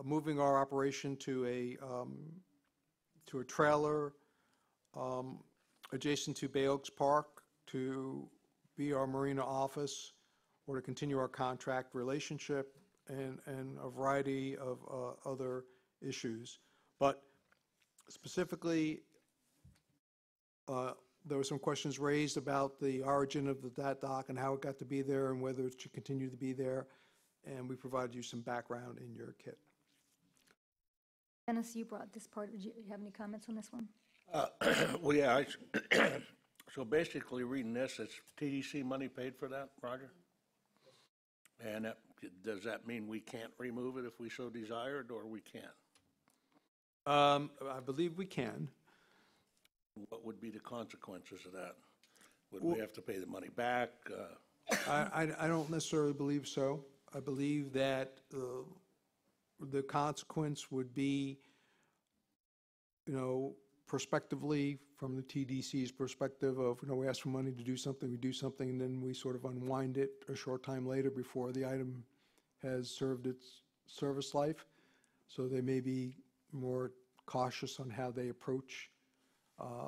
moving our operation to a trailer adjacent to Bay Oaks Park to be our marina office, or to continue our contract relationship, and a variety of other issues. But specifically, there were some questions raised about the origin of that dock and how it got to be there and whether it should continue to be there, and we provided you some background in your kit. Dennis, you brought this part. Did you have any comments on this one? Well, yeah, so basically reading this, it's TDC money paid for that, Roger? And does that mean we can't remove it if we so desired, or we can? I believe we can. What would be the consequences of that? Would we have to pay the money back? I don't necessarily believe so. I believe that the consequence would be, prospectively, from the TDC's perspective of, we ask for money to do something, we do something, and then we sort of unwind it a short time later before the item has served its service life. So they may be more cautious on how they approach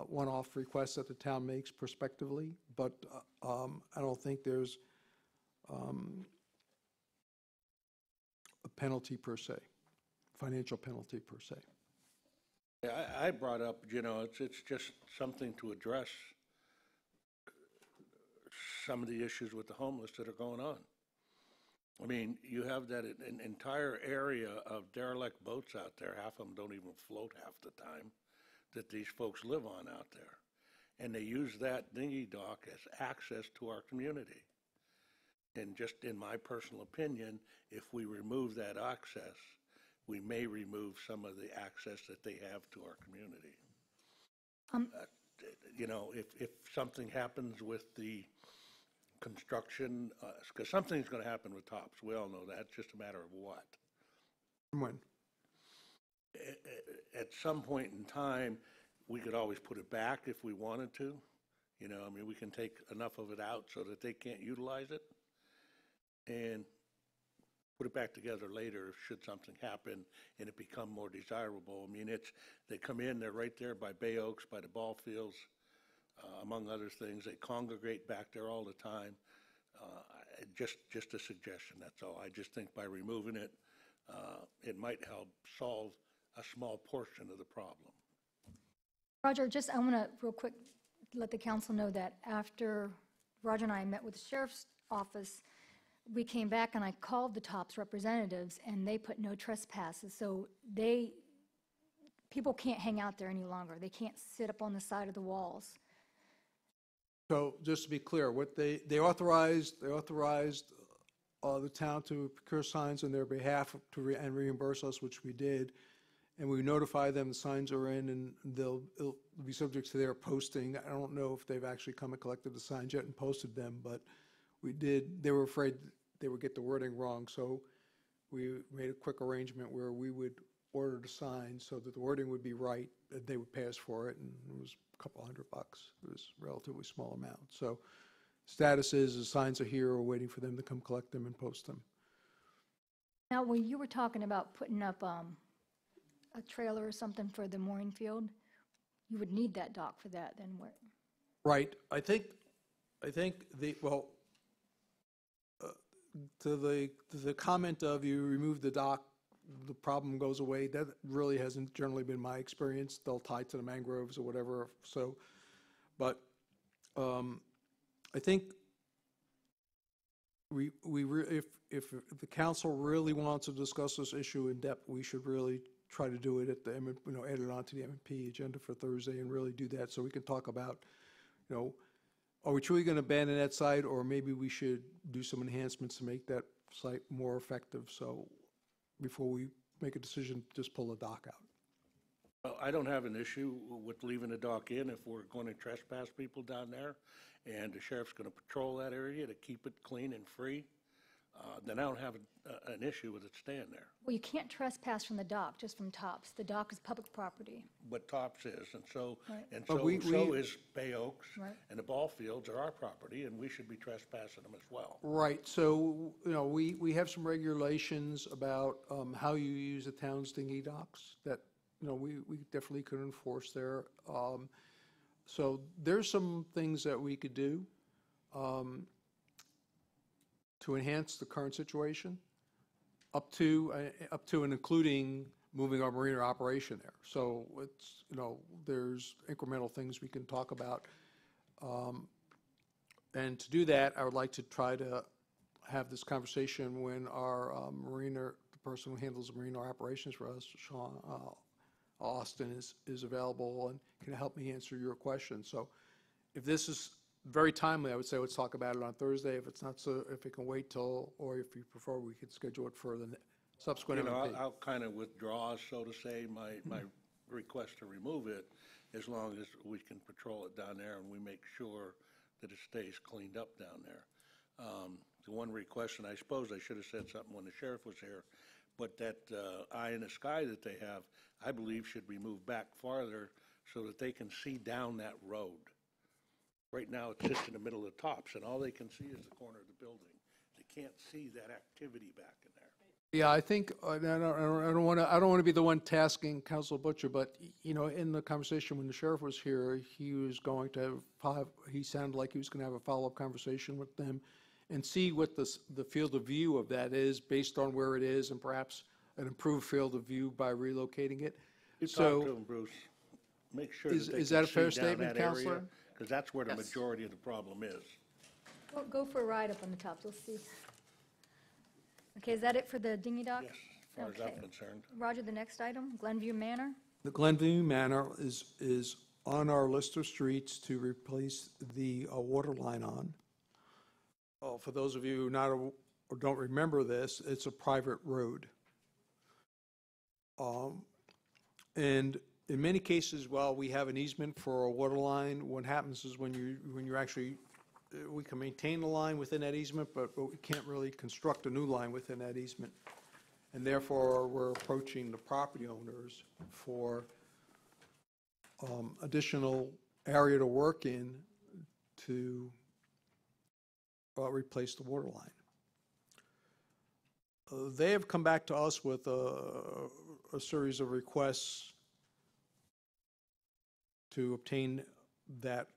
one-off requests that the town makes prospectively, but I don't think there's a penalty per se, financial penalty per se. Yeah, I brought up, it's just something to address some of the issues with the homeless that are going on. I mean, you have that an entire area of derelict boats out there, half of them don't even float half the time, that these folks live on out there. And they use that dinghy dock as access to our community. And just in my personal opinion, if we remove that access, we may remove some of the access that they have to our community. If something happens with the construction, because something's going to happen with TOPS, we all know that, it's just a matter of what. When? At some point in time, we could always put it back if we wanted to. We can take enough of it out so that they can't utilize it and put it back together later should something happen and it become more desirable. They come in, they're right there by Bay Oaks, by the ball fields, among other things. They congregate back there all the time. Just a suggestion, that's all. I just think by removing it, it might help solve a small portion of the problem. Roger, I want to real quick let the council know that after Roger and I met with the sheriff's office, we came back and I called the TOPS representatives and they put no trespasses. So people can't hang out there any longer. They can't sit up on the side of the walls. So just to be clear, what they authorized the town to procure signs on their behalf and reimburse us, which we did. And we notify them the signs are in and it'll be subject to their posting. I don't know if they've actually come and collected the signs yet and posted them, but we did. They were afraid they would get the wording wrong, so we made a quick arrangement where we would order the signs so that the wording would be right, that they would pay us for it, and it was a couple $100. It was a relatively small amount. So status is the signs are here, we're waiting for them to come collect them and post them. Now, when you were talking about putting up a trailer or something for the mooring field, you would need that dock for that, then where? Right. I think to the comment of you remove the dock, the problem goes away, that really hasn't generally been my experience. They'll tie to the mangroves or whatever. So, but I think if the council really wants to discuss this issue in depth, we should really try to do it at the, add it onto the M&P agenda for Thursday and really do that so we can talk about, are we truly going to abandon that site, or maybe we should do some enhancements to make that site more effective? So before we make a decision, just pull the dock out. Well, I don't have an issue with leaving the dock in if we're going to trespass people down there, and the sheriff's going to patrol that area to keep it clean and free. Then I don't have an issue with it staying there. Well, you can't trespass from the dock, just from TOPS. The dock is public property. But TOPS is, and so, Right. and But so is Bay Oaks, Right. and the ball fields are our property, and we should be trespassing them as well. Right, so, we have some regulations about how you use the town's dinghy docks that, we definitely could enforce there. So there's some things that we could do to enhance the current situation, up to and including moving our marina operation there. So it's, there's incremental things we can talk about. And to do that, I would like to try to have this conversation when our the person who handles the marina operations for us, Sean Austin, is available and can help me answer your question. So if this is very timely, I would say let's talk about it on Thursday. If it's not, so if it can wait till, or if you prefer, we could schedule it for the subsequent MP. I'll kind of withdraw, so to say, my request to remove it, as long as we can patrol it down there and we make sure that it stays cleaned up down there. The one request, and I suppose I should have said something when the sheriff was here, but that eye in the sky that they have, I believe should be moved back farther so that they can see down that road. Right now, it sits in the middle of the TOPS, and all they can see is the corner of the building. They can't see that activity back in there. Yeah, I think, I don't want to be the one tasking Council Butcher, but, in the conversation when the sheriff was here, he was going to he sounded like he was going to have a follow-up conversation with them and see what the field of view of that is based on where it is, and perhaps an improved field of view by relocating it. You talk to them, Bruce. Make sure that they Is that a can fair see down statement, that area, Counselor? because that's where the majority of the problem is. Go for a ride up on the TOPS, we'll see. Okay, is that it for the dinghy dock? Yes, as far as I'm concerned. Roger, the next item, Glenview Manor. The Glenview Manor is on our list of streets to replace the water line on. For those of you who or don't remember this, it's a private road. And in many cases, while we have an easement for a water line, what happens is when you actually, we can maintain the line within that easement, but we can't really construct a new line within that easement. And therefore, we're approaching the property owners for additional area to work in to replace the water line. They have come back to us with a series of requests to obtain that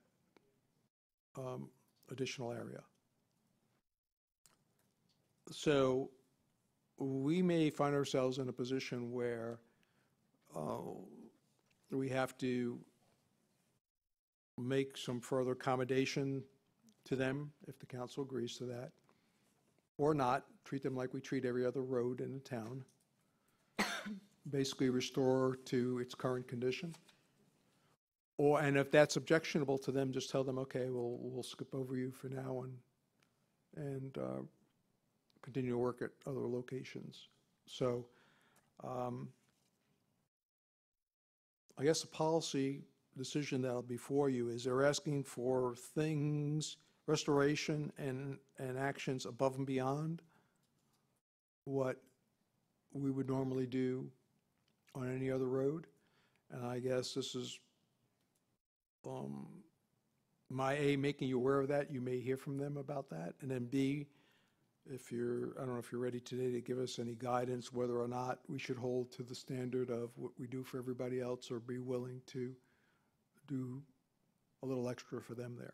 additional area. So we may find ourselves in a position where we have to make some further accommodation to them, if the council agrees to that, or not, treat them like we treat every other road in the town. Basically restore to its current condition. And if that's objectionable to them, just tell them, okay, we'll skip over you for now and continue to work at other locations. So I guess the policy decision that'll be before you is they're asking for things, restoration and actions above and beyond what we would normally do on any other road. And I guess this is my A, making you aware of that. You may hear from them about that. And then B, I don't know if you're ready today to give us any guidance whether or not we should hold to the standard of what we do for everybody else, or be willing to do a little extra for them there.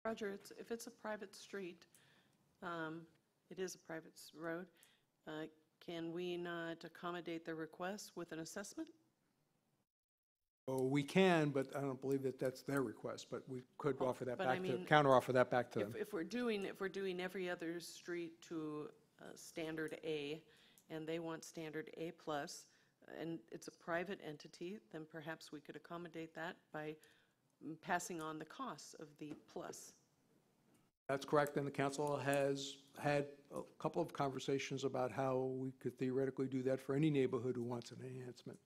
Roger, if it's a private street, it is a private road, can we not accommodate their request with an assessment? Oh, we can, but I don't believe that that's their request, but we could offer that but back I to, mean, counter-offer that back to them. If we're doing every other street to standard A, and they want standard A plus, and it's a private entity, then perhaps we could accommodate that by passing on the costs of the plus. That's correct, and the council has had a couple of conversations about how we could theoretically do that for any neighborhood who wants an enhancement.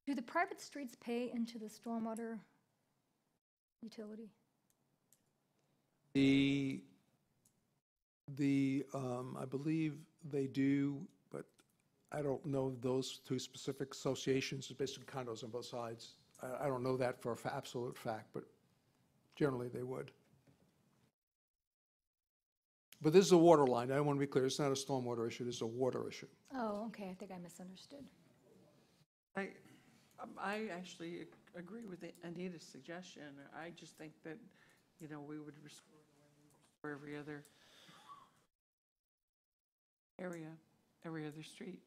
Do the private streets pay into the stormwater utility? I believe they do, but I don't know those two specific associations, it's basically condos on both sides. I don't know that for absolute fact, but generally they would. But this is a water line. I want to be clear, it's not a stormwater issue, this is a water issue. Oh, okay, I think I misunderstood. I actually agree with Anita's suggestion. I just think that, we would restore every other area, every other street.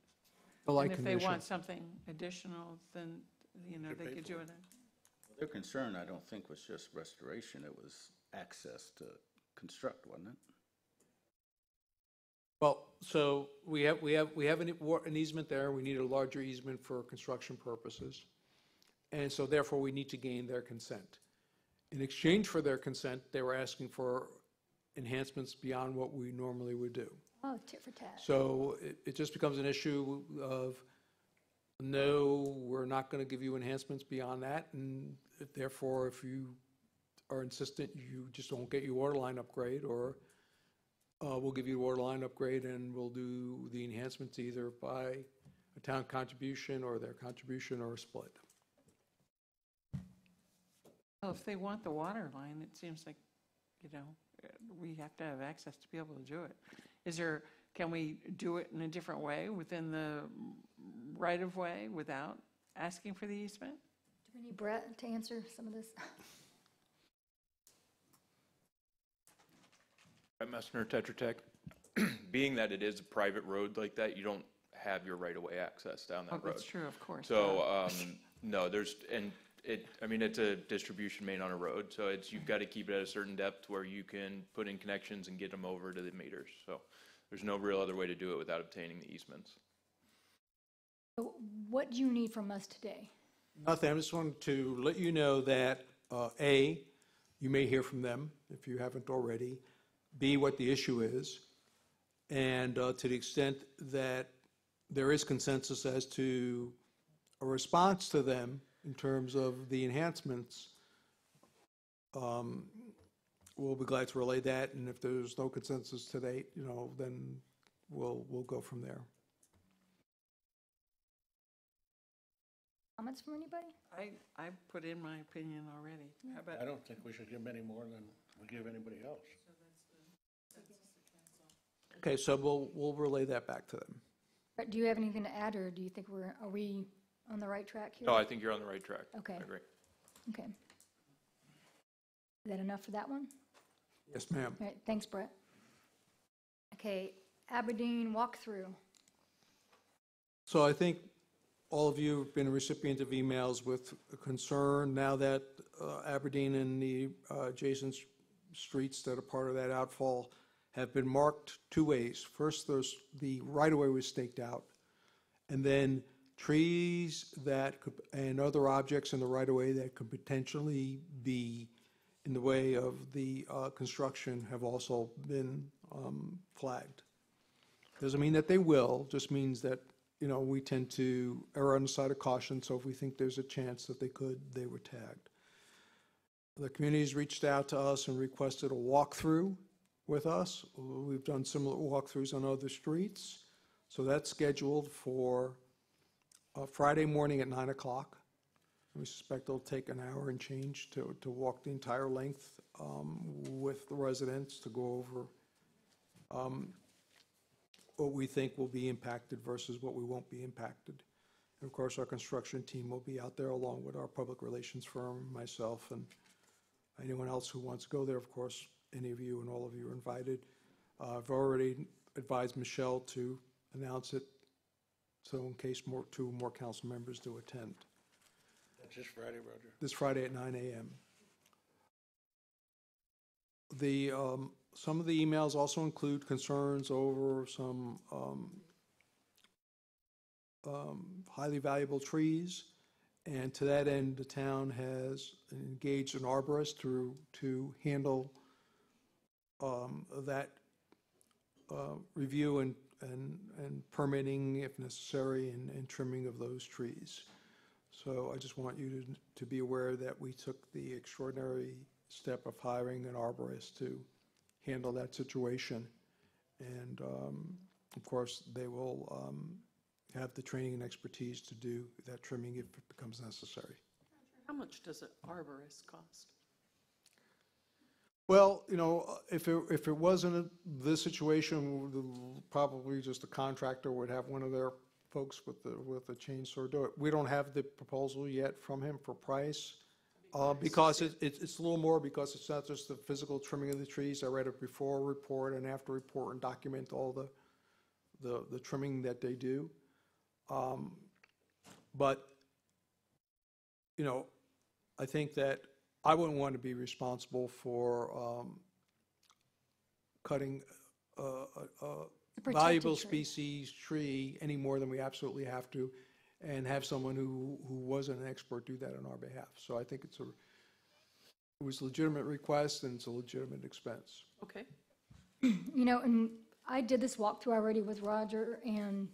Like and if they want something additional, then, they could do it. Their concern, I don't think, was just restoration, it was access to construct, wasn't it? Well, so we have an easement there. We need a larger easement for construction purposes. And so therefore, we need to gain their consent. In exchange for their consent, they were asking for enhancements beyond what we normally would do. Oh, tit for tat. So it just becomes an issue of, no, we're not going to give you enhancements beyond that. And therefore, if you are insistent, you just won't get your water line upgrade, or we'll give you a water line upgrade and we'll do the enhancements either by a town contribution or their contribution, or a split. Well, if they want the water line, it seems like, we have to have access to be able to do it. Can we do it in a different way within the right-of-way without asking for the easement? Do we need Brett to answer some of this? Brett Messner, Tetra Tech. Being that it is a private road like that, you don't have your right-of-way access down that road. That's true, of course. So, no, it's a distribution main on a road, so you've got to keep it at a certain depth where you can put in connections and get them over to the meters. So there's no real other way to do it without obtaining the easements. So what do you need from us today? Nothing. I just wanted to let you know that, A, you may hear from them if you haven't already. B, what the issue is. And to the extent that there is consensus as to a response to them in terms of the enhancements, we'll be glad to relay that. And if there's no consensus to date, then we'll go from there. Comments from anybody? I put in my opinion already. How about? I don't think we should give any more than we give anybody else. Okay, so we'll relay that back to them. Brett, do you have anything to add, or do you think are we on the right track here? No, I think you're on the right track. Okay. I agree. Okay. Is that enough for that one? Yes, ma'am. All right, thanks, Brett. Okay, Aberdeen walkthrough. So I think all of you have been a recipient of emails with concern now that Aberdeen and the adjacent streets that are part of that outfall have been marked two ways. First, there's the right-of-way was staked out, and then trees that could, and other objects in the right-of-way that could potentially be in the way of the construction have also been flagged. Doesn't mean that they will, just means that, you know, we tend to err on the side of caution, so if we think there's a chance that they could, they were tagged. The community's reached out to us and requested a walkthrough with us. We've done similar walkthroughs on other streets, so that's scheduled for Friday morning at 9 o'clock. We suspect it'll take an hour and change to walk the entire length with the residents to go over what we think will be impacted versus what we won't be impacted. And of course, our construction team will be out there along with our public relations firm, myself, and anyone else who wants to go there. Of course, any of you and all of you are invited. I've already advised Michelle to announce it, so in case two more council members do attend. That's this Friday, Roger? This Friday at 9 a.m. Some of the emails also include concerns over some highly valuable trees, and to that end, the town has engaged an arborist to handle that review and permitting, if necessary, and trimming of those trees. So I just want you to be aware that we took the extraordinary step of hiring an arborist to handle that situation. And of course, they will have the training and expertise to do that trimming if it becomes necessary. How much does an arborist cost? Well, you know, if it wasn't this situation, probably just a contractor would have one of their folks with a chainsaw do it. We don't have the proposal yet from him for price, because it's a little more, because it's not just the physical trimming of the trees. I read a before report and after report and document all the trimming that they do. But, you know, I think that I wouldn't want to be responsible for cutting a valuable species tree any more than we absolutely have to, and have someone who wasn't an expert do that on our behalf. So I think it was a legitimate request, and it's a legitimate expense. Okay. You know, and I did this walkthrough already with Roger and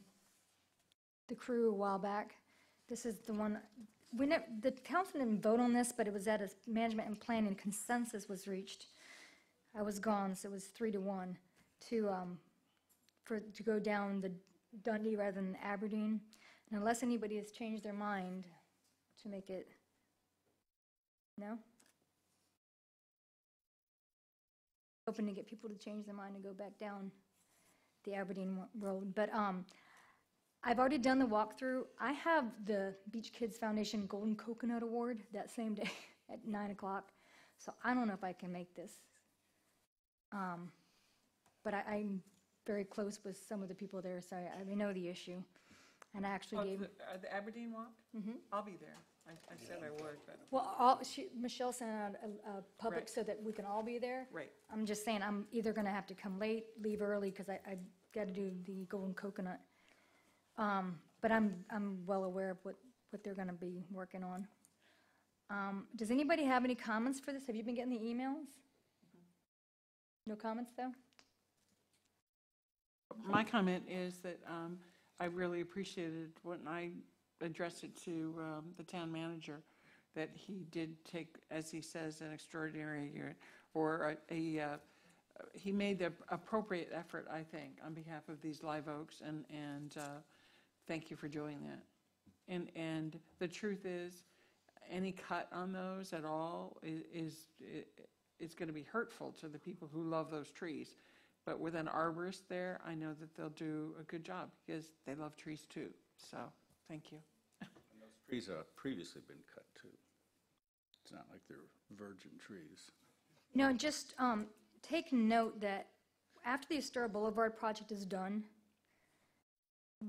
the crew a while back. This is the one, the council didn't vote on this, but it was at a management and planning consensus was reached. I was gone, so it was 3-1 to go down the Dundee rather than Aberdeen. And unless anybody has changed their mind to make it, no? Hoping to get people to change their mind and go back down the Aberdeen road. But I've already done the walkthrough. I have the Beach Kids Foundation Golden Coconut Award that same day at 9 o'clock. So I don't know if I can make this. But I'm very close with some of the people there, so I know the issue. And I actually gave... The Aberdeen walk? Mm-hmm. I'll be there. I said I would, but. Well, Michelle sent out a public Right. so that we can all be there. Right. I'm just saying, I'm either going to have to come late, leave early, because I've got to do the Golden Coconut. But I'm well aware of what they're going to be working on. Does anybody have any comments for this? Have you been getting the emails? No comments, though? My comment is that I really appreciated when I addressed it to the town manager, that he did take, as he says, an extraordinary year, or he made the appropriate effort, I think, on behalf of these live oaks, and thank you for doing that. And the truth is, any cut on those at all is going to be hurtful to the people who love those trees. But with an arborist there, I know that they'll do a good job, because they love trees too. So, thank you. And those trees have previously been cut too. It's not like they're virgin trees. No, just take note that after the Astoria Boulevard project is done,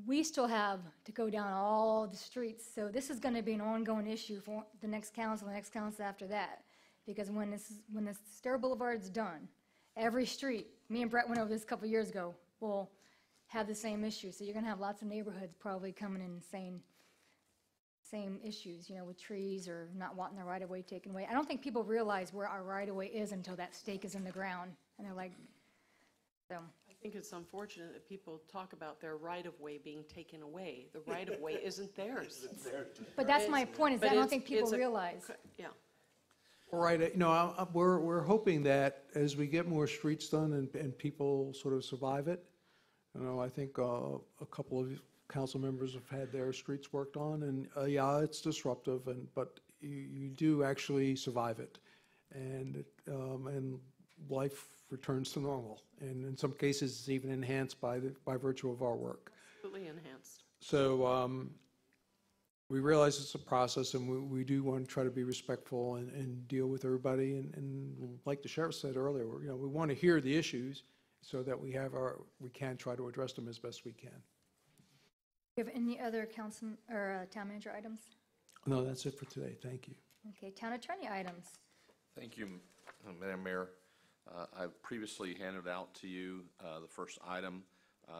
we still have to go down all the streets. So this is going to be an ongoing issue for the next council after that. Because when the Stair Boulevard's done, every street, me and Brett went over this a couple years ago, will have the same issue. So you're going to have lots of neighborhoods probably coming in saying same issues, with trees or not wanting their right-of-way taken away. I don't think people realize where our right-of-way is until that stake is in the ground. And they're like, so. I think it's unfortunate that people talk about their right-of-way being taken away. The right-of-way isn't theirs. But that's my point, is that I don't think people realize. Yeah. All right, we're hoping that as we get more streets done and people sort of survive it, I think a couple of council members have had their streets worked on, and yeah, it's disruptive, but you do actually survive it, and life returns to normal, and in some cases it's even enhanced by virtue of our work. Absolutely enhanced. So we realize it's a process, and we do want to try to be respectful and deal with everybody, and like the sheriff said earlier, we want to hear the issues so that we can try to address them as best we can. Do you have any other council or town manager items? No, that's it for today. Thank you. Okay, town attorney items. Thank you, Madam Mayor. I've previously handed out to you the first item,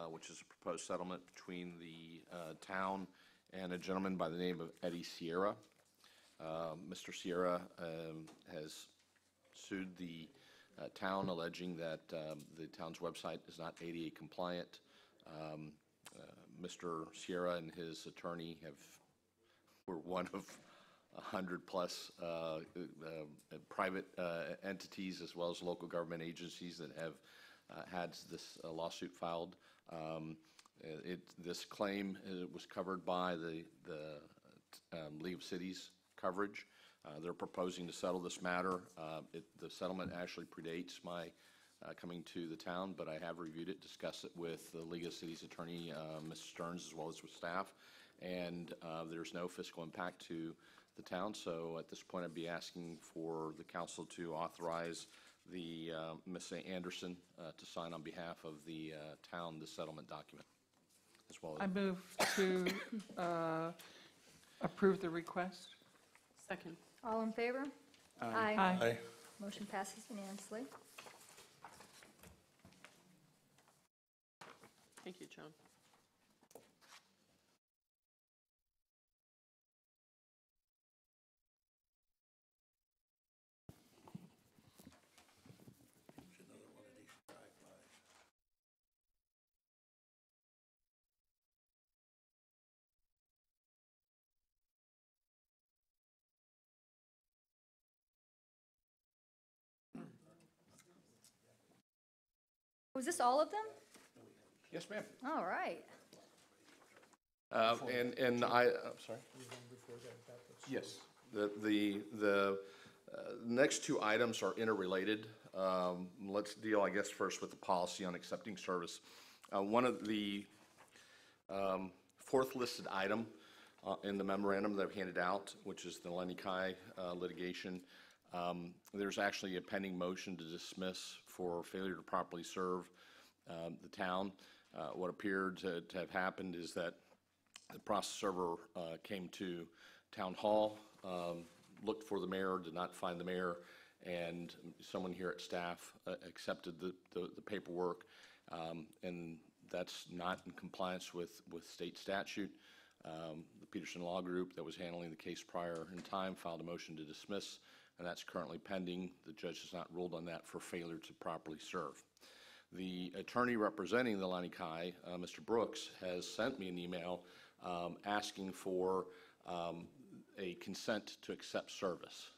which is a proposed settlement between the town and a gentleman by the name of Eddie Sierra. Mr. Sierra has sued the town, alleging that the town's website is not ADA compliant. Mr. Sierra and his attorney were one of 100 plus private entities as well as local government agencies that have had this lawsuit filed. This claim was covered by the League of Cities coverage. They're proposing to settle this matter. The settlement actually predates my coming to the town, but I have reviewed it, discussed it with the League of Cities attorney, Mr. Stearns, as well as with staff, and there's no fiscal impact to the town. So at this point, I'd be asking for the council to authorize the Ms. Anderson to sign on behalf of the town the settlement document, as well as. I move to approve the request. Second. All in favor? Aye. Aye. Motion passes unanimously. Thank you, John. Was this all of them? Yes, ma'am. All right. And I'm sorry? Yes. The next two items are interrelated. Let's deal, I guess, first with the policy on accepting service. One of the fourth listed item in the memorandum that I've handed out, which is the Lenny Kai litigation, there's actually a pending motion to dismiss for failure to properly serve the town. What appeared to have happened is that the process server came to Town Hall, looked for the mayor, did not find the mayor, and someone here at staff accepted the paperwork, and that's not in compliance with state statute. The Peterson Law Group that was handling the case prior in time filed a motion to dismiss, and that's currently pending. The judge has not ruled on that for failure to properly serve. The attorney representing the Lenny Kai, Mr. Brooks, has sent me an email asking for a consent to accept service,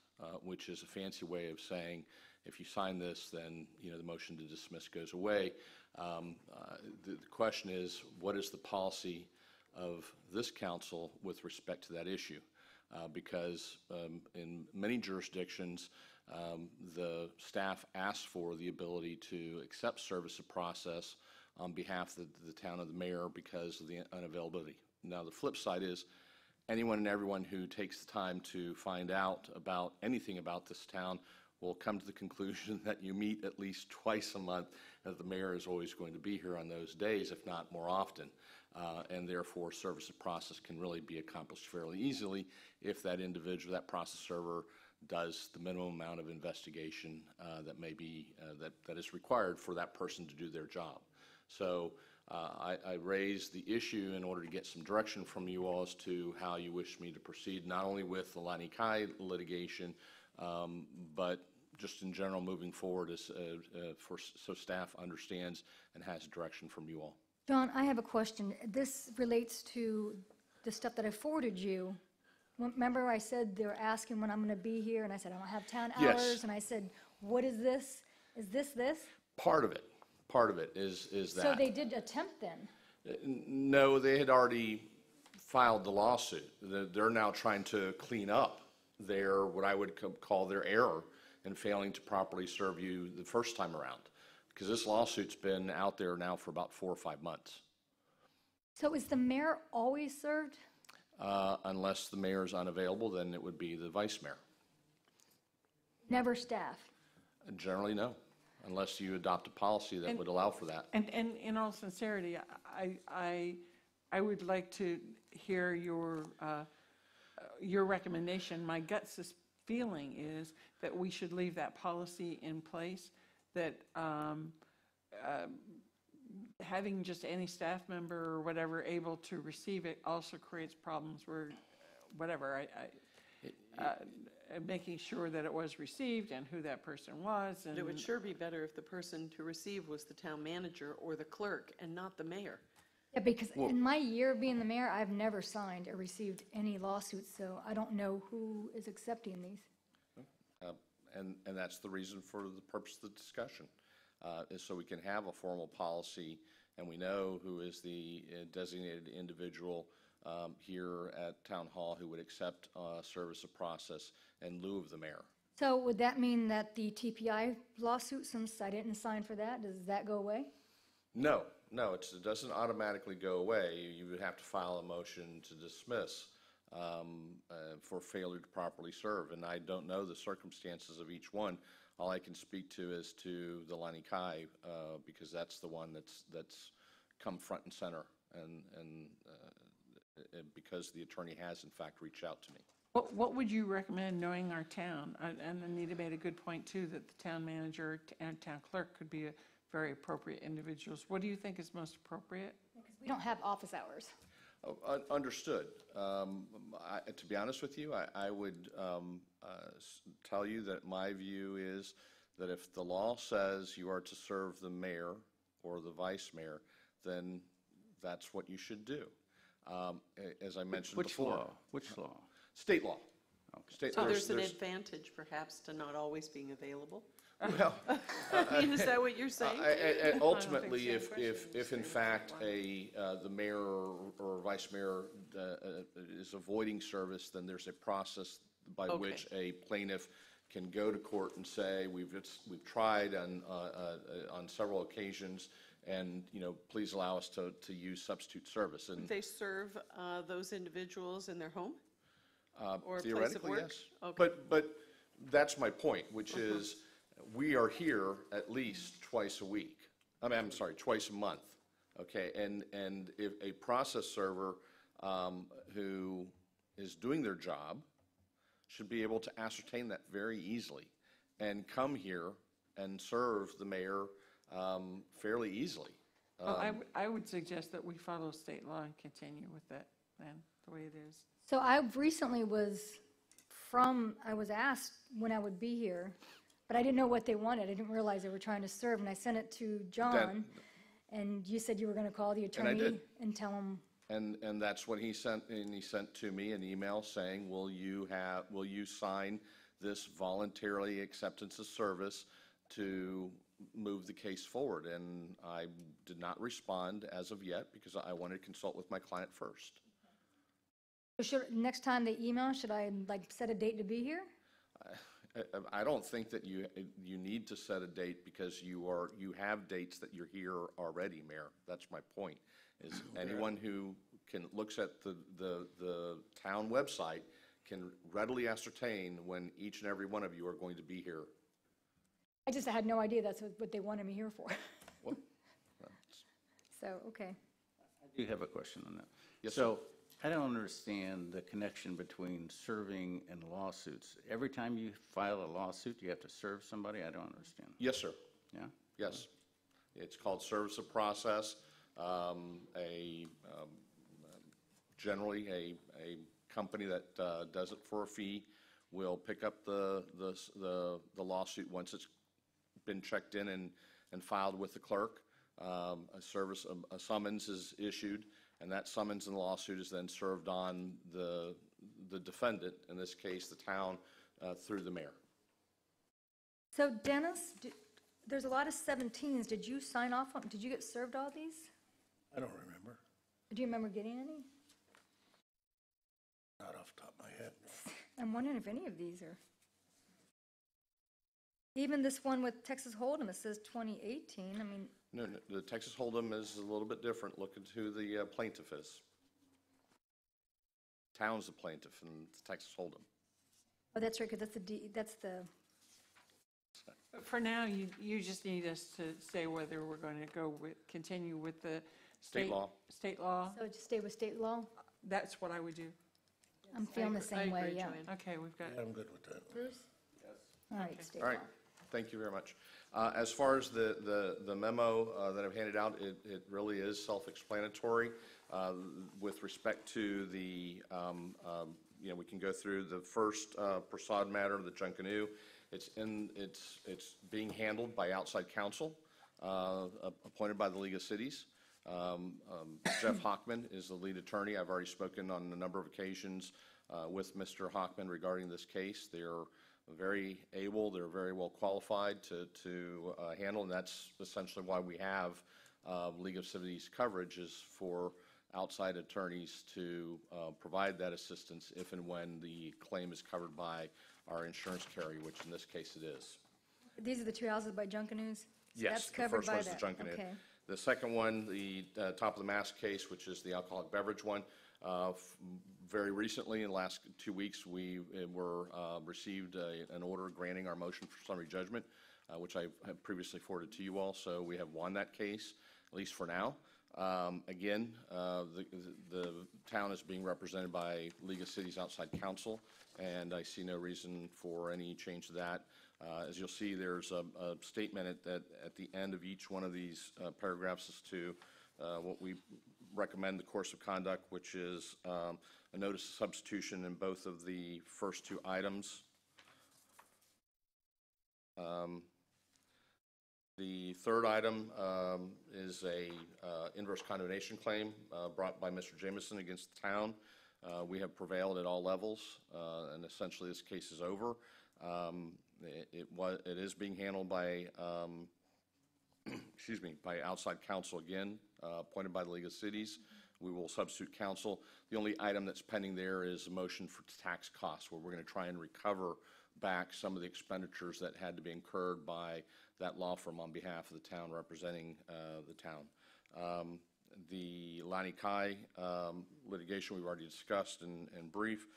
which is a fancy way of saying if you sign this, then the motion to dismiss goes away. The question is, what is the policy of this council with respect to that issue? Because in many jurisdictions, the staff asks for the ability to accept service of process on behalf of the town of the mayor because of the unavailability. Now, the flip side is anyone and everyone who takes the time to find out about anything about this town will come to the conclusion that you meet at least twice a month, that the mayor is always going to be here on those days, if not more often. and therefore service of process can really be accomplished fairly easily if that individual, that process server, does the minimum amount of investigation that may be that is required for that person to do their job. So I raised the issue in order to get some direction from you all as to how you wish me to proceed, not only with the Lani Kai litigation, but just in general moving forward so staff understands and has direction from you all. John, I have a question. This relates to the stuff that I forwarded you. Remember I said they were asking when I'm going to be here, and I said I don't have town hours, Yes. and I said, what is this? Is this? Part of it is that. So they did attempt then? No, they had already filed the lawsuit. They're now trying to clean up their, what I would call their error in failing to properly serve you the first time around. Because this lawsuit's been out there now for about 4 or 5 months. So is the mayor always served? Unless the mayor is unavailable, then it would be the vice mayor. Never staff? Generally, no, unless you adopt a policy that would allow for that. And in all sincerity, I would like to hear your recommendation. My gut feeling is that we should leave that policy in place, that having just any staff member or whatever able to receive it also creates problems where, whatever, making sure that it was received and who that person was. And It would sure be better if the person to receive was the town manager or the clerk and not the mayor. Yeah, because in my year being the mayor, I've never signed or received any lawsuits, so I don't know who is accepting these. And that's the reason for the purpose of the discussion, is so we can have a formal policy and we know who is the designated individual here at Town Hall who would accept service of process in lieu of the mayor. So would that mean that the TPI lawsuit, since I didn't sign for that, does that go away? No, it doesn't automatically go away. You would have to file a motion to dismiss for failure to properly serve, and I don't know the circumstances of each one. All I can speak to is to the Lani Kai, because that's the one that's come front and center, and because the attorney has in fact reached out to me. What would you recommend, knowing our town? And Anita made a good point too, that the town manager and town clerk could be very appropriate individuals. What do you think is most appropriate? Because we don't have office hours. Understood. To be honest with you, I would tell you that my view is that if the law says you are to serve the mayor or the vice mayor, then that's what you should do. As I mentioned before. Which law? State law. Okay. So there's an advantage perhaps to not always being available? Well, I mean, is that what you're saying? Ultimately, if in fact the mayor or vice mayor is avoiding service, then there's a process by which a plaintiff can go to court and say, we've tried on several occasions, and please allow us to use substitute service. And Would they serve those individuals in their home? Or a place of theoretically, work? yes. Okay. But that's my point, which is we are here at least twice a week. I'm sorry, twice a month. Okay, and if a process server who is doing their job should be able to ascertain that very easily and come here and serve the mayor fairly easily. Well, I would suggest that we follow state law and continue with that then, the way it is. So I recently was asked when I would be here, but I didn't know what they wanted. I didn't realize they were trying to serve, and I sent it to John, and you said you were going to call the attorney and tell him. And that's what he sent, and he sent to me an email saying, will you sign this voluntarily acceptance of service to move the case forward? And I did not respond as of yet because I wanted to consult with my client first. Next time they email, should I set a date to be here? I don't think that you need to set a date because you have dates that you're here already, Mayor. That's my point. Is anyone who looks at the town website can readily ascertain when each and every one of you are going to be here. I just had no idea that's what they wanted me here for. Well, So, okay. I do have a question on that. Yes, So I don't understand the connection between serving and lawsuits. Every time you file a lawsuit, you have to serve somebody? I don't understand. Yes, sir. Yeah? Yes. It's called service of process. Generally, a company that does it for a fee will pick up the lawsuit once it's been checked in and filed with the clerk. A summons is issued, and that summons and lawsuit is then served on the defendant, in this case, the town, through the mayor. So Dennis, there's a lot of 17s. Did you sign off on, did you get served all these? I don't remember, Do you remember getting any? not off the top of my head. I'm wondering if any of these are. Even this one with Texas Hold'em, it says 2018. I mean, No, the Texas Hold'em is a little bit different. Look at who the plaintiff is. Town's the plaintiff in Texas Hold'em. oh, that's right, because that's the, For now, you just need us to say whether we're going to continue with the State law. State law. so just stay with state law? That's what I would do. I'm feeling the I same way, agree, yeah. Joanne. Okay, we've got. Yeah, I'm good with that. Bruce? All right, state All law. right, thank you very much. As far as the memo that I've handed out, it really is self-explanatory. With respect to the, we can go through the first Prasad matter, the Junkanoo. It's being handled by outside counsel, appointed by the League of Cities. Jeff Hockman is the lead attorney. I've already spoken on a number of occasions with Mr. Hockman regarding this case. They're very able, they're very well qualified to handle, and that's essentially why we have League of Cities coverage, is for outside attorneys to provide that assistance if and when the claim is covered by our insurance carrier, which in this case it is. These are the two houses by Junkanoo's? So Yes, that's the covered first by one's the that. Junkanoo. Okay. The second one, the top of the mask case, which is the alcoholic beverage one, very recently, in the last 2 weeks, we received an order granting our motion for summary judgment, which I have previously forwarded to you all. So we have won that case, at least for now. Again, the town is being represented by League of Cities outside counsel, and I see no reason for any change to that. As you'll see, there's a statement at the end of each one of these paragraphs as to what we recommend the course of conduct, which is a notice of substitution in both of the first two items. The third item is a inverse condemnation claim brought by Mr. Jameson against the town. We have prevailed at all levels, and essentially this case is over. It is being handled by, by outside counsel again, appointed by the League of Cities. We will substitute counsel. The only item that's pending there is a motion for tax costs, where we're going to try and recover back some of the expenditures that had to be incurred by that law firm on behalf of the town representing the town. The Lani Kai litigation we've already discussed in brief.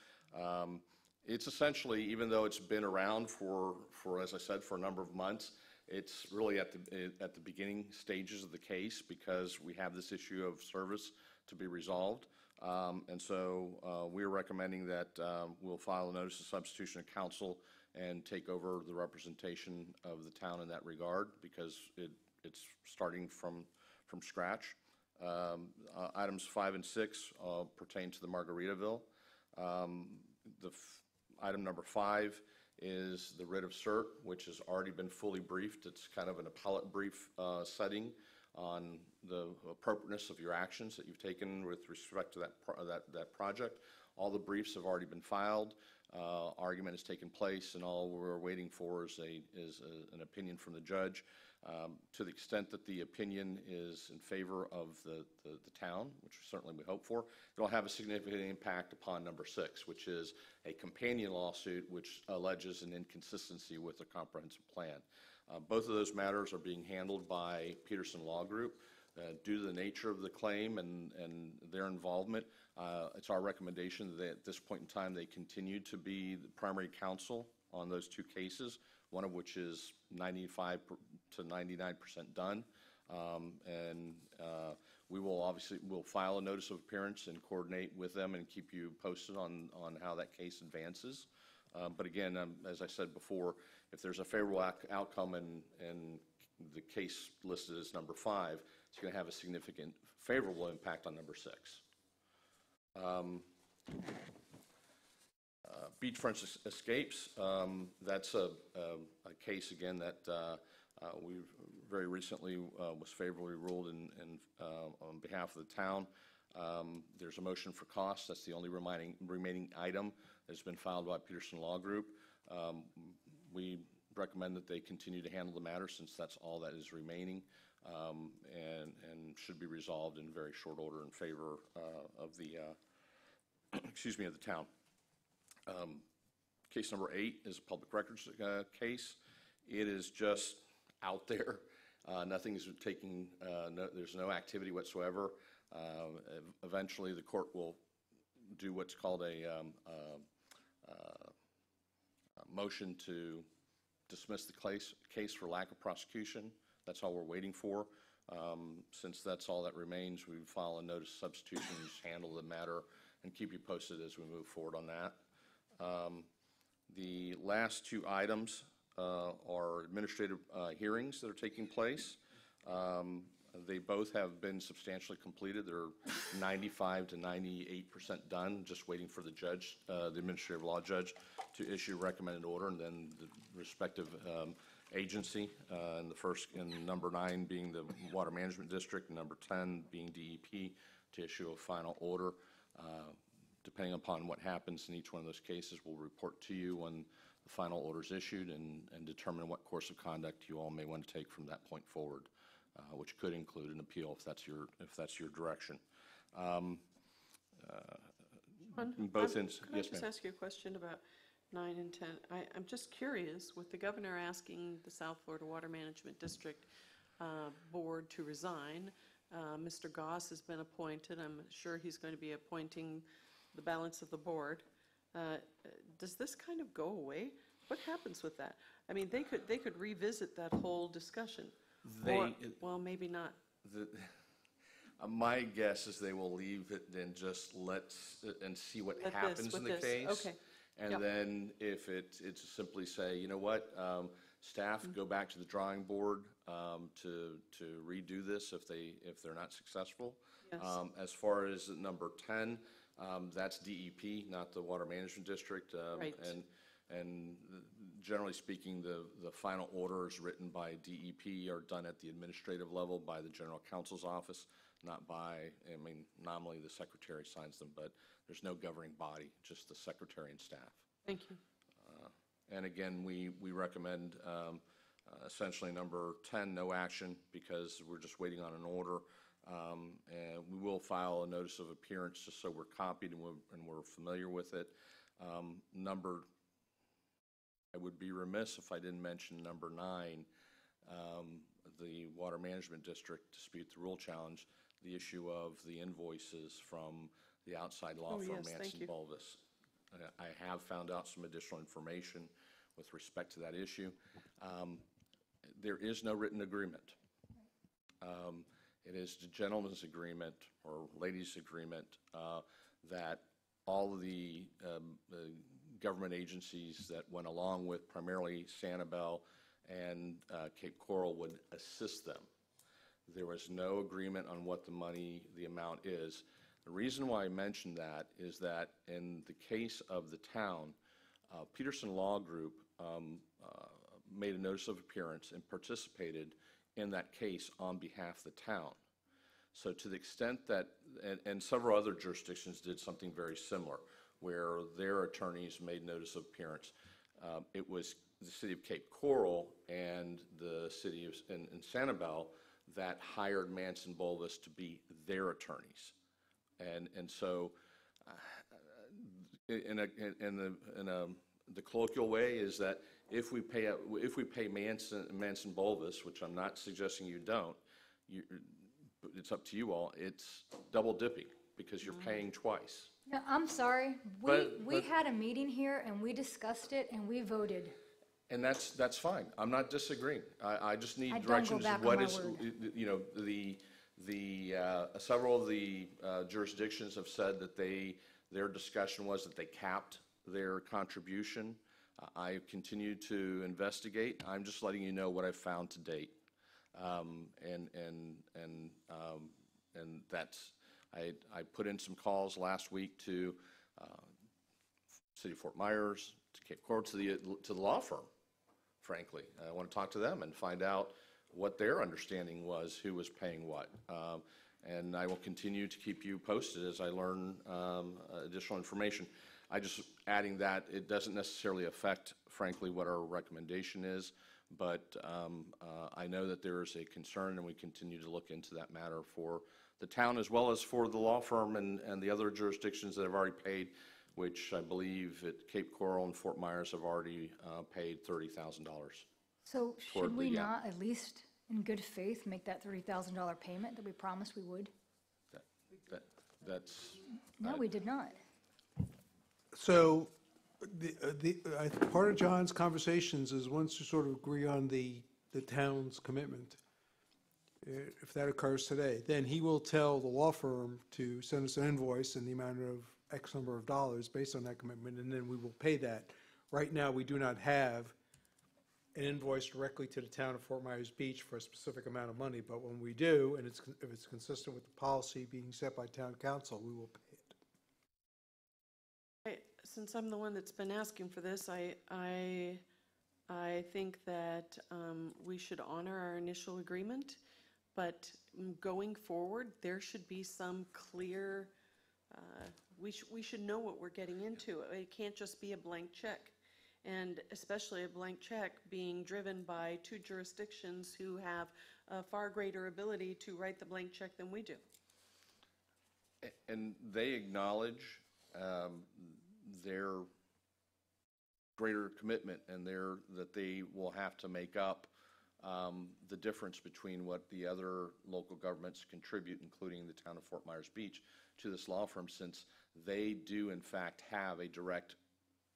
It's essentially, even though it's been around for, as I said, for a number of months, it's really at the beginning stages of the case, because we have this issue of service to be resolved. And so we're recommending that we'll file a notice of substitution of counsel and take over the representation of the town in that regard, because it's starting from scratch. Items 5 and 6 pertain to the Margaritaville. Item number 5 is the writ of cert, which has already been fully briefed. It's kind of an appellate brief setting on the appropriateness of your actions that you've taken with respect to that project. All the briefs have already been filed. Argument has taken place, and all we're waiting for is an opinion from the judge. To the extent that the opinion is in favor of the town, which certainly we hope for, it'll have a significant impact upon number 6, which is a companion lawsuit which alleges an inconsistency with the comprehensive plan. Both of those matters are being handled by Peterson Law Group. Due to the nature of the claim and their involvement, it's our recommendation that at this point in time they continue to be the primary counsel on those two cases, one of which is 95 to 99% done. And We will obviously, we'll file a notice of appearance and coordinate with them and keep you posted on how that case advances. But again, as I said before, if there's a favorable outcome and the case listed as number 5, it's going to have a significant favorable impact on number 6. Beachfront escapes, that's a case again that we very recently was favorably ruled on behalf of the town. There's a motion for costs. That's the only remaining item that's been filed by Peterson Law Group. We recommend that they continue to handle the matter since that's all that is remaining, and should be resolved in very short order in favor of the excuse me, of the town. Case number 8 is a public records case. It is just out there. Nothing is taking, there's no activity whatsoever. Eventually, the court will do what's called a motion to dismiss the case for lack of prosecution. That's all we're waiting for. Since that's all that remains, we file a notice of substitution, just handle the matter, and keep you posted as we move forward on that. The last 2 items are administrative hearings that are taking place. They both have been substantially completed. They're 95 to 98% done, just waiting for the judge, the administrative law judge, to issue a recommended order, and then the respective agency, and the first, and number 9 being the Water Management District, and number 10 being DEP, to issue a final order. Depending upon what happens in each one of those cases, we'll report to you when the final order is issued and determine what course of conduct you all may want to take from that point forward, which could include an appeal if that's your direction. Both ends. Yes, Could I just ma'am. ask you a question about 9 and 10? I'm just curious, with the governor asking the South Florida Water Management District Board to resign, Mr. Goss has been appointed. I'm sure he's going to be appointing the balance of the board. Does this kind of go away? What happens with that? I mean, they could revisit that whole discussion. Well, maybe not. My guess is they will leave it and just and see what happens in the case. Okay. And then if it's simply say, you know what, staff, go back to the drawing board to redo this if they're not successful. Yes. As far as number 10, that's DEP, not the Water Management District. Right. And generally speaking, the final orders written by DEP are done at the administrative level by the General Counsel's office, not by, I mean, nominally the secretary signs them, but there's no governing body, just the secretary and staff. Thank you. And again, we recommend essentially number 10, no action, because we're just waiting on an order. And we will file a notice of appearance just so we're copied and we're familiar with it. I would be remiss if I didn't mention number 9, the Water Management District dispute the rule challenge, the issue of the invoices from the outside law firm yes, thank Manson you. Bulvis. I have found out some additional information with respect to that issue. There is no written agreement. It is the gentleman's agreement or ladies' agreement that all of the government agencies that went along with primarily Sanibel and Cape Coral would assist them. There was no agreement on what the amount is. The reason why I mentioned that is that in the case of the town, Peterson Law Group made a notice of appearance and participated in that case on behalf of the town. So to the extent that, and several other jurisdictions did something very similar, where their attorneys made notice of appearance. It was the city of Cape Coral and the city of in Sanibel that hired Manson Bulvis to be their attorneys. And so in the colloquial way is that if we pay Manson Bulvis, which I'm not suggesting you don't, it's up to you all, it's double dipping because you're paying twice. No, I'm sorry. But- We had a meeting here and we discussed it and we voted. And that's fine. I'm not disagreeing. I just I need don't go directions back of what on my is, word. you know, the Several of the jurisdictions have said that their discussion was that they capped their contribution. I continue to investigate. I'm just letting you know what I've found to date. And that's, I put in some calls last week to City of Fort Myers, to Cape Coral, to the law firm, frankly. I want to talk to them and find out what their understanding was, who was paying what. And I will continue to keep you posted as I learn additional information. I just adding that it doesn't necessarily affect, frankly, what our recommendation is, but I know that there is a concern, and we continue to look into that matter for the town as well as for the law firm and the other jurisdictions that have already paid, which I believe at Cape Coral and Fort Myers have already paid $30,000. So should we not, at least in good faith, make that $30,000 payment that we promised we would? That's. No, we did not. So part of John's conversations is once you sort of agree on the town's commitment, if that occurs today, then he will tell the law firm to send us an invoice in the amount of X number of dollars based on that commitment, and then we will pay that. Right now, we do not have an invoice directly to the town of Fort Myers Beach for a specific amount of money, but when we do, and if it's consistent with the policy being set by town council, we will pay it. Since I'm the one that's been asking for this, I think that we should honor our initial agreement, but going forward, there should be some clear, we should know what we're getting into. It can't just be a blank check, and especially a blank check being driven by two jurisdictions who have a far greater ability to write the blank check than we do. And they acknowledge their greater commitment and that they will have to make up the difference between what the other local governments contribute, including the town of Fort Myers Beach, to this law firm, since they do in fact have a direct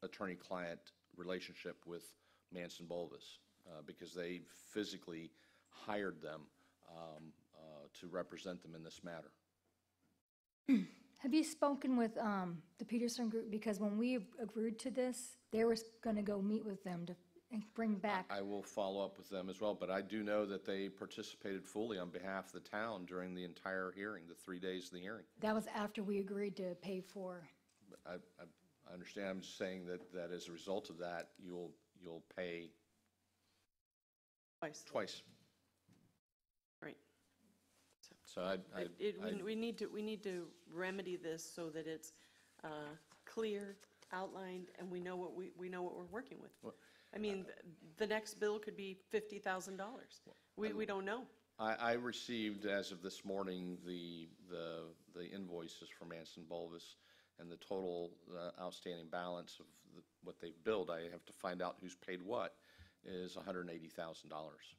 attorney-client relationship with Manson Bolvis, because they physically hired them to represent them in this matter. Have you spoken with the Peterson Group? Because when we agreed to this, they were going to go meet with them to bring back. I will follow up with them as well, but I do know that they participated fully on behalf of the town during the entire hearing, the 3 days of the hearing. That was after we agreed to pay for. I understand. I'm just saying that as a result of that, you'll pay twice. Right. So we need to remedy this so that it's clear, outlined, and we know what we're working with. I mean, the next bill could be $50,000. We don't know. I received, as of this morning, the invoices for Manson Bolvis, and the total outstanding balance of what they've billed. I have to find out who's paid what, is $180,000.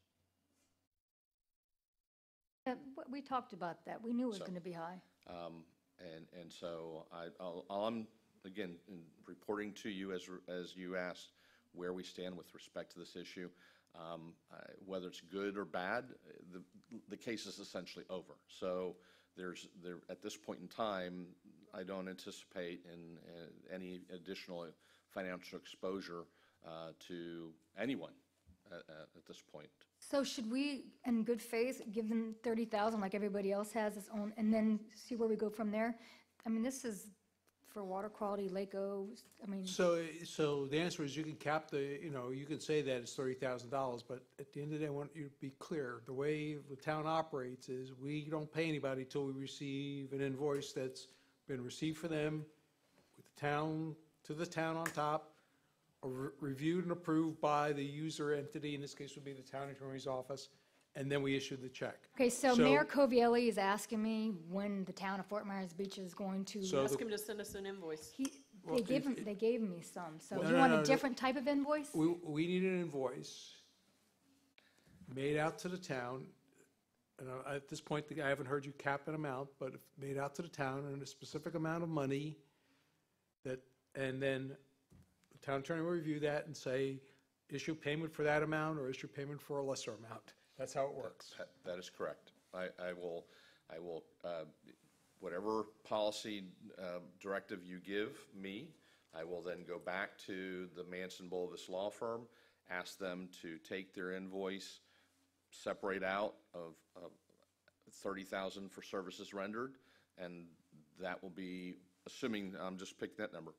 We talked about that. We knew it was going to be high. And so I'm, again, reporting to you as you asked where we stand with respect to this issue. Whether it's good or bad, the case is essentially over. So at this point in time, I don't anticipate any additional financial exposure to anyone at this point. So should we, in good faith, give them $30,000 like everybody else has its own, and then see where we go from there? I mean, this is for water quality, Lake O's, I mean. So the answer is you can cap you can say that it's $30,000, but at the end of the day, I want you to be clear. The way the town operates is we don't pay anybody till we receive an invoice that's been received for them, with the town, to the town on top, reviewed and approved by the user entity, in this case would be the town attorney's office, and then we issue the check. Okay, so Mayor Covielli is asking me when the town of Fort Myers Beach is going to. Ask him to send us an invoice. They gave me some, so Well, you want a different type of invoice? We need an invoice made out to the town, and at this point, I haven't heard you cap an amount, but if made out to the town and a specific amount of money, and then the town attorney will review that and say, issue payment for that amount or issue payment for a lesser amount. That's how it works. That is correct. I will I will, whatever policy directive you give me, I will then go back to the Manson Bolvis law firm, ask them to take their invoice, separate out of 30,000 for services rendered, and that will be, assuming I'm just picking that number,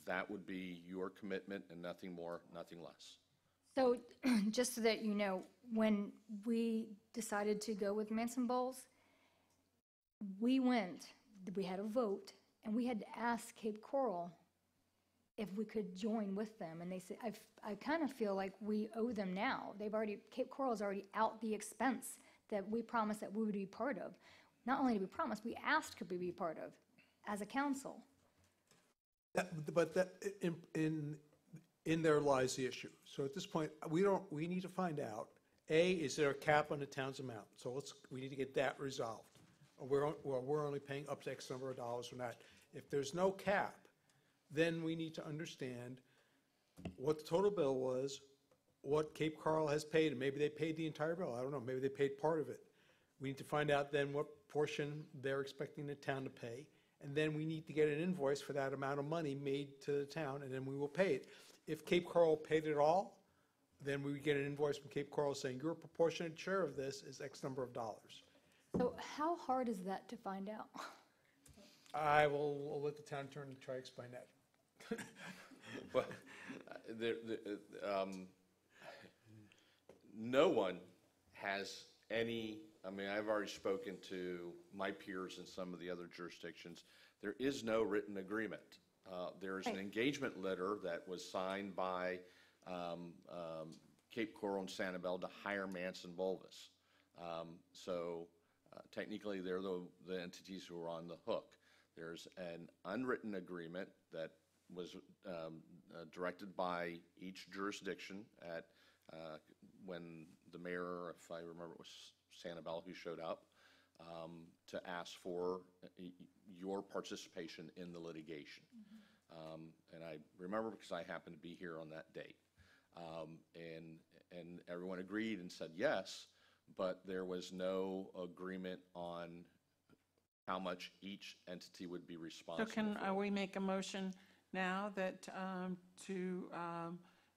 that would be your commitment and nothing more, nothing less. So just so that you know, when we decided to go with Manson Bowles, we had a vote, and we had to ask Cape Coral if we could join with them. And they said, I kind of feel like we owe them now. Cape Coral's already out the expense that we promised that we would be part of. Not only did we promise, we asked could we be part of as a council. But in there lies the issue. So at this point, we need to find out, A, is there a cap on the town's amount? So we need to get that resolved. We're only paying up to X number of dollars from that. If there's no cap, then we need to understand what the total bill was, what Cape Coral has paid, and maybe they paid the entire bill. I don't know, maybe they paid part of it. We need to find out then what portion they're expecting the town to pay, and then we need to get an invoice for that amount of money made to the town, and then we will pay it. If Cape Coral paid it all, then we would get an invoice from Cape Coral saying your proportionate share of this is X number of dollars. So how hard is that to find out? I'll let the town attorney try to explain that. Well, no one has any, I mean, I've already spoken to my peers in some of the other jurisdictions. There is no written agreement. There is an engagement letter that was signed by Cape Coral and Sanibel to hire Manson Bolvis. So technically, they're the entities who are on the hook. There's an unwritten agreement that was directed by each jurisdiction at when the mayor, if I remember, it was Sanibel who showed up to ask for your participation in the litigation. And I remember because I happened to be here on that date. And everyone agreed and said yes, but there was no agreement on how much each entity would be responsible So can for. we make a motion now that to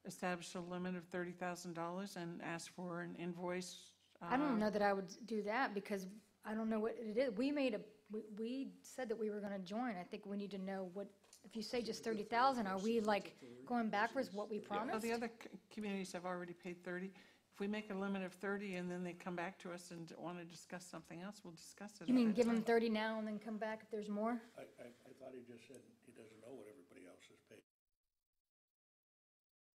establish a limit of $30,000 and ask for an invoice? I don't know that I would do that because I don't know what it is. We said that we were going to join. I think we need to know what, if you say just 30,000, are we like going backwards what we Well, promised? the other communities have already paid 30. If we make a limit of 30 and then they come back to us and want to discuss something else, we'll discuss it. You mean at that give them time. 30 now and then come back if there's more? I thought he just said he doesn't know what everybody else has paid.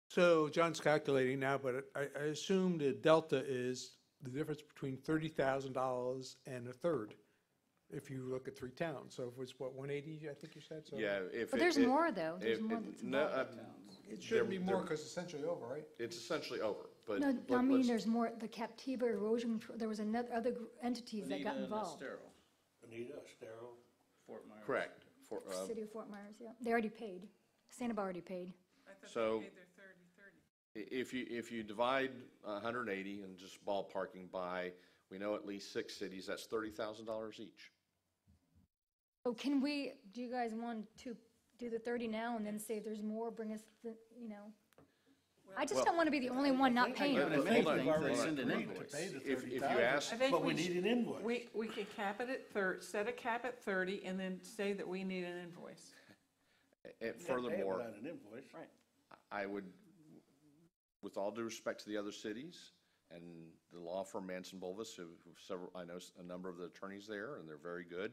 So John's calculating now, but I assume the delta is the difference between $30,000 and a third, if you look at three towns. So if it's what, 180, I think you said? So Yeah, if But there's more, though. There's more that's involved. It shouldn't be more because it's essentially over, right? It's essentially over, but. No, but I mean, let's- there's more, the Captiva erosion, there was other entities that got involved. Anita, Estero, Fort Myers. Correct. City of Fort Myers, yeah. They already paid. Sanibel already paid. So if you divide 180 and just ballparking by, we know at least 6 cities, that's $30,000 each. So do you guys want to do the 30 now and then say if there's more, bring us, I just don't want to be the only one not paying. Hold on, We've hold already on. sent an invoice. invoice. If you ask, I think But we need an invoice. We could cap it at 30, set a cap at 30 and then say that we need an invoice. and Can't pay it furthermore, without an invoice. Right. I would, with all due respect to the other cities and the law firm Manson Bolvis, who several, I know a number of the attorneys there, and they're very good.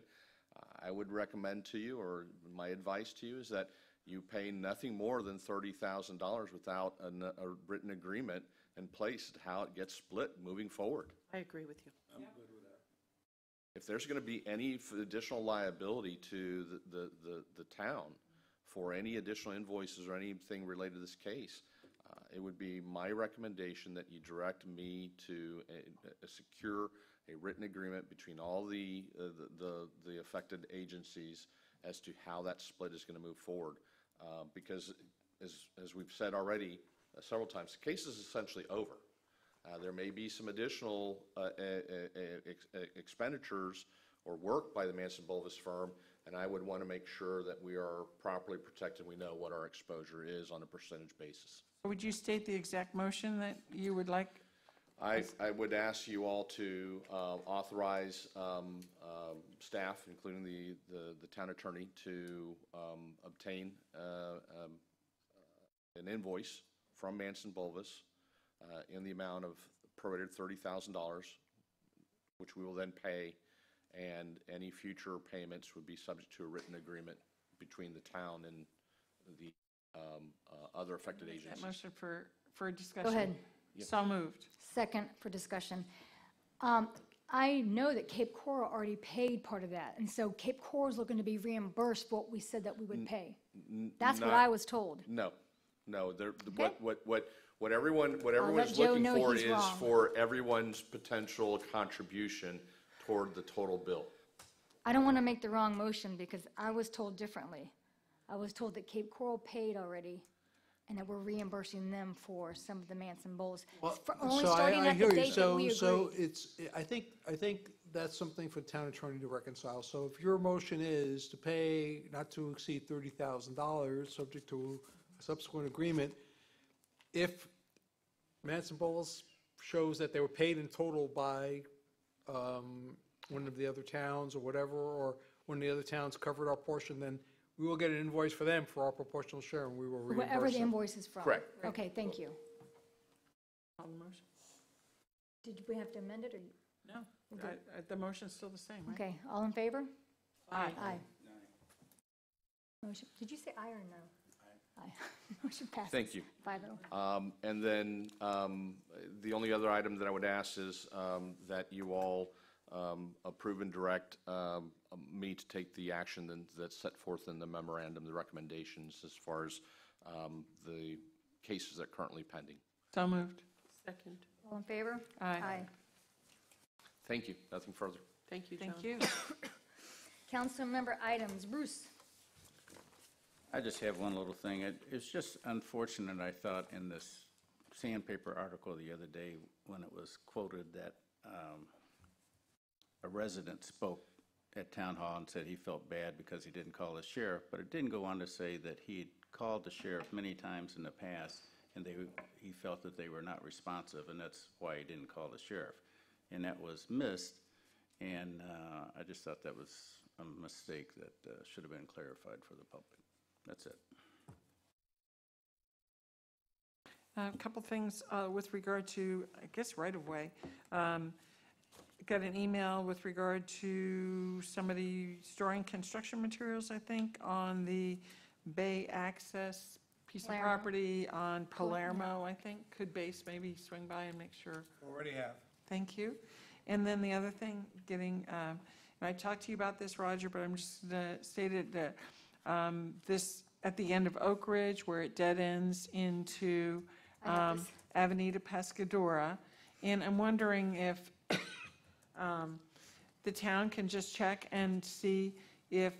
I would recommend to you, or my advice to you, is that you pay nothing more than $30,000 without a written agreement in place to how it gets split moving forward. I agree with you. I'm good with that. If there's going to be any additional liability to the town for any additional invoices or anything related to this case, it would be my recommendation that you direct me to secure a written agreement between all the affected agencies as to how that split is going to move forward. Because as we've said already several times, the case is essentially over. There may be some additional expenditures or work by the Manson Bolvis firm, and I would want to make sure that we are properly protected. We know what our exposure is on a percentage basis. Would you state the exact motion that you would like? I would ask you all to authorize staff, including the town attorney, to obtain an invoice from Manson Bolvis in the amount of prorated $30,000, which we will then pay, and any future payments would be subject to a written agreement between the town and the other affected agencies. That motion for discussion. Go ahead. So moved. Second for discussion. I know that Cape Coral already paid part of that, and so Cape Coral is looking to be reimbursed what we said that we would pay. That's what I was told. No, what everyone let is Joe looking know for he's is wrong. for everyone's potential contribution toward the total bill. I don't want to make the wrong motion because I was told differently. I was told that Cape Coral paid already and that we're reimbursing them for some of the Manson Bowls. Only starting at the date that we So agreed. it's, I think that's something for the town attorney to reconcile. So if your motion is to pay not to exceed $30,000, subject to a subsequent agreement, if Manson Bowles shows that they were paid in total by one of the other towns or whatever, or one of the other towns covered our portion, then we will get an invoice for them for our proportional share, and we will reimburse Whatever the them. invoice is from. Correct. Okay, thank you. Call the motion? Did we have to amend it, or? No, the motion's still the same, right? Okay, all in favor? Aye. Aye. Motion, did you say aye or no? Aye. Motion passes. Thank you. 5-0. And then the only other item that I would ask is that you all approve and direct me to take the action that's set forth in the memorandum, the recommendations as far as the cases that are currently pending. So moved. Second. All in favor? Aye. Thank you. Nothing further. Thank you, John. Thank you. Council member items, Bruce. I just have one little thing. It's just unfortunate, I thought, in this Sandpaper article the other day when it was quoted that a resident spoke at Town Hall and said he felt bad because he didn't call the sheriff, but it didn't go on to say that he'd called the sheriff many times in the past and he felt that they were not responsive, and that's why he didn't call the sheriff. And that was missed, and I just thought that was a mistake that should have been clarified for the public. That's it. A couple things with regard to, I guess, right-of-way. Got an email with regard to somebody storing construction materials, I think, on the Bay Access piece of Palermo. property on Palermo, I think. Could Base maybe swing by and make sure? Already have. Thank you. And then the other thing, and I talked to you about this, Roger, but I'm just going to state it that this, at the end of Oak Ridge, where it dead ends into Avenida Pescadora, and I'm wondering if the town can just check and see if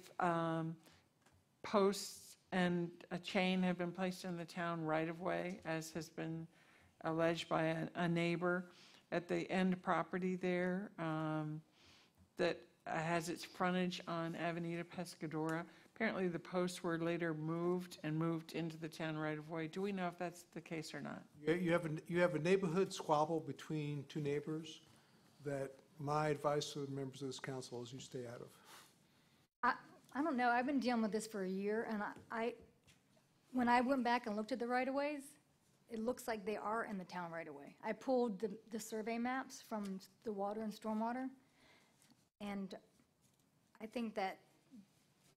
posts and a chain have been placed in the town right-of-way, as has been alleged by a neighbor at the end property there that has its frontage on Avenida Pescadora. Apparently, the posts were later moved into the town right-of-way. Do we know if that's the case or not? You have a neighborhood squabble between two neighbors that my advice to the members of this council is you stay out of. I don't know, I've been dealing with this for a year, and when I went back and looked at the right-of-ways, it looks like they are in the town right-of-way. I pulled the survey maps from the water and stormwater, and I think that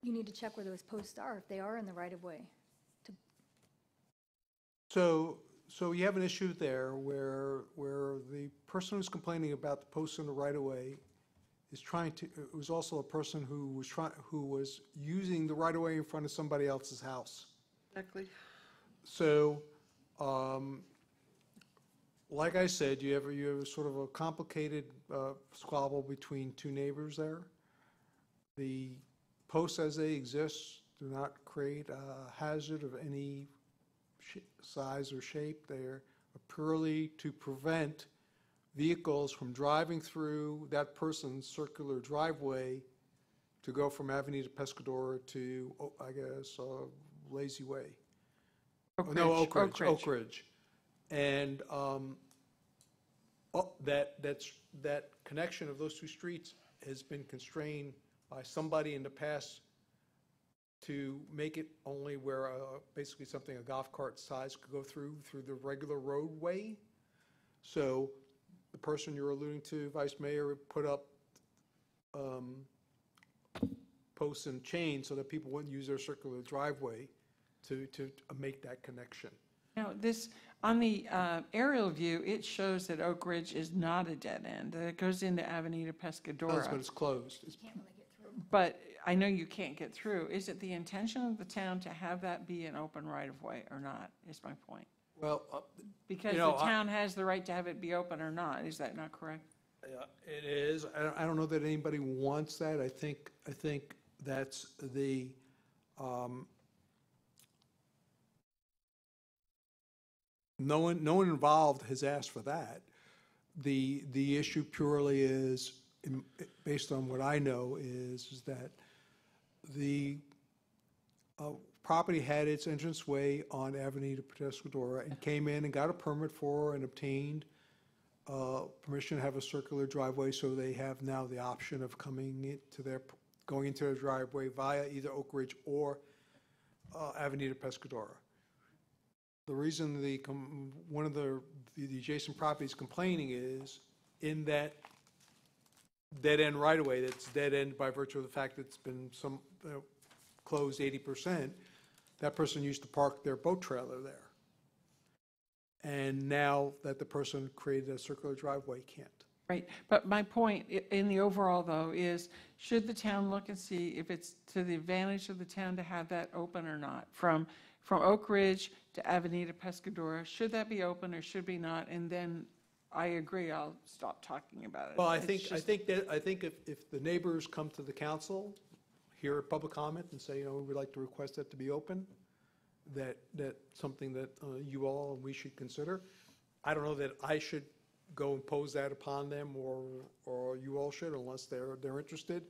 you need to check where those posts are, if they are in the right-of-way. So you have an issue there where the person who's complaining about the posts in the right-of-way is trying to, it was also a person who was using the right-of-way in front of somebody else's house. Exactly. So, like I said, you have sort of a complicated squabble between two neighbors there. The posts as they exist do not create a hazard of any size or shape. They are purely to prevent vehicles from driving through that person's circular driveway to go from Avenida Pescador to, I guess, Lazy Way. No, Oak Ridge. And that connection of those two streets has been constrained by somebody in the past to make it only where basically something a golf cart size could go through the regular roadway. So the person you're alluding to, Vice Mayor, put up posts and chains so that people wouldn't use their circular driveway to make that connection. Now, this, on the aerial view, it shows that Oak Ridge is not a dead end, that it goes into Avenida Pescadora. That's but it's closed. But I know you can't get through. Is it the intention of the town to have that be an open right-of-way or not, is my point? Well, Because you know, the town has the right to have it be open or not, is that not correct? It is. I don't know that anybody wants that. I think that's the, no one involved has asked for that. The issue purely is, based on what I know, is that the property had its entranceway on Avenida Pescadora and came in and got a permit for and obtained permission to have a circular driveway, so they have now the option of going into their driveway via either Oak Ridge or Avenida Pescadora. The reason one of the adjacent properties complaining is in that dead end right away, that's dead end by virtue of the fact that it's been closed 80%, that person used to park their boat trailer there. And now that the person created a circular driveway, can't. Right, but my point in the overall, though, is should the town look and see if it's to the advantage of the town to have that open or not? From Oak Ridge to Avenida Pescadora, should that be open or should be not? And then I agree, I'll stop talking about it. Well, I think if the neighbors come to the council, hear a public comment and say, we would like to request that to be open, that's something that you all and we should consider. I don't know that I should go impose that upon them or you all should, unless they're interested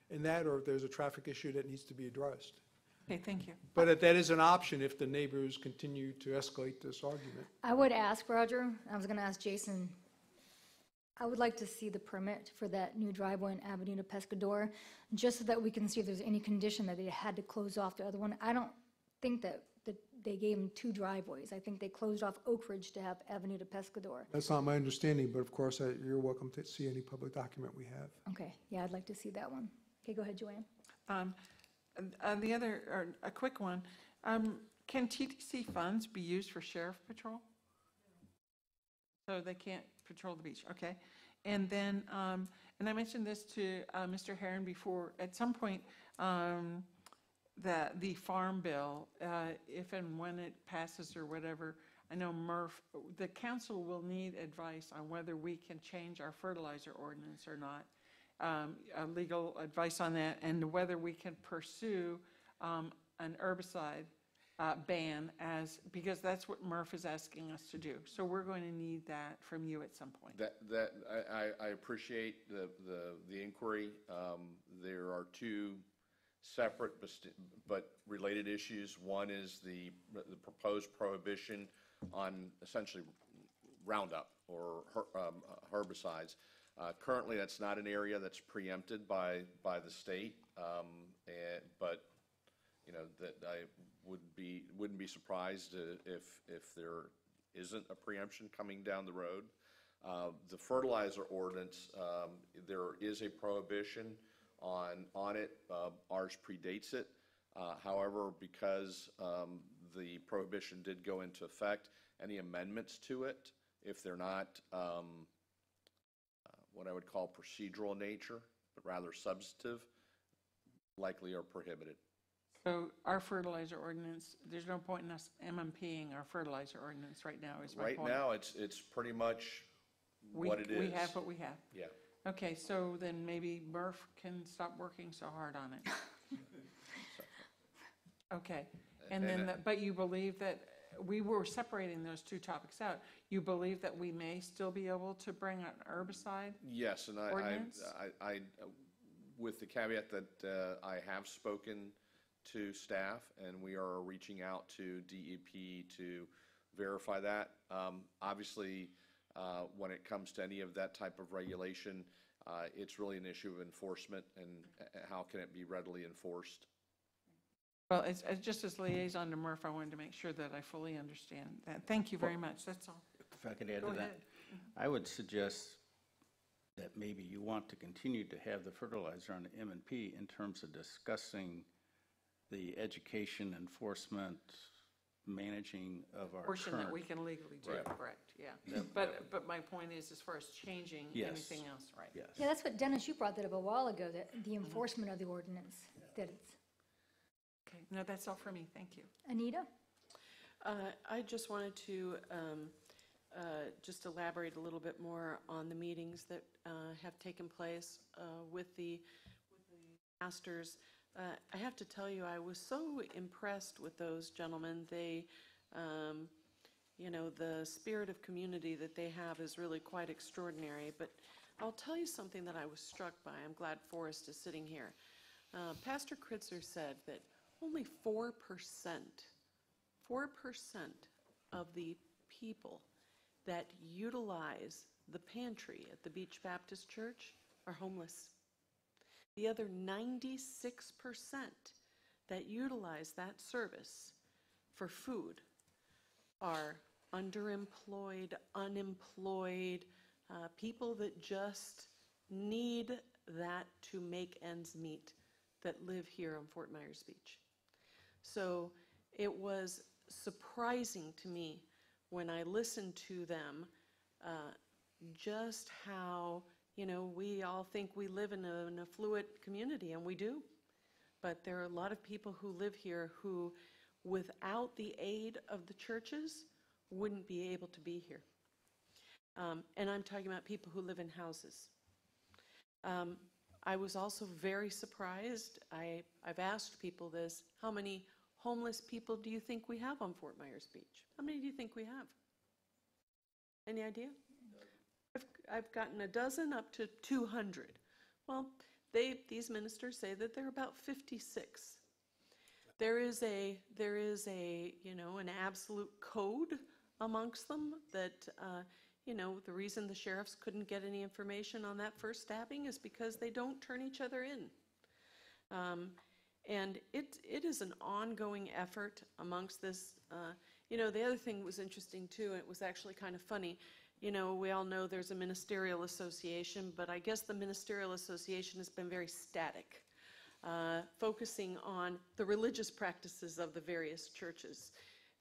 in that, or if there's a traffic issue that needs to be addressed. Okay, thank you. But that is an option if the neighbors continue to escalate this argument. I would ask, Roger, I was going to ask Jason, I would like to see the permit for that new driveway in Avenida Pescador, just so that we can see if there's any condition that they had to close off the other one. I don't think that they gave them two driveways. I think they closed off Oak Ridge to have Avenida Pescador. That's not my understanding, but of course, you're welcome to see any public document we have. Okay, yeah, I'd like to see that one. Okay, go ahead, Joanne. The other, or a quick one, can TDC funds be used for sheriff patrol? So they can't patrol the beach, okay. And then, and I mentioned this to Mr. Herron before, at some point, that the farm bill, if and when it passes or whatever, I know Murph, the council will need advice on whether we can change our fertilizer ordinance or not. Legal advice on that, and whether we can pursue an herbicide ban because that's what Murph is asking us to do. So we're going to need that from you at some point. I appreciate the inquiry. There are two separate but related issues. One is the proposed prohibition on essentially Roundup or herbicides. Currently, that's not an area that's preempted by the state, but that I wouldn't be surprised if there isn't a preemption coming down the road. The fertilizer ordinance, there is a prohibition on it. Ours predates it. However, because the prohibition did go into effect, any amendments to it, if they're not what I would call procedural in nature, but rather substantive, likely are prohibited. So our fertilizer ordinance, there's no point in us MMPing our fertilizer ordinance right now, is my point. Right now, it's pretty much what it is. We have what we have. Yeah. Okay, so then maybe Murph can stop working so hard on it. Okay, and then, but you believe that we were separating those two topics out. You believe that we may still be able to bring an herbicide? Yes, and Ordinance? with the caveat that I have spoken to staff, and we are reaching out to DEP to verify that. Obviously, when it comes to any of that type of regulation, it's really an issue of enforcement and how can it be readily enforced. Well, it's just as liaison to Murph, I wanted to make sure that I fully understand that. Thank you very much, that's all. If I could add Go to that, ahead. I would suggest that maybe you want to continue to have the fertilizer on the M&P in terms of discussing the education, enforcement, managing of our Portion that current. we can legally do, Right. correct, yeah. That- But my point is, as far as changing Yes. anything else, right? Yes. Yeah, that's what, Dennis, you brought that up a while ago, that the enforcement of the ordinance, that it's, Okay, no, that's all for me, thank you. Anita? I just wanted to just elaborate a little bit more on the meetings that have taken place with the pastors. I have to tell you, I was so impressed with those gentlemen. They, you know, the spirit of community that they have is really quite extraordinary. But I'll tell you something that I was struck by. I'm glad Forrest is sitting here. Pastor Kritzer said that only 4% of the people that utilize the pantry at the Beach Baptist Church are homeless. The other 96% that utilize that service for food are underemployed, unemployed, people that just need that to make ends meet that live here on Fort Myers Beach. So it was surprising to me when I listened to them just how, you know, we all think we live in an affluent community, and we do. But there are a lot of people who live here who, without the aid of the churches, wouldn't be able to be here. And I'm talking about people who live in houses. I was also very surprised. I've asked people this: how many homeless people do you think we have on Fort Myers Beach? How many do you think we have? Any idea? I've gotten a dozen up to 200. Well, these ministers say that there are about 56. There is a you know, an absolute code amongst them that you know, the reason the sheriffs couldn't get any information on that first stabbing is because they don't turn each other in. And it is an ongoing effort amongst this. You know, the other thing was interesting too, and it was actually kind of funny. You know, we all know there's a ministerial association, but I guess the ministerial association has been very static, focusing on the religious practices of the various churches.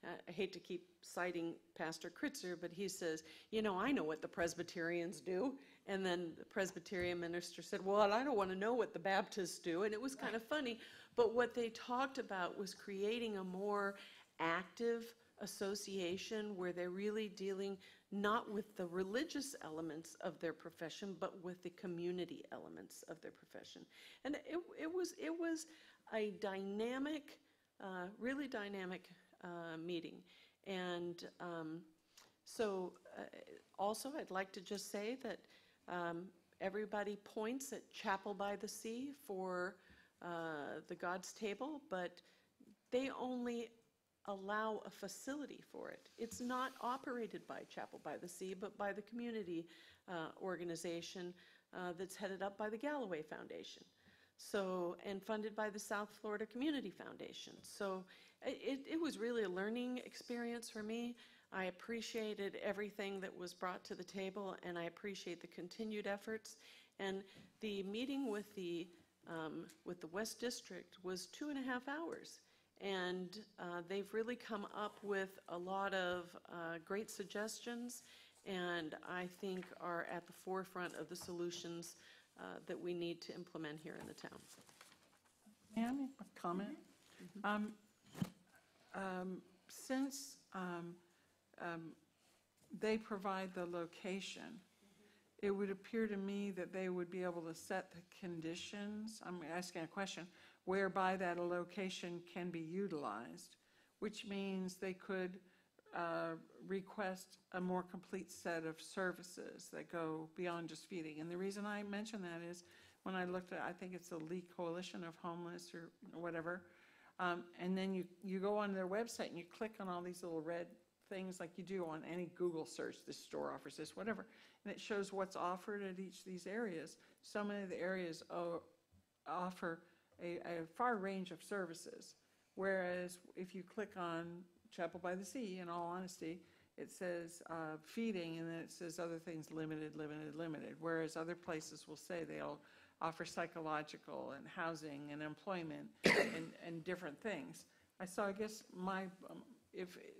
I hate to keep citing Pastor Kritzer, but he says, you know, I know what the Presbyterians do. And then the Presbyterian minister said, well, I don't want to know what the Baptists do. And it was kind of funny. But what they talked about was creating a more active association where they're really dealing not with the religious elements of their profession, but with the community elements of their profession. And it was a dynamic, really dynamic meeting. And so also I'd like to just say that everybody points at Chapel by the Sea for the God's Table, but they only allow a facility for it. It's not operated by Chapel by the Sea, but by the community organization that's headed up by the Galloway Foundation. So, and funded by the South Florida Community Foundation. So it was really a learning experience for me. I appreciated everything that was brought to the table, and I appreciate the continued efforts. And the meeting with the West District was 2.5 hours. And they've really come up with a lot of great suggestions, and I think are at the forefront of the solutions that we need to implement here in the town. May I make a comment? Since they provide the location, it would appear to me that they would be able to set the conditions, I'm asking a question, whereby that location can be utilized, which means they could request a more complete set of services that go beyond just feeding. And the reason I mention that is when I looked at, I think it's the Lee Coalition of Homeless or whatever, and then you go on their website and you click on all these little red things like you do on any Google search, this store offers this, whatever, and it shows what's offered at each of these areas. So many of the areas offer a far range of services, whereas if you click on Chapel by the Sea, in all honesty, it says feeding, and then it says other things limited, limited, limited, whereas other places will say they'll offer psychological and housing and employment and different things. So I guess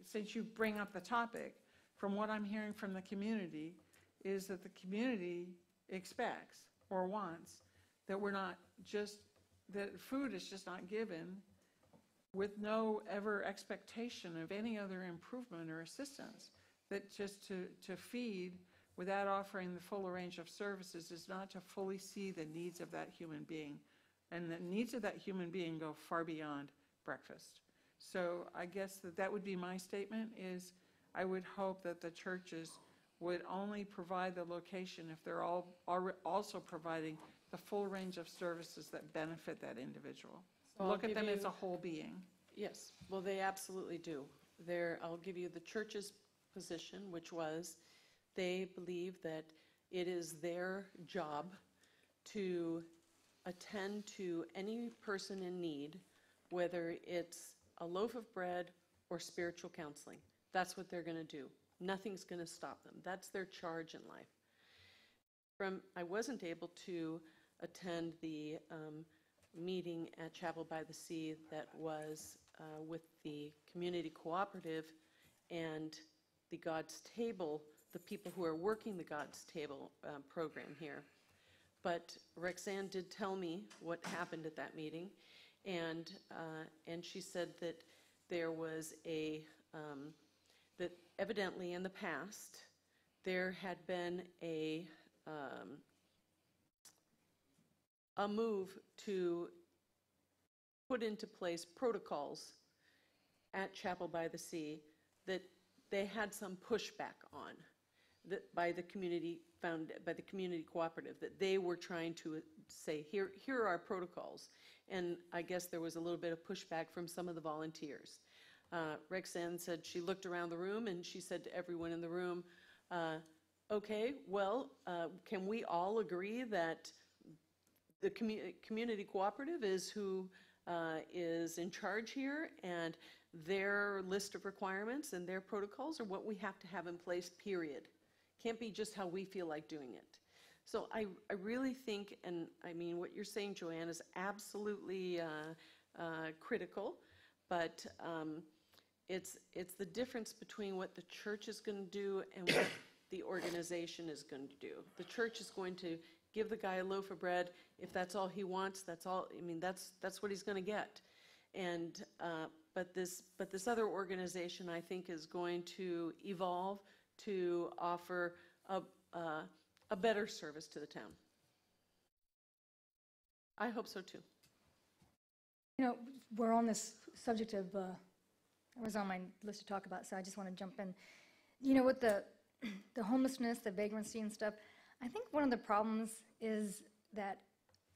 since you bring up the topic, from what I'm hearing from the community, is that the community expects or wants that we're not just, that food is just not given with no ever expectation of any other improvement or assistance, that just to feed without offering the full range of services is not to fully see the needs of that human being. And the needs of that human being go far beyond breakfast. So I guess that would be my statement, is I would hope that the churches would only provide the location if they're all also providing the full range of services that benefit that individual. So Look I'll at them give as you- a whole being. Yes, well, they absolutely do. I'll give you the church's position, which was they believe that it is their job to attend to any person in need, whether it's a loaf of bread or spiritual counseling. That's what they're going to do. Nothing's going to stop them. That's their charge in life. I wasn't able to attend the meeting at Chapel by the Sea that was with the community cooperative and the God's Table, the people who are working the God's Table program here. But Rexanne did tell me what happened at that meeting, and she said that there was that evidently in the past there had been a move to put into place protocols at Chapel by the Sea that they had some pushback on by the community cooperative, that they were trying to say, here are our protocols. And I guess there was a little bit of pushback from some of the volunteers. Rexanne said she looked around the room and she said to everyone in the room, okay, well, can we all agree that the community cooperative is who is in charge here, and their list of requirements and their protocols are what we have to have in place, period. Can't be just how we feel like doing it. So I really think, and I mean, what you're saying, Joanne, is absolutely critical, but it's the difference between what the church is going to do and what the organization is going to do. The church is going to give the guy a loaf of bread. If that's all he wants, that's all. I mean, that's what he's going to get. And but this other organization, I think, is going to evolve to offer a better service to the town. I hope so too. You know, we're on this subject of, it was on my list to talk about, so I just want to jump in. You know, with the homelessness, the vagrancy and stuff, I think one of the problems is that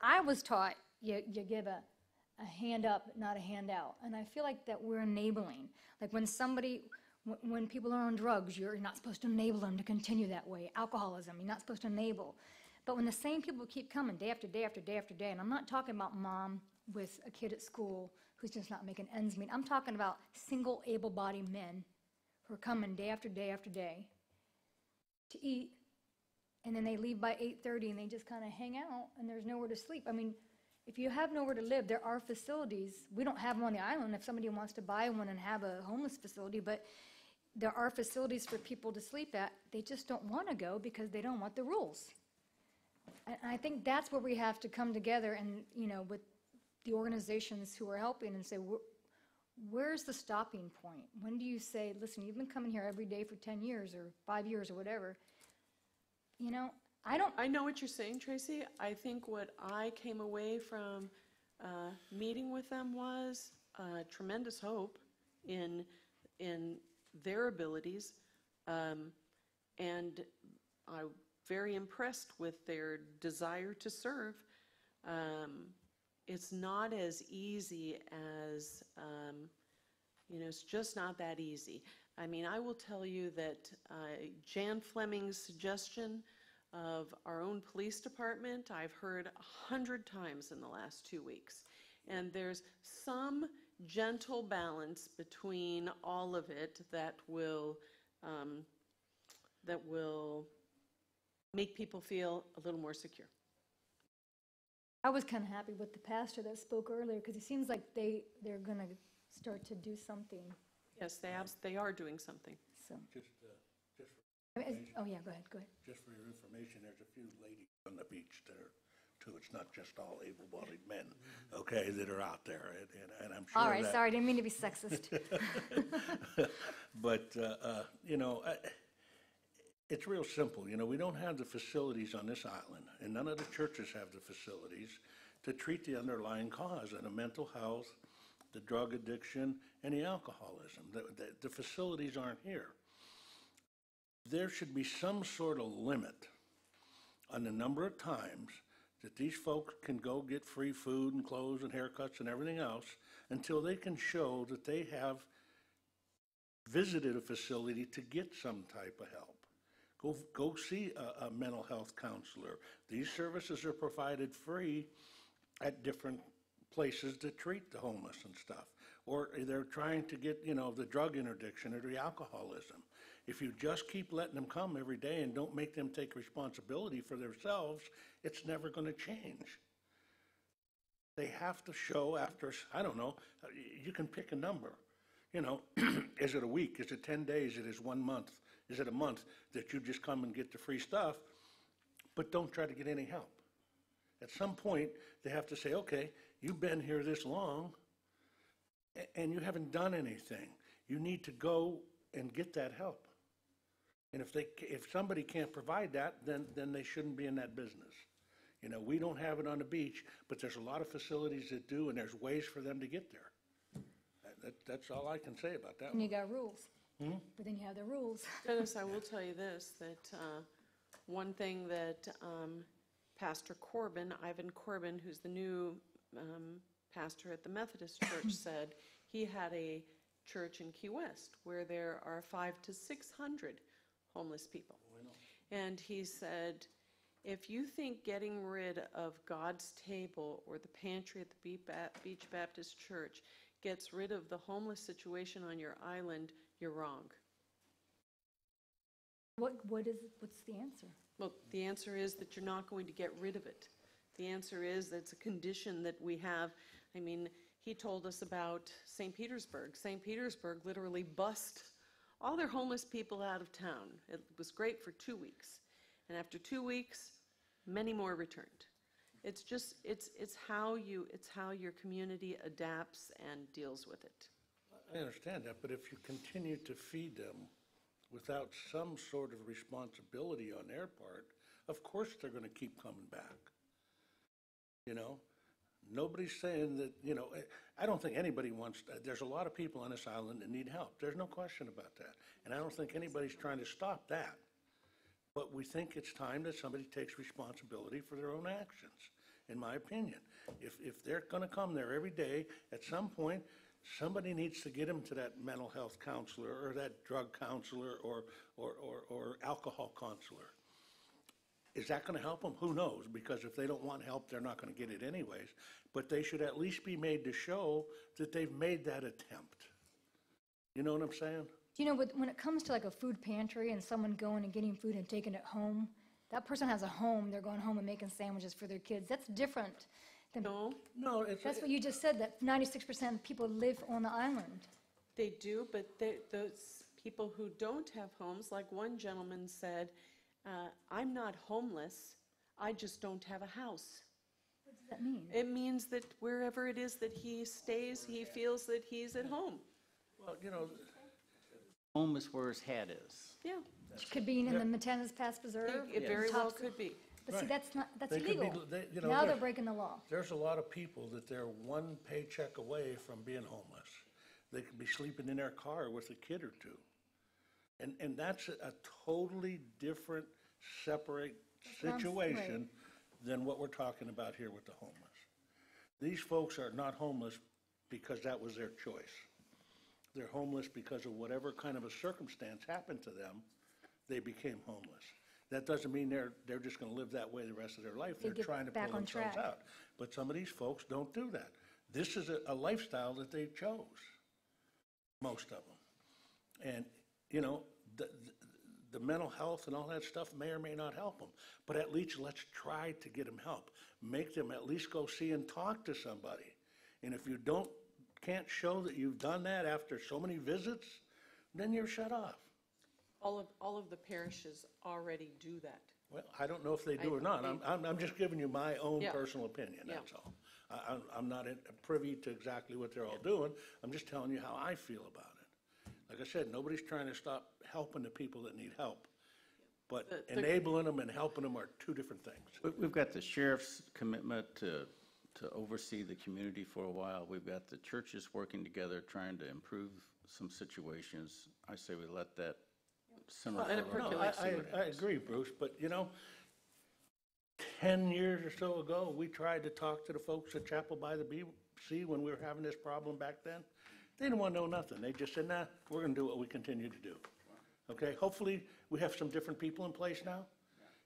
I was taught you give a hand up, not a handout. And I feel like that we're enabling. Like when people are on drugs, you're not supposed to enable them to continue that way. Alcoholism, you're not supposed to enable. But when the same people keep coming day after day after day after day, and I'm not talking about mom with a kid at school who's just not making ends meet. I'm talking about single able-bodied men who are coming day after day after day to eat, and then they leave by 8:30 and they just kind of hang out and there's nowhere to sleep. I mean, if you have nowhere to live, there are facilities. We don't have them on the island if somebody wants to buy one and have a homeless facility, but there are facilities for people to sleep at. They just don't want to go because they don't want the rules. And I think that's where we have to come together and, you know, with the organizations who are helping and say, where's the stopping point? When do you say, listen, you've been coming here every day for 10 years or 5 years or whatever. You know, I know what you're saying, Tracy. I think what I came away from meeting with them was tremendous hope in their abilities, and I'm very impressed with their desire to serve. It's not as easy as, it's just not that easy. I mean, I will tell you that Jan Fleming's suggestion of our own police department, I've heard 100 times in the last 2 weeks. And there's some gentle balance between all of it that will make people feel a little more secure. I was kind of happy with the pastor that spoke earlier, because it seems like they're going to start to do something. Yes, they are doing something. So. Just Oh, yeah, go ahead. Just for your information, there's a few ladies on the beach there, too. It's not just all able-bodied men, okay, that are out there, and I'm sure All right, that- sorry, didn't mean to be sexist. But, it's real simple. We don't have the facilities on this island, and none of the churches have the facilities to treat the underlying cause of the mental health, the drug addiction, and the alcoholism. The facilities aren't here. There should be some sort of limit on the number of times that these folks can go get free food and clothes and haircuts and everything else until they can show that they have visited a facility to get some type of help. Go see a mental health counselor. These services are provided free at different places that treat the homeless and stuff. Or they're trying to get, the drug interdiction or the alcoholism. If you just keep letting them come every day and don't make them take responsibility for themselves, it's never going to change. They have to show after, I don't know, you can pick a number. Is it a week? Is it 10 days? Is it 1 month? Is it a month that you just come and get the free stuff, but don't try to get any help? At some point, they have to say, okay, you've been here this long, and you haven't done anything. You need to go and get that help. And if somebody can't provide that, then they shouldn't be in that business. We don't have it on the beach, but there's a lot of facilities that do, and there's ways for them to get there. That's all I can say about that And you one. got rules. But then you have the rules. Dennis, I will tell you this, that one thing that Pastor Corbin, Ivan Corbin, who's the new pastor at the Methodist Church, said he had a church in Key West where there are 500 to 600 homeless people. And he said, if you think getting rid of God's table or the pantry at the Beach Baptist Church gets rid of the homeless situation on your island, you're wrong. What's the answer? Well, the answer is that you're not going to get rid of it. The answer is that it's a condition that we have. I mean, he told us about St. Petersburg. St. Petersburg literally bussed all their homeless people out of town. It was great for 2 weeks. And after 2 weeks, many more returned. It's just, it's how your community adapts and deals with it. I understand that, but if you continue to feed them without some sort of responsibility on their part, of course they're going to keep coming back. Nobody's saying that, I don't think anybody wants, there's a lot of people on this island that need help. There's no question about that. And I don't think anybody's trying to stop that. But we think it's time that somebody takes responsibility for their own actions, in my opinion. If they're going to come there every day, at some point, somebody needs to get them to that mental health counselor or that drug counselor or alcohol counselor. Is that going to help them? Who knows? Because if they don't want help, they're not going to get it anyways. But they should at least be made to show that they've made that attempt. You know what I'm saying? When it comes to like a food pantry and someone going and getting food and taking it home, that person has a home, they're going home and making sandwiches for their kids. That's different than... No. That's what you just said, that 96% of people live on the island. They do, but those people who don't have homes, like one gentleman said, I'm not homeless, I just don't have a house. What does that mean? It means that wherever it is that he stays, he feels that he's at home. Well, home is where his head is. Yeah. Which could be in the Matanzas Pass Preserve. It very well could be. But see, that's They could be- illegal. Now they're breaking the law. There's a lot of people that they're one paycheck away from being homeless. They could be sleeping in their car with a kid or two. And that's a totally different, separate Sounds situation than what we're talking about here with the homeless. These folks are not homeless because that was their choice. They're homeless because of whatever kind of a circumstance happened to them, they became homeless. That doesn't mean they're just going to live that way the rest of their life. They They're get trying to back pull on themselves track. out. But some of these folks don't do that. This is a lifestyle that they chose, most of them. And, you know, the mental health and all that stuff may or may not help them, but at least let's try to get them help. Make them at least go see and talk to somebody. And if you can't show that you've done that after so many visits, then you're shut off. All of the parishes already do that. Well, I don't know if they do or not. I'm just giving you my own Yeah. personal opinion, Yeah. that's all. I'm not privy to exactly what they're all doing. I'm just telling you how I feel about it. Like I said, nobody's trying to stop helping the people that need help. But enabling them and helping them are two different things. We've got the sheriff's commitment to oversee the community for a while. We've got the churches working together, trying to improve some situations. I say we let that simmer Well, and for a it while. percolates. I, I agree, Bruce, but you know, 10 years or so ago, we tried to talk to the folks at Chapel by the Sea when we were having this problem back then. They didn't want to know nothing. They just said, nah, we're going to do what we continue to do. Okay, hopefully we have some different people in place now,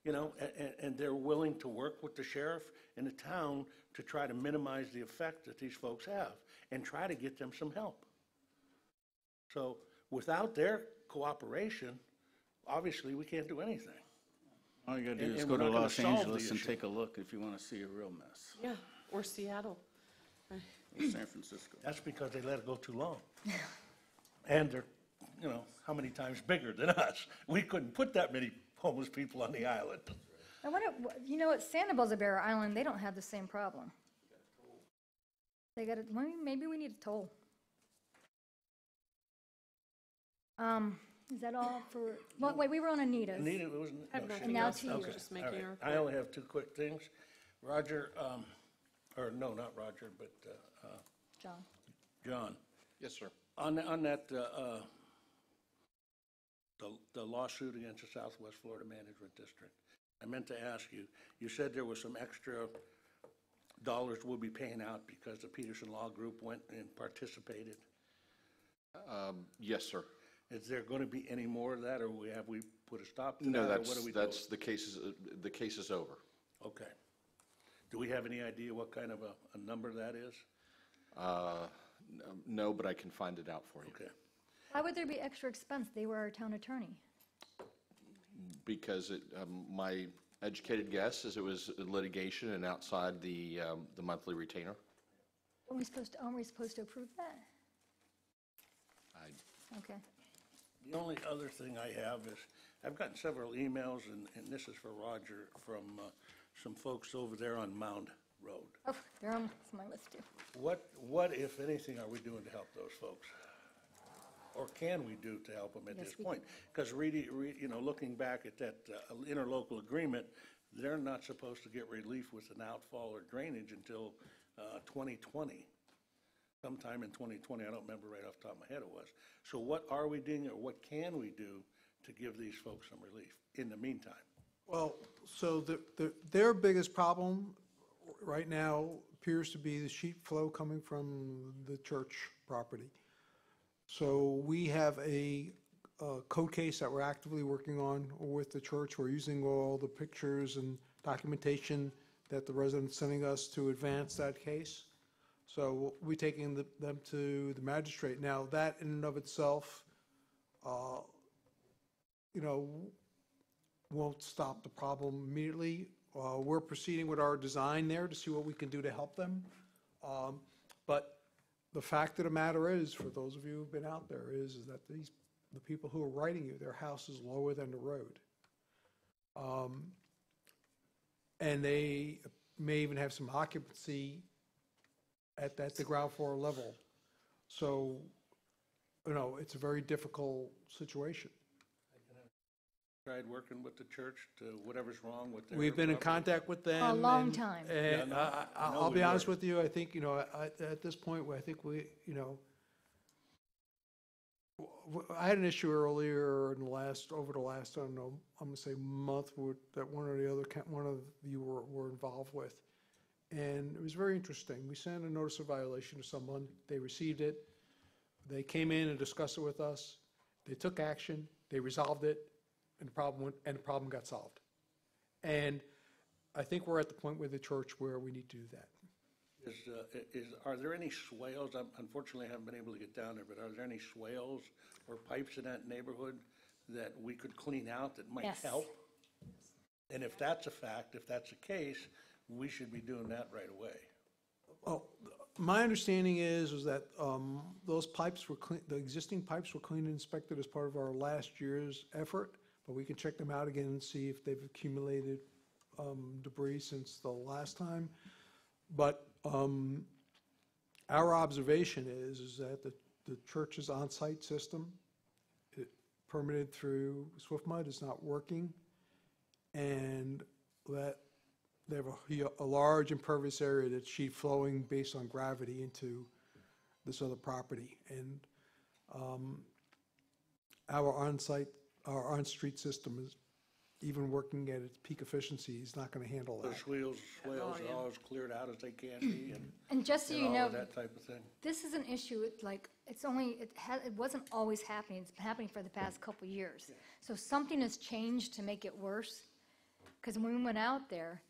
you know, and they're willing to work with the sheriff and the town to try to minimize the effect that these folks have and try to get them some help. So without their cooperation, obviously we can't do anything. All you gotta do And- is and go we're to not gonna Los solve the Angeles and issue. take a look if you want to see a real mess. Yeah, or Seattle. Or San Francisco. That's because they let it go too long. And they're, you know, how many times bigger than us? We couldn't put that many homeless people on the island. I wonder, you know, at Sanibel Bear Island, they don't have the same problem. They got well, maybe we need a toll. Is that all for, well, wait, we were on Anita's. Anita, it wasn't. I have no, nothing she- now else. to I was you. just All making right. a I report. only have two quick things. Roger, or no, not Roger, but John. John. Yes, sir. On that, the lawsuit against the Southwest Florida Management District, I meant to ask you, you said there was some extra dollars we'll be paying out because the Peterson Law Group went and participated. Yes, sir. Is there going to be any more of that, or have we put a stop to that? No, or what are we doing? the case is over. Okay. Do we have any idea what kind of a number that is? No, but I can find it out for you. Okay. Why would there be extra expense? They were our town attorney. Because my educated guess is it was litigation and outside the monthly retainer. Aren't we supposed to approve that? Okay. The only other thing I have is, I've gotten several emails, and this is for Roger, from some folks over there on Mound Road. Oh, they're on my list too. What, if anything, are we doing to help those folks? Or can we do to help them at Yes, this we point? Because you know, looking back at that interlocal agreement, they're not supposed to get relief with an outfall or drainage until 2020. Sometime in 2020, I don't remember right off the top of my head it was. So what are we doing, or what can we do to give these folks some relief in the meantime? Well, so their biggest problem right now appears to be the sheet flow coming from the church property. So we have a code case that we're actively working on with the church. We're using all the pictures and documentation that the residents sending us to advance that case. So we'll be taking them to the magistrate. Now, that in and of itself, you know, won't stop the problem immediately. We're proceeding with our design there to see what we can do to help them. But the fact of the matter is, for those of you who've been out there, is that the people who are writing you, their house is lower than the road. And they may even have some occupancy at the ground floor level. So, you know, it's a very difficult situation. Tried working with the church to whatever's wrong with their. We've been in property? contact with them. A long and- time. And Yeah, no, I'll we be honest were. with you, I think, you know, at this point, I think we, you know, I had an issue earlier in the last, over the last, I don't know, I'm gonna say month, that one or the other, one of you were involved with. And it was very interesting. We sent a notice of violation to someone, they received it, they came in and discussed it with us, they took action, they resolved it, and the problem got solved. And I think we're at the point with the church where we need to do that. Are there any swales? Unfortunately, I haven't been able to get down there, but are there any swales or pipes in that neighborhood that we could clean out that might Yes. help? And if that's a fact, if that's the case, we should be doing that right away. Well, my understanding is that those pipes were clean, the existing pipes were cleaned and inspected as part of our last year's effort, but we can check them out again and see if they've accumulated debris since the last time. But our observation is that the church's on-site system, permitted through SwiftMud, is not working, and that they have a large impervious area that's sheet flowing based on gravity into this other property. And our on-street system is, even working at its peak efficiency, is not going to handle that. The swales are always cleared out as they can be, And just so you all know, of that type of thing. this is an issue, it wasn't always happening, it's been happening for the past couple of years. So something has changed to make it worse, because when we went out there,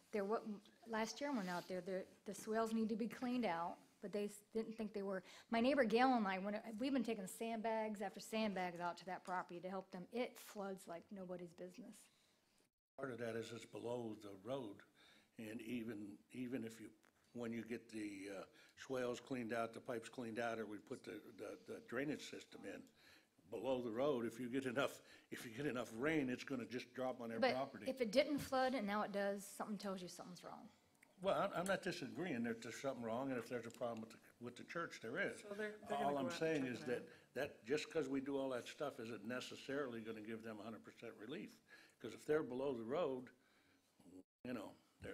last year when we went out there, the swales need to be cleaned out, but they didn't think they were. My neighbor Gail and I, we've been taking sandbags after sandbags out to that property to help them. It floods like nobody's business. Part of that is it's below the road, and even if when you get the swales cleaned out, the pipes cleaned out, or we put the drainage system in, below the road, if you get enough rain, it's gonna just drop on their property. But if it didn't flood and now it does, something tells you something's wrong. Well, I'm not disagreeing that there's something wrong, and if there's a problem with the church, there is. So they're gonna All go I'm out and saying check is it that just because we do all that stuff isn't necessarily gonna give them 100% relief. Because if they're below the road, you know,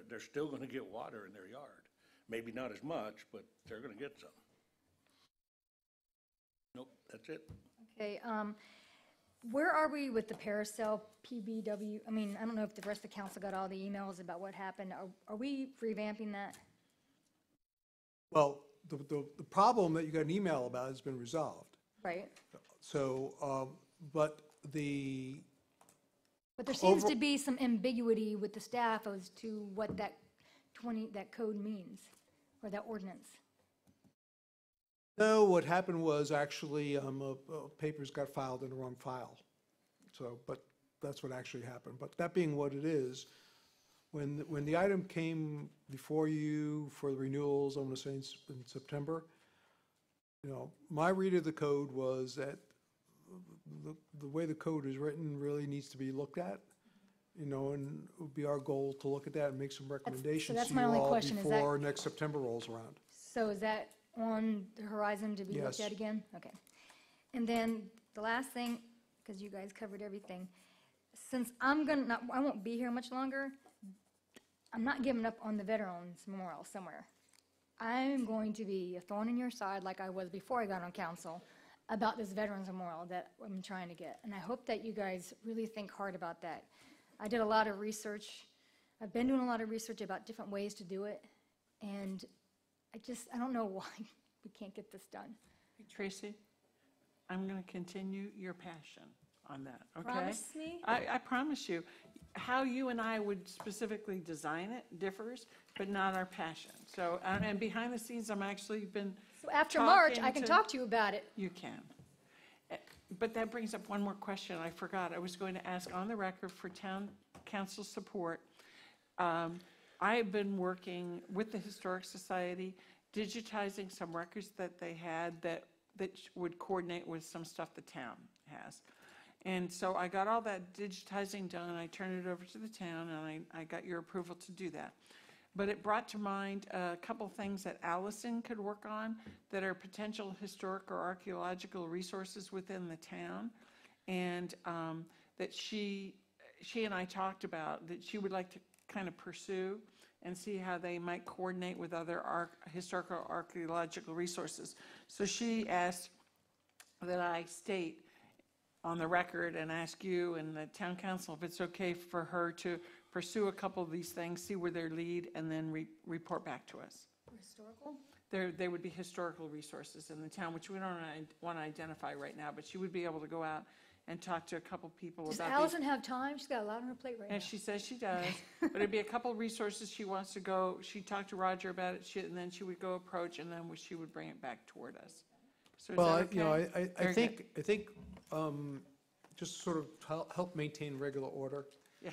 they're still gonna get water in their yard. Maybe not as much, but they're gonna get some. Nope, that's it. Okay, where are we with the Paracel PBW? I mean, I don't know if the rest of the council got all the emails about what happened. Are we revamping that? Well, the problem that you got an email about has been resolved. Right? So, but there seems to be some ambiguity with the staff as to what that code means, or that ordinance. No, what happened was actually papers got filed in the wrong file. So, but that's what actually happened. But that being what it is, when the item came before you for the renewals, I'm going to say in September, you know, my read of the code was that the way the code is written really needs to be looked at, you know, and it would be our goal to look at that and make some recommendations that's to my you only all question, is that- before next September rolls around. So is that on the horizon to be looked Yes. at again? Okay. And then the last thing, because you guys covered everything, since I won't be here much longer, I'm not giving up on the Veterans Memorial somewhere. I'm going to be a thorn in your side like I was before I got on council about this Veterans Memorial that I'm trying to get. And I hope that you guys really think hard about that. I did a lot of research. I've been doing a lot of research about different ways to do it. And I don't know why we can't get this done. Hey, Tracy, I'm going to continue your passion on that, okay? Promise me? I promise you. How you and I would specifically design it differs, but not our passion. So, and behind the scenes, I'm actually been So after March, I talking can to- talk to you about it. You can. But that brings up one more question I forgot. I was going to ask on the record for town council support. I've been working with the Historic Society, digitizing some records that they had that would coordinate with some stuff the town has. And so I got all that digitizing done, I turned it over to the town, and I got your approval to do that. But it brought to mind a couple things that Allison could work on that are potential historic or archaeological resources within the town, and that she and I talked about, that she would like to kind of pursue and see how they might coordinate with other historical archaeological resources. So she asked that I state on the record and ask you and the town council if it's okay for her to pursue a couple of these things, see where they lead, and then report back to us. Historical? There would be historical resources in the town, which we don't want to identify right now, but she would be able to go out and talk to a couple people Does about Allison have time? She's got a lot on her plate right now. And she says she does, but it'd be a couple of resources she wants to go, she'd talk to Roger about it, and then she would go approach, and then she would bring it back toward us. So is Well, that you know, okay? I Very good. think, just sort of help maintain regular order. Yeah.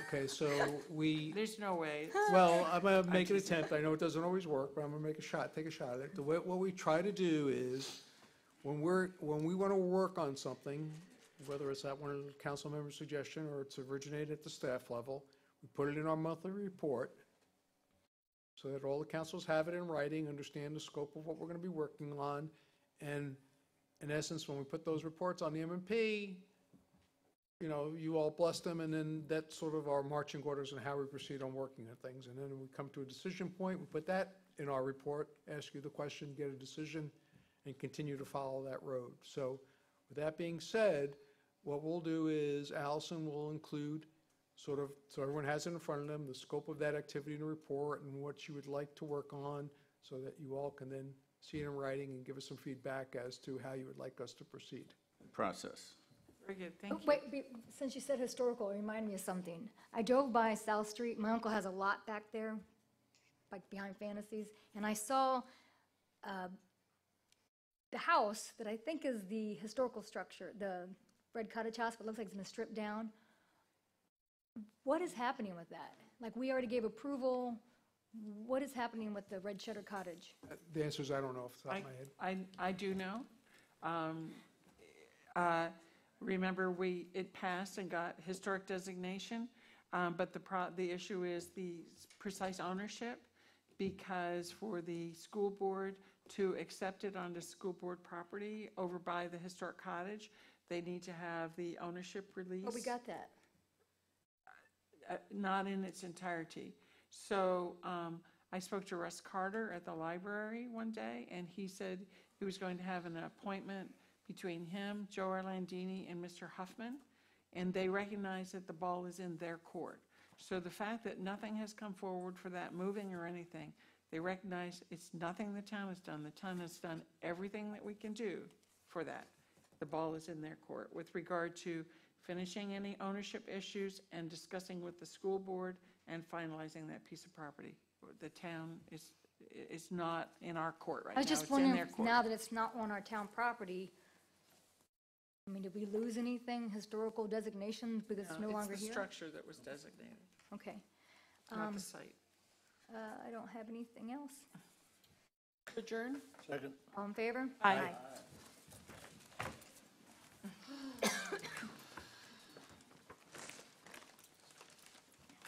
Okay, so There's no way. well, I'm going to make an attempt. I know it doesn't always work, but I'm going to take a shot at it. What we try to do is, when we want to work on something, whether it's at one of the council members' suggestion or it's originated at the staff level, we put it in our monthly report so that all the councils have it in writing, understand the scope of what we're going to be working on. And in essence, when we put those reports on the M&P, you know, you all bless them, and then that's sort of our marching orders on how we proceed on working on things. And then we come to a decision point, we put that in our report, ask you the question, get a decision, and continue to follow that road. So with that being said, what we'll do is Allison will include sort of, so everyone has it in front of them, the scope of that activity in the report and what you would like to work on, so that you all can then see it in writing and give us some feedback as to how you would like us to proceed. Process. Very good, Oh, thank you. wait, since you said historical, it reminded me of something. I drove by South Street. My uncle has a lot back there, like behind Fantasies, and I saw the house that I think is the historical structure, the red cottage house, but it looks like it's been stripped down. What is happening with that? Like, we already gave approval. What is happening with the red shutter cottage? The answer is I don't know off the top of my head. I do know. Remember, it passed and got historic designation, but the issue is the precise ownership, because for the school board to accept it onto school board property over by the historic cottage, they need to have the ownership release. Oh, we got that. Not in its entirety. So I spoke to Russ Carter at the library one day, and he said he was going to have an appointment between him, Joe Orlandini, and Mr. Huffman, and they recognize that the ball is in their court. So the fact that nothing has come forward for that moving or anything, they recognize it's nothing the town has done. The town has done everything that we can do for that. The ball is in their court. With regard to finishing any ownership issues and discussing with the school board and finalizing that piece of property, the town is not in our court right now. I was just It's in wondering, their if court. now that it's not on our town property, I mean, did we lose anything, historical designation, because it's no longer It's the here? structure that was designated, Okay. not the site. I don't have anything else. Adjourn? Second. All in favor? Aye.